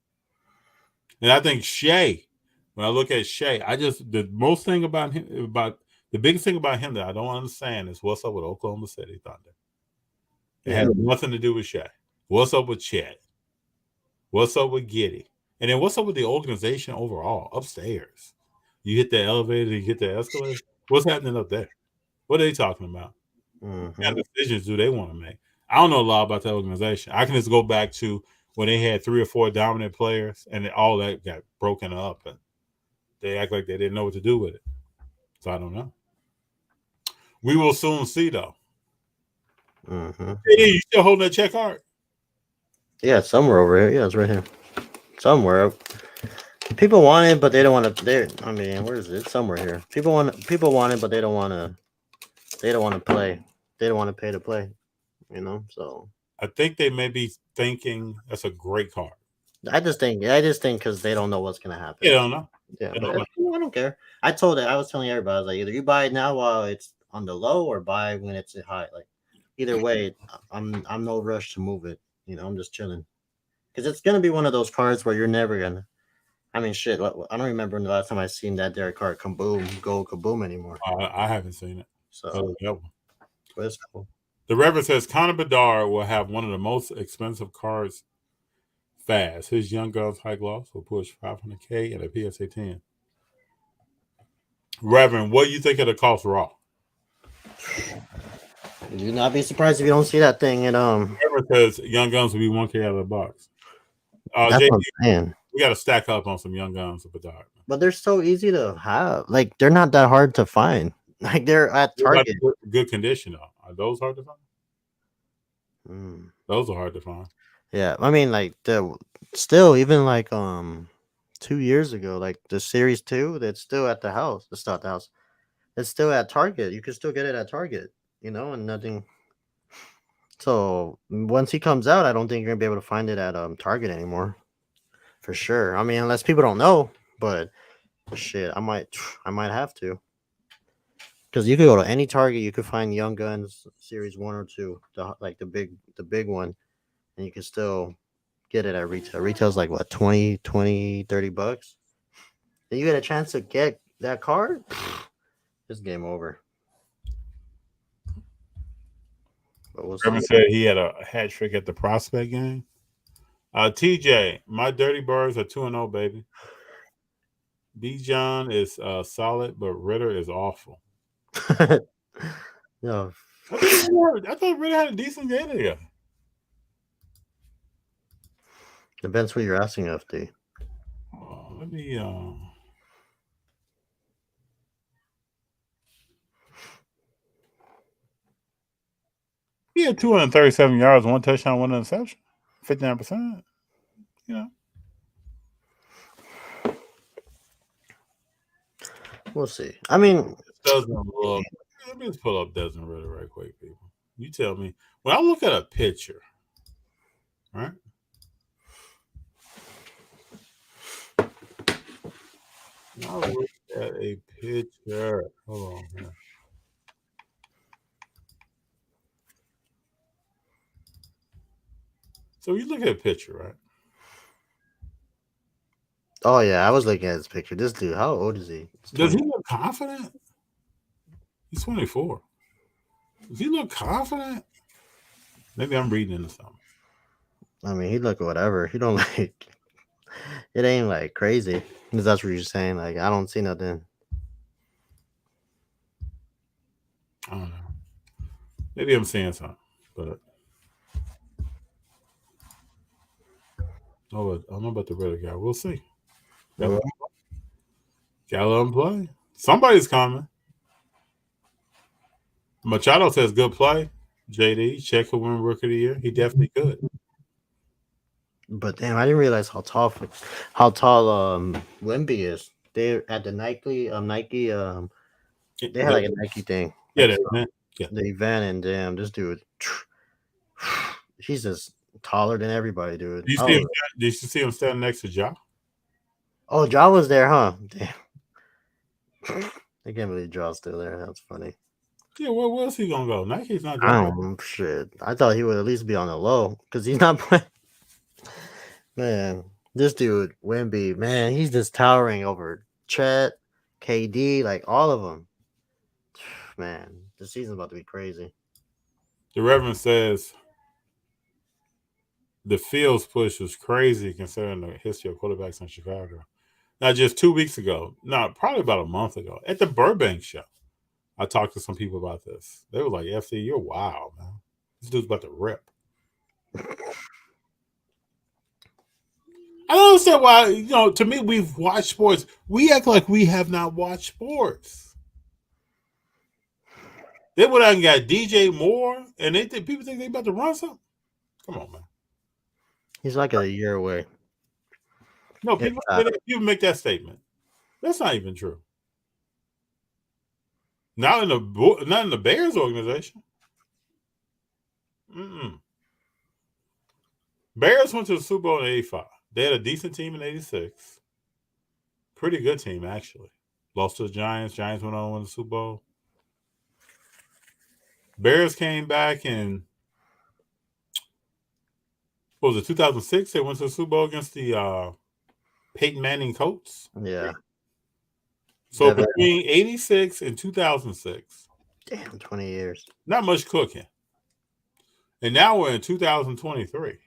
And I think Shea, when I look at Shea, the biggest thing about him that I don't understand is what's up with Oklahoma City Thunder. It has nothing to do with Shea. What's up with Chet? What's up with Giddey? And then what's up with the organization overall upstairs? You hit the elevator, you hit the escalator. What's happening up there? What are they talking about? What kind of decisions do they want to make? I don't know a lot about that organization. I can just go back to when they had 3 or 4 dominant players and all that got broken up and they act like they didn't know what to do with it. So I don't know. We will soon see, though. Hey, you still holding that check art? Yeah, somewhere over here. Yeah, it's right here. Somewhere. People want it, but they don't want to. I mean, where is it? It's somewhere here. People want it, but they don't want to. They don't want to play. They don't want to pay to play. So I think they may be thinking that's a great card. I just think because they don't know what's gonna happen. They don't know. Yeah, but I don't care. I was telling everybody, I was like, either you buy it now while it's on the low, or buy when it's high. Like either way, I'm no rush to move it. I'm just chilling because it's gonna be one of those cards where you're never gonna. I mean, shit. I don't remember the last time I seen that Derek card go kaboom anymore. I haven't seen it. So that's cool. The Reverend says Connor Bedard will have one of the most expensive cards fast. His Young Guns high gloss will push $500K and a PSA 10. Reverend, what do you think of the cost raw? You'd not be surprised if you don't see that thing. And Reverend says Young Guns will be $1K out of the box. That's what I'm saying. We got to stack up on some Young Guns of Bedard. But they're so easy to have. Like they're not that hard to find. Like they're at Target. Good condition though. Are those hard to find? Those are hard to find. Yeah, I mean, like still even like 2 years ago, like the Series 2, that's still at the house. It's not the house. It's still at Target. You can still get it at Target. And nothing. So once he comes out, I don't think you're gonna be able to find it at Target anymore. For sure. I mean, unless people don't know, but shit, I might have to. Because you could go to any Target, you could find Young Guns Series 1 or 2, the big one, and you can still get it at retail. Retail's like what, $20, $30? then you get a chance to get that card. It's game over. But we'll see. Trevor said he had a hat trick at the prospect game. TJ, my Dirty Birds are 2-0, baby. Bijan is solid, but Ritter is awful. No, I thought Ritter had a decent game today. depends what you're asking, FD. Let me. He had 237 yards, 1 touchdown, 1 interception, 59%. You know. We'll see. I mean, It doesn't look. Let me just pull up Desmond Ritter right quick, people. You tell me. When I look at a picture, right? When I look at a picture. Hold on here. So you look at a picture, right? oh yeah, I was looking at this picture. This dude, how old is he? He's Does he 20. look confident? He's 24. Does he look confident? Maybe I'm reading into something. I mean, he look whatever. He don't like. It ain't like crazy. If that's what you're saying. Like, I don't see nothing. I don't know. Maybe I'm saying something, but I don't know about the Ritter guy. We'll see. Gotta let him play. Somebody's coming. Machado says good play. JD, check for win rookie of the year. He definitely could. But damn, I didn't realize how tall Wemby is. They at the Nike they had like a Nike thing. Yeah, Like, that, man. Yeah. the event, and damn, this dude, he's just taller than everybody, dude. Did you see him standing next to Ja? Oh, Ja was there, huh? Damn. I can't believe Ja's still there. That's funny. Yeah, where else he gonna go? Nike's not I Ja. don't know, shit. I thought he would at least be on the low because he's not playing. Man, this dude, Wemby, man, he's just towering over Chet, KD, like all of them. Man, the season's about to be crazy. The Reverend says the Fields push was crazy considering the history of quarterbacks in Chicago. Now, just 2 weeks ago, probably about a month ago, at the Burbank show, I talked to some people about this. They were like, FD, you're wild, man. This dude's about to rip. I don't understand why, to me, we've watched sports. We act like we have not watched sports. They went out and got DJ Moore, and people think they're about to run something. Come on, man. He's like a year away. No, people make that statement. That's not even true. Not in the Bears organization. Bears went to the Super Bowl in '85. They had a decent team in '86. Pretty good team, actually. Lost to the Giants. Giants went on to win the Super Bowl. Bears came back in, what was it, 2006? They went to the Super Bowl against the Peyton Manning Colts. Yeah. So between '86 and 2006. Damn, 20 years. Not much cooking. And now we're in 2023.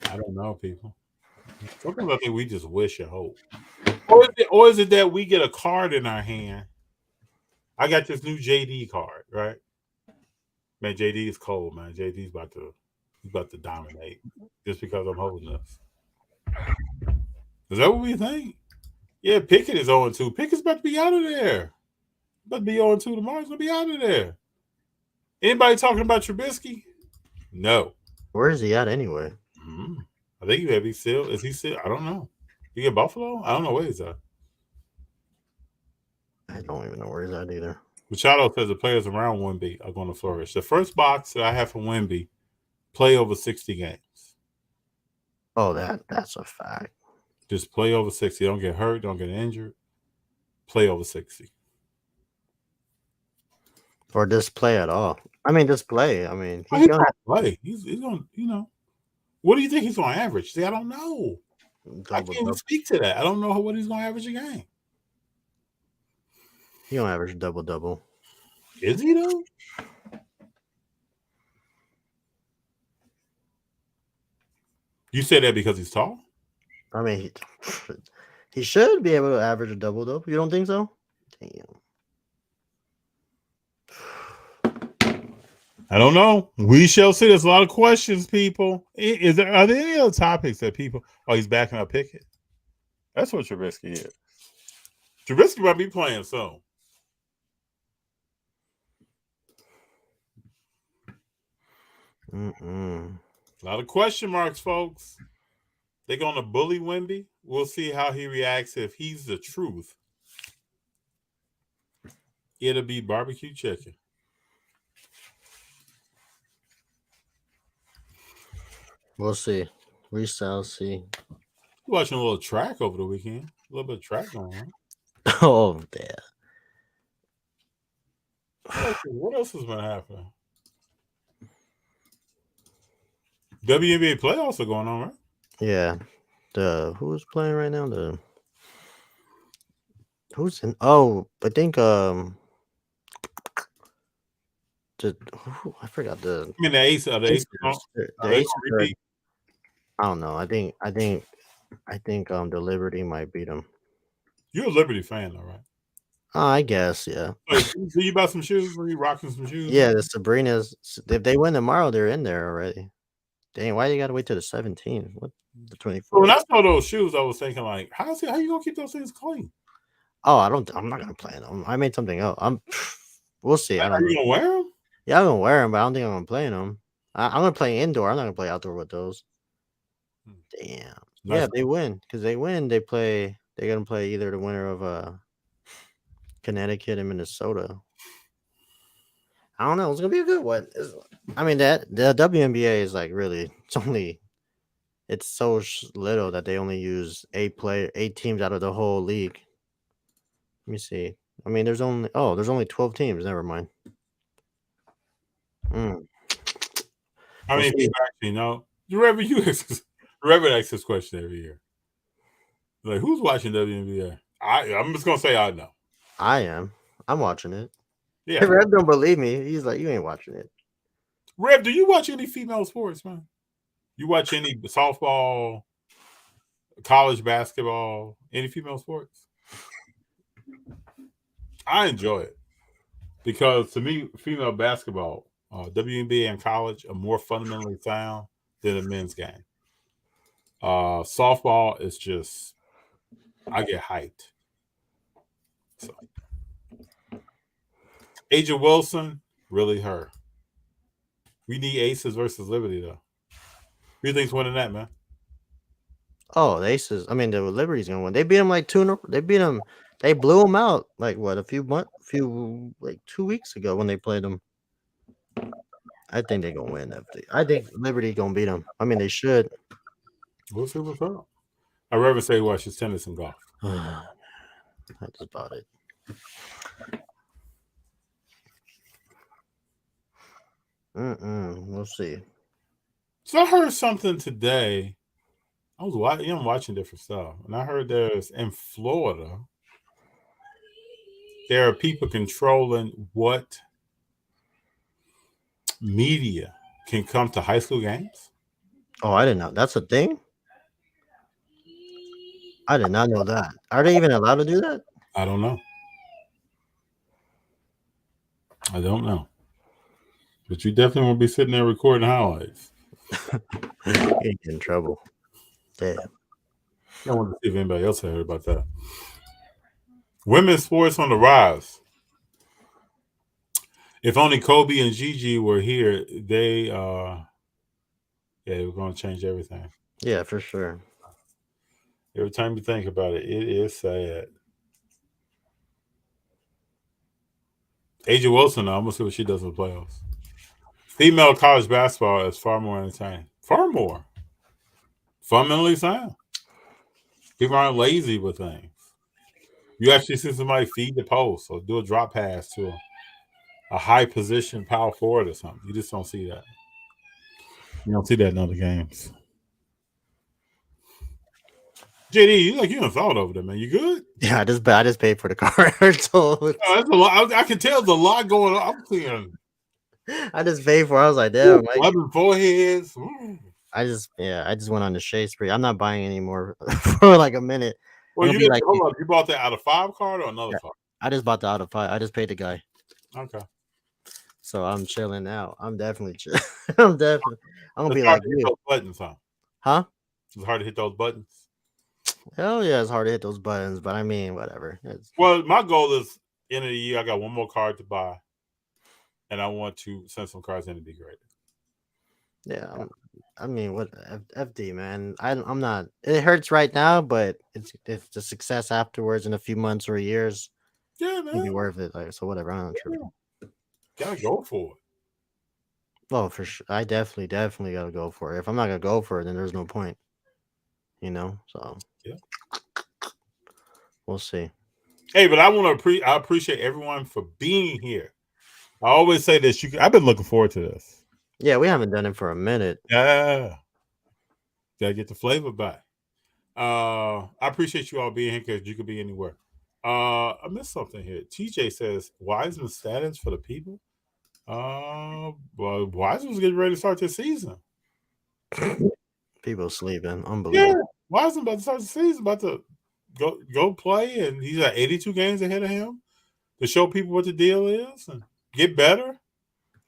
I don't know, people. Sometimes I think we just wish and hope. Or is it that we get a card in our hand? I got this new JD card, right? Man, JD is cold, man. JD's about to dominate just because I'm holding this. Is that what we think? Yeah, Pickett is 0-2. Pickett's about to be out of there. About to be 0-2 tomorrow. He's going to be out of there. Anybody talking about Trubisky? No. Where is he at anyway? I think is he still? I don't know. He in Buffalo? I don't know where he's at. I don't even know where he's at either. Machado says the players around Wemby are going to flourish. The first box that I have for Wemby, play over 60 games. Oh, that's a fact. Just play over 60. Don't get hurt. Don't get injured. Play over 60. Or just play at all. I mean, just play. I mean, he's going to play. He's going to, What do you think he's going to average? See, I don't know. I can't even Double. speak to that. I don't know what he's going to average a game. He don't average double. Is he though? You say that because he's tall? I mean, he should be able to average a double. You don't think so? Damn. I don't know. We shall see. There's a lot of questions, people. Are there any other topics that people? Oh, he's backing up Pickett. That's what Trubisky is. Trubisky might be playing soon. A lot of question marks, folks. They're going to bully Wemby. We'll see how he reacts if he's the truth. It'll be barbecue chicken. We'll see. We shall see. Watching a little track over the weekend. A little bit of track going on. Oh, damn. What else has been happening? WNBA playoffs are going on, right? Yeah. Who's playing right now? Who's in? Oh, I think I forgot the. I mean the Ace. The Ace. The Aces are- I don't know. I think the Liberty might beat them. You're a Liberty fan, though, right? I guess, yeah. So you bought some shoes? Were you rocking some shoes? Yeah, the Sabrinas. If they win tomorrow, they're in there already. Dang, why you got to wait till the 17th? What the 24th? When I saw those shoes, I was thinking like, how you gonna keep those things clean? Oh, I'm not gonna play them. I made something up. We'll see. I Are don't you know. gonna wear them? Yeah, I'm gonna wear them, but I don't think I'm gonna play in them. I'm gonna play indoor. I'm not gonna play outdoor with those. Damn. Nice. Yeah, they win because they win. They're gonna play either the winner of Connecticut and Minnesota. I don't know. It's gonna be a good one. I mean, that the WNBA is like really. It's so little that they only use 8 teams out of the whole league. Let me see. I mean, there's only 12 teams. Never mind. I mean, We'll see. people actually know. Reverend asks this question every year. Like, who's watching WNBA? I'm just gonna say I know. I am. I'm watching it. Yeah. Rev don't believe me. He's like, you ain't watching it. Rev, do you watch any female sports, man? You watch any softball, college basketball, any female sports? I enjoy it because to me, female basketball, WNBA and college are more fundamentally sound than a men's game. Softball is just, I get hyped. So, Aja Wilson, really her. We need Aces versus Liberty though. Who do you think's winning that, man? Oh, the Aces. I mean, the Liberty's gonna win. They beat them like 2. They beat them. They blew them out like what? 2 weeks ago when they played them. I think they're gonna win. I think Liberty gonna beat them. I mean, they should. We'll see what's up. I'd rather say watches tennis and golf. That's about it. We'll see. So I heard something today. I'm watching different stuff, and I heard there's in Florida there are people controlling what media can come to high school games. Oh, I didn't know. That's a thing? I did not know that. Are they even allowed to do that? I don't know. But you definitely won't be sitting there recording highlights. Get in trouble. Damn. I want to see if anybody else had heard about that. Women's sports on the rise. If only Kobe and Gigi were here, they were going to change everything. Yeah, for sure. Every time you think about it, it is sad. Aja Wilson, I'm going to see what she does in the playoffs. Female college basketball is far more entertaining. Far more. Fundamentally sound. People aren't lazy with things. You actually see somebody feed the post or do a drop pass to a high position power forward or something. You just don't see that. You don't see that in other games. JD, you done thought over there, man. You good? Yeah, I just paid for the car. So Oh, that's a lot. I can tell there's a lot going on. I'm seeing I just paid for it. I was like, damn, 11 foreheads. Ooh. I just went on the shade spree. I'm not buying anymore for like a minute. Well, I'm you gonna be hold on. You bought that out of 5 card or another card? I just bought the out of 5. I just paid the guy. Okay. So I'm chilling out. I'm definitely chill. I'm gonna be like to hit those buttons, huh? It's hard to hit those buttons. Hell yeah, it's hard to hit those buttons, but I mean, whatever. Well, my goal is end of the year. I got one more card to buy, and I want to send some cards in to be graded. Yeah, I mean, what FD, man? I'm not. It hurts right now, but it's the success afterwards in a few months or years. Yeah, It'll be man. worth it. Like, so whatever. I don't trip. Gotta go for it. Oh, for sure. I definitely gotta go for it. If I'm not gonna go for it, then there's no point. So yeah, we'll see. Hey, but I appreciate everyone for being here. I always say this. I've been looking forward to this. Yeah, we haven't done it for a minute. Yeah, gotta get the flavor back. I appreciate you all being here because you could be anywhere. I missed something here. TJ says Wiseman status for the people. Well, Wiseman's getting ready to start this season. People sleeping. Unbelievable. Yeah, Wiseman about to start the season, about to go play, and he's got 82 games ahead of him to show people what the deal is and get better.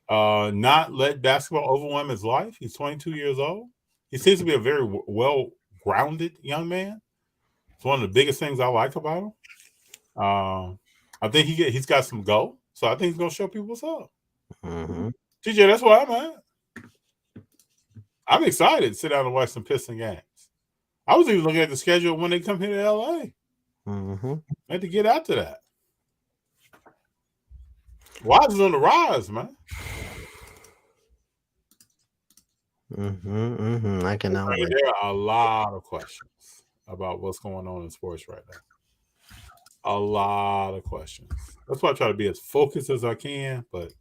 Not let basketball overwhelm his life. He's 22 years old. He seems to be a very well-grounded young man. It's one of the biggest things I like about him. I think he's got some go, so I think he's gonna show people what's up. Mm-hmm. TJ, that's where I'm at. I'm excited to sit down and watch some Piston games. I was even looking at the schedule when they come here to LA. Mm-hmm. I had to get out to that. Wise is on the rise, man. I cannot wait. There are a lot of questions about what's going on in sports right now. A lot of questions. That's why I try to be as focused as I can, but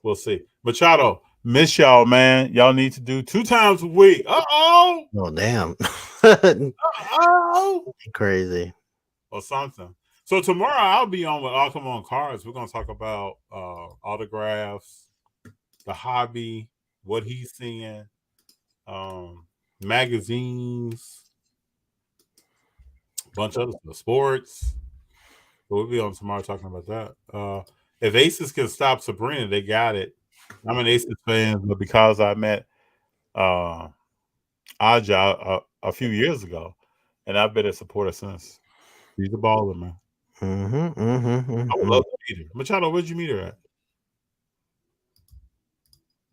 we'll see. Machado, miss y'all, man. Y'all need to do 2 times a week. Uh-oh. Oh, damn. Uh-oh. Crazy. Or something. So tomorrow I'll be on with I'll Come On Cards. We're going to talk about autographs, the hobby, what he's seeing, magazines, a bunch of other stuff, sports. So we'll be on tomorrow talking about that. If Aces can stop Sabrina, they got it. I'm an Aces fan, but because I met Aja a few years ago, and I've been a supporter since. He's a baller, man. I would love to meet her. Machado, where'd you meet her at?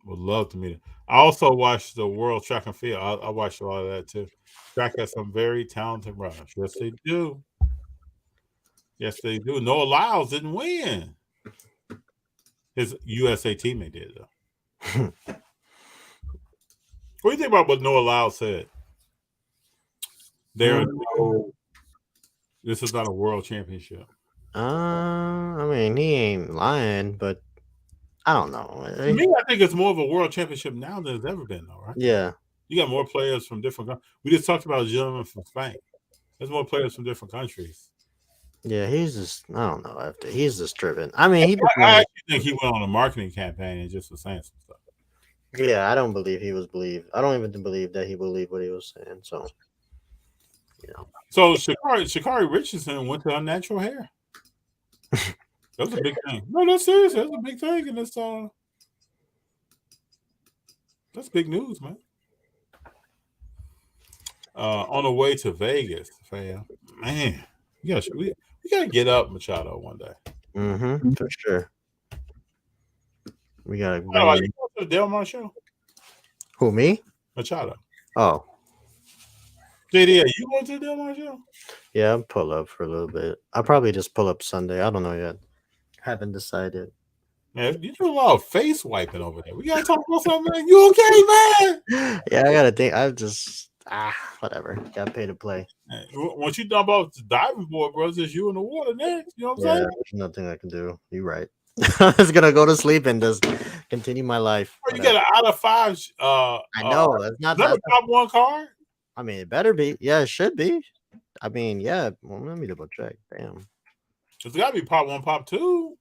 Would love to meet her. I also watched the World Track and Field. I watched a lot of that too. Track has some very talented runners. Yes, they do. Yes, they do. Noah Lyles didn't win. His USA teammate did, though. What do you think about what Noah Lyles said? This is not a world championship. I mean, he ain't lying, but I don't know. To me, I think it's more of a world championship now than it's ever been, though, right? Yeah. You got more players from different countries. We just talked about a gentleman from Spain. There's more players from different countries. Yeah, he's just, I don't know. He's just driven. I mean, I actually think he went on a marketing campaign and just was saying some stuff. Yeah, I don't believe he was believed. I don't even believe that he believed what he was saying. So, So Sha'Carri Richardson went to unnatural hair. That's a big thing. No, that's serious. That's a big thing, and that's big news, man. On the way to Vegas, fam. Man, we gotta get up Machado one day. For sure. We gotta. You going to the Del Mar show? Who, me? Machado. Oh. JD, are you going to the Del Mar show? Yeah, I'll pull up for a little bit. I'll probably just pull up Sunday. I don't know yet. Haven't decided. Man, you do a lot of face wiping over there. We gotta talk about something, man. You okay, man? Yeah, I gotta think. I just whatever. Gotta pay to play. Man, once you dump off the diving board, bro, it's just you in the water next. You know what I'm saying? There's nothing I can do. You're right. I'm just gonna go to sleep and just continue my life. You got an out of 5. I know that's not top 1 card. I mean, it better be. Yeah, it should be. I mean, yeah. Well, let me double check. Damn. It's got to be pop 1, pop 2.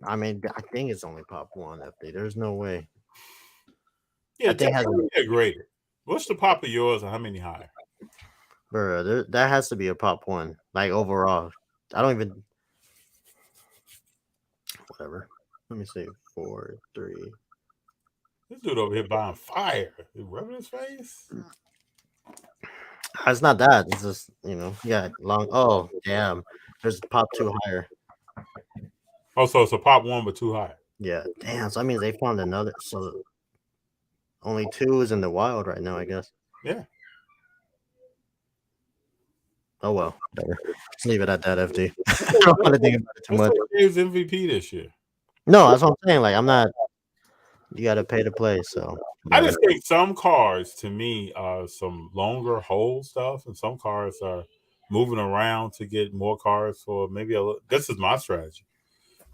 I mean, I think it's only pop 1. There's no way. Yeah, I think tell me they're graded. What's the pop of yours and how many higher? Bro, that has to be a pop 1. Like overall, I don't even. Whatever. Let me see. 4, 3. This dude over here buying fire. He rubbing his face. It's not that. It's just yeah, long. Oh damn. There's pop 2 higher. Oh, so it's a pop 1 but 2 higher. Yeah, damn. So that means they found another. So only 2 is in the wild right now, I guess. Yeah. Oh well, whatever. Let's leave it at that, FD. I don't want to think about it too much. Who's MVP this year? No, that's what I'm saying. Like I'm not. You got to pay to play. So I just think some cars, to me, are some longer hole stuff, and some cars are moving around to get more cars for maybe this is my strategy.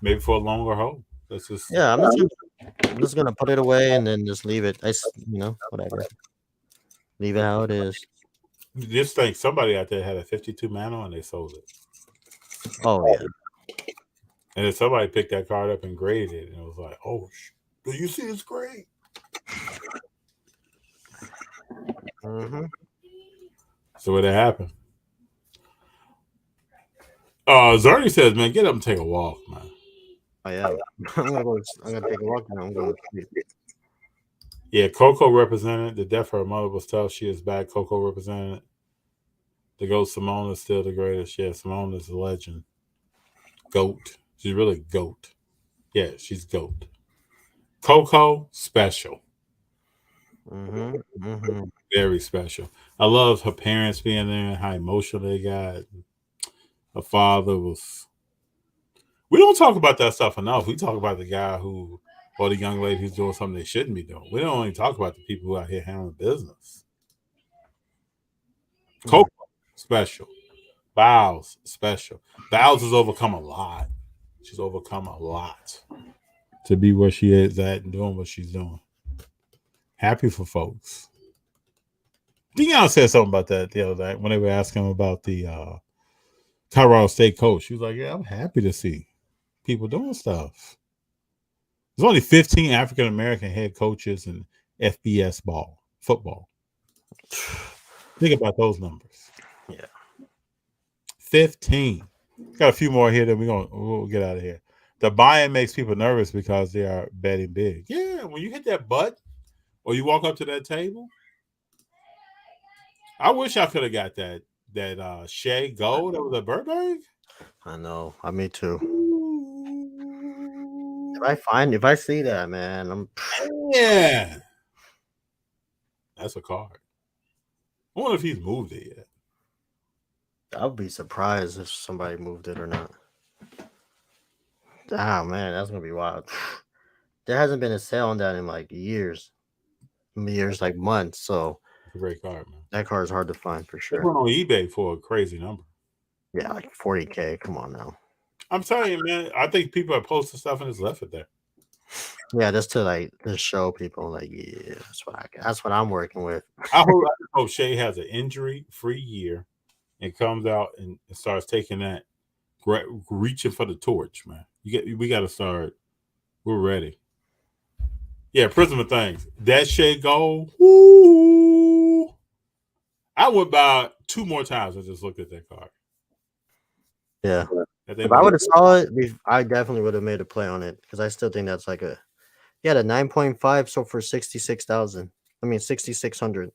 Maybe for a longer hole. That's just yeah. I'm just gonna put it away and then just leave it. Whatever. Leave it how it is. Just think somebody out there had a 52 Mano and they sold it. Oh yeah. And then somebody picked that card up and graded it, and it was like, "Oh, do you see it's great?" Mm-hmm. So what happened? Zerny says, "Man, get up and take a walk, man." I am. I'm gonna take a walk now. I'm going to sleep. Yeah, Coco represented. The death of her mother was tough. She is back. Coco represented. The GOAT Simone is still the greatest. Yeah, Simone is a legend. GOAT. She's really GOAT. Yeah, she's GOAT. Coco, special. Mm-hmm. Mm-hmm. Very special. I love her parents being there and how emotional they got. Her father was... We don't talk about that stuff enough. We talk about the guy or the young lady who's doing something they shouldn't be doing. We don't only talk about the people who are out here handling business. Coco, special. Bows, special. Bows has overcome a lot. She's overcome a lot to be where she is at and doing what she's doing. Happy for folks. Deion said something about that the other day when they were asking him about the Colorado State coach. He was like, "Yeah, I'm happy to see people doing stuff." There's only 15 African American head coaches in FBS football. Think about those numbers. Yeah. 15. Got a few more here, then we'll get out of here. The buy-in makes people nervous because they are betting big. Yeah, when you hit that butt or you walk up to that table, I wish I could have got that Shea Gold that was at Burbank. I know. Me too. If I see that, man, Yeah. That's a card. I wonder if he's moved it yet. I would be surprised if somebody moved it or not. Ah, man, that's gonna be wild. There hasn't been a sale on that in like years, like months. So It's a great card, man. that card is hard to find for They sure. went on eBay for a crazy number. Yeah, like 40K. Come on now. I'm telling you, man. I think people are posting stuff and just left it there. Yeah, just to show people, like, yeah, that's what I'm working with. I hope Shea has an injury-free year and comes out and starts taking that, reaching for the torch, man. We got to start. We're ready. Yeah, Prism of Things. That Shea Gold. Woo! I went by 2 more times and just looked at that card. Yeah. If I would have saw it, I definitely would have made a play on it because I still think that's like the 9.5 sold for 66,000. I mean 6,600.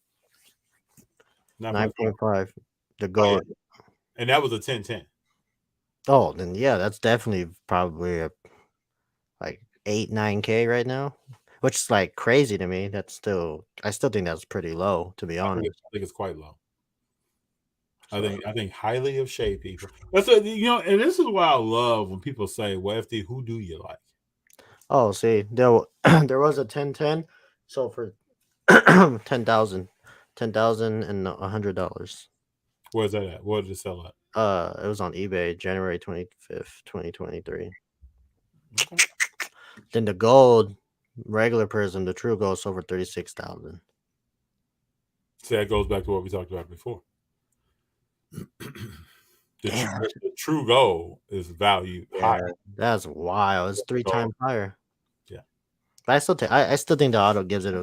9.5. The gold. Oh, yeah. And that was a 10-10. Oh, then yeah, that's definitely probably like 8-9K right now, which is like crazy to me. I still think that's pretty low, to be honest. I think it's quite low. So. I think highly of Shea people. That's and this is why I love when people say, "Well, FD, who do you like?" Oh, see, there was a 10-10, so for $10,000 and $100. Where's that at? What did it sell at? It was on eBay, January 25th, 2023. Okay. Then the gold, regular prism, the true gold, sold for 36,000. See, that goes back to what we talked about before. Damn. The true goal is value Yeah, higher. that's wild. It's 3 times higher. Yeah. But I still think the auto gives it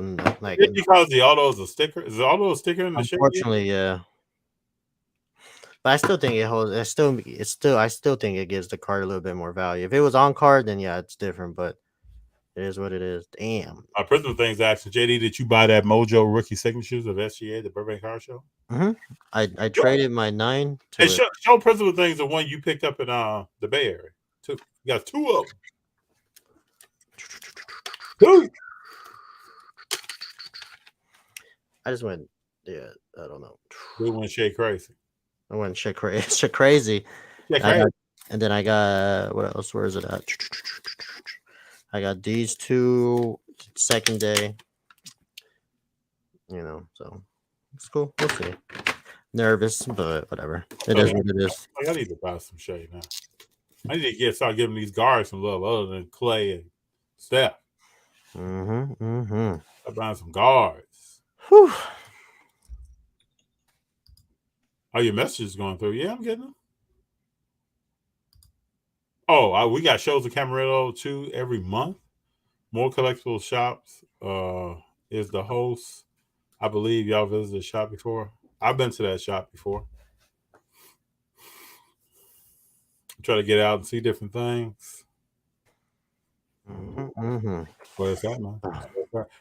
like. Just because the auto is a sticker. Is the auto a sticker in the shade? Unfortunately, yeah. But I still think it holds. I still think it gives the card a little bit more value. If it was on card, then yeah, it's different. But it is what it is. Damn. My principal thing's asking JD, did you buy that Mojo rookie signatures of SGA, the Burbank Car Show? I traded my 9 to Hey, it. show principal things the one you picked up in the Bay Area. You got 2 of them. 2. I just went. Yeah, I don't know. We went shade crazy. I went shit crazy. And then I got what else? Where is it at? I got these 2 second day. So it's cool. We'll see. Nervous, but whatever. It is what it is. Like, I need to buy some shade now. I need to start giving these guards some love other than Clay and Steph. I'm buying some guards. Whew. Oh, your messages going through? Yeah, I'm getting them. Oh, we got shows of Camarillo too every month. More collectible shops is the host. I believe y'all visited the shop before. I've been to that shop before. Try to get out and see different things. What is that, man?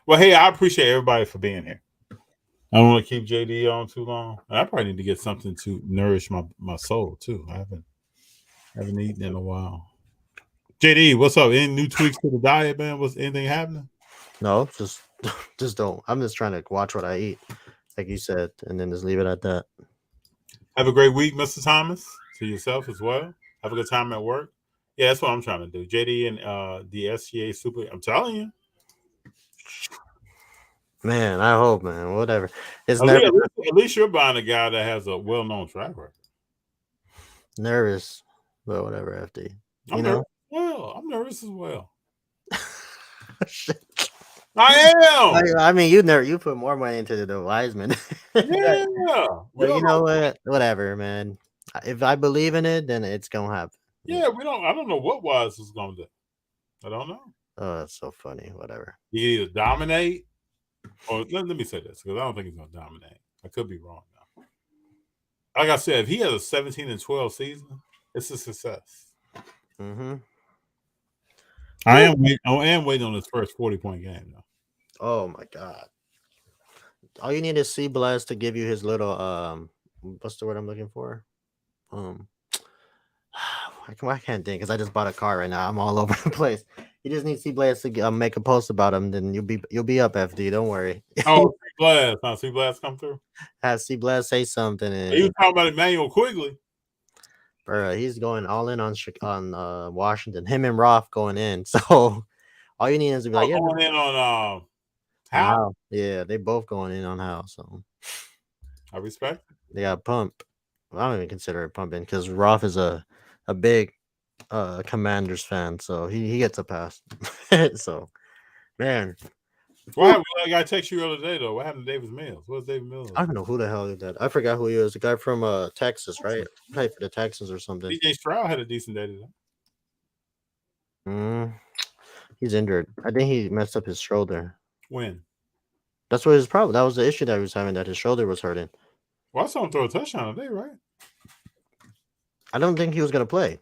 Well, hey, I appreciate everybody for being here. I don't want to keep JD on too long. I probably need to get something to nourish my soul too. I haven't eaten in a while. JD, what's up? Any new tweaks to the diet, man? Was anything happening? No, just don't. I'm just trying to watch what I eat, like you said, and then just leave it at that. Have a great week, Mr. Thomas. To yourself as well. Have a good time at work. Yeah, that's what I'm trying to do. JD and the SGA Super. I'm telling you. Man, I hope, man. Whatever. It's at least you're buying a guy that has a well-known track record. Nervous, but whatever. FD. I'm nervous as well. I am. I mean, you put more money into the Wiseman. Yeah. But you know what? Whatever, man. If I believe in it, then it's gonna happen. Yeah, I don't know what Wise is gonna do. I don't know. Oh, that's so funny. Whatever. He either dominate, or let me say this because I don't think he's gonna dominate. I could be wrong now. Like I said, if he has a 17-12 season, it's a success. I am waiting on his first 40-point game though. Oh my god! All you need is C Blast to give you his little what's the word I'm looking for? I can't think because I just bought a car right now. I'm all over the place. You just need C Blast to make a post about him, then you'll be up, FD. Don't worry. Oh, C Blast! Huh? C Blast come through. Have C Blast say something. And you talking about Emmanuel Quigley? Bro, he's going all in on Washington. Him and Roth going in. So all you need is to be going in on Hal. Yeah, they both going in on Hal. So I respect. They got pump. I don't even consider it pumping because Roth is a big Commanders fan, so he gets a pass. So, man. Why I got to text you the other day though? What happened to Davis Mills? What's Davis Mills? I don't know who the hell is that. I forgot who he is. The guy from Texas, right? Played for the Texans or something. DJ Stroud had a decent day today. He's injured. I think he messed up his shoulder. When? That's what his problem. That was the issue that he was having. That his shoulder was hurting. Well, I saw him throw a touchdown today, right? I don't think he was gonna play.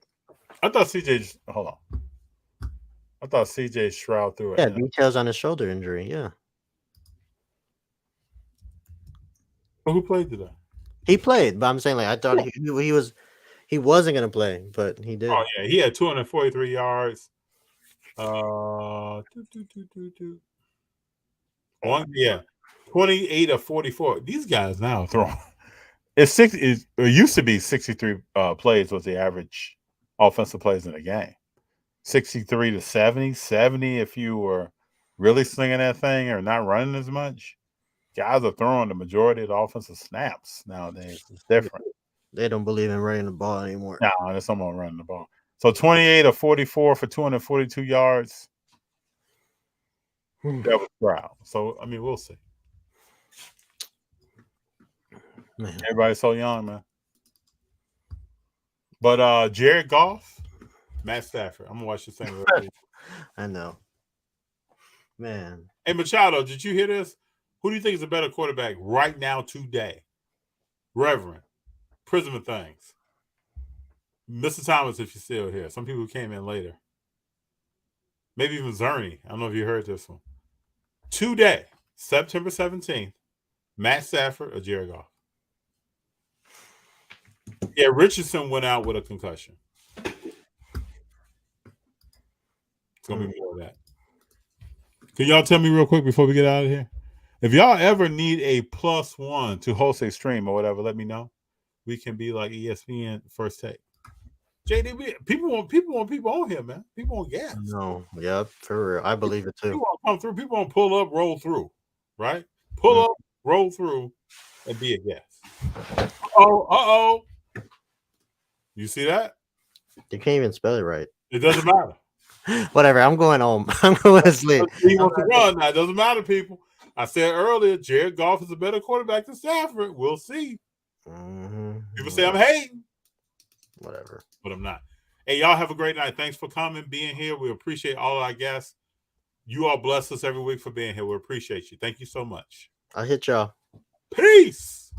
I thought CJ Stroud threw it. Yeah, details on his shoulder injury. Yeah. Well, who played today? He played, but I'm saying I thought he wasn't gonna play, but he did. Oh yeah, he had 243 yards. 28 of 44. These guys now throwing. It used to be 63 plays was the average offensive plays in the game. 63 to 70 if you were really slinging that thing or not running as much. Guys are throwing the majority of the offensive snaps nowadays. It's different. They don't believe in running the ball anymore. No, there's someone running the ball. So 28 of 44 for 242 yards. That was proud. So, I mean, we'll see. Man. Everybody's so young, man. But Jared Goff, Matt Stafford. I'm gonna watch this thing. I know. Man. Hey Machado, did you hear this? Who do you think is a better quarterback right now today? Reverend, Prism of Things. Mr. Thomas, if you're still here. Some people came in later. Maybe even Zerny. I don't know if you heard this one. Today, September 17th, Matt Stafford or Jared Goff? Yeah, Richardson went out with a concussion. It's going to be more of that. Can y'all tell me real quick before we get out of here? If y'all ever need a +1 to host a stream or whatever, let me know. We can be like ESPN First Take. JDB, people want people on here, man. People want gas. No, yeah, for real. I believe it too. People want to come through. People want to pull up, roll through, right? Pull up, roll through, and be a guest. Uh-oh. You see that? You can't even spell it right. It doesn't matter. Whatever. I'm going home. I'm going to sleep. He wants to run now. It doesn't matter, people. I said earlier, Jared Goff is a better quarterback than Stafford. We'll see. People say I'm hating. Whatever. But I'm not. Hey, y'all have a great night. Thanks for coming, being here. We appreciate all our guests. You all bless us every week for being here. We appreciate you. Thank you so much. I'll hit y'all. Peace.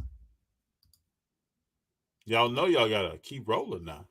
Y'all know y'all got to keep rolling now.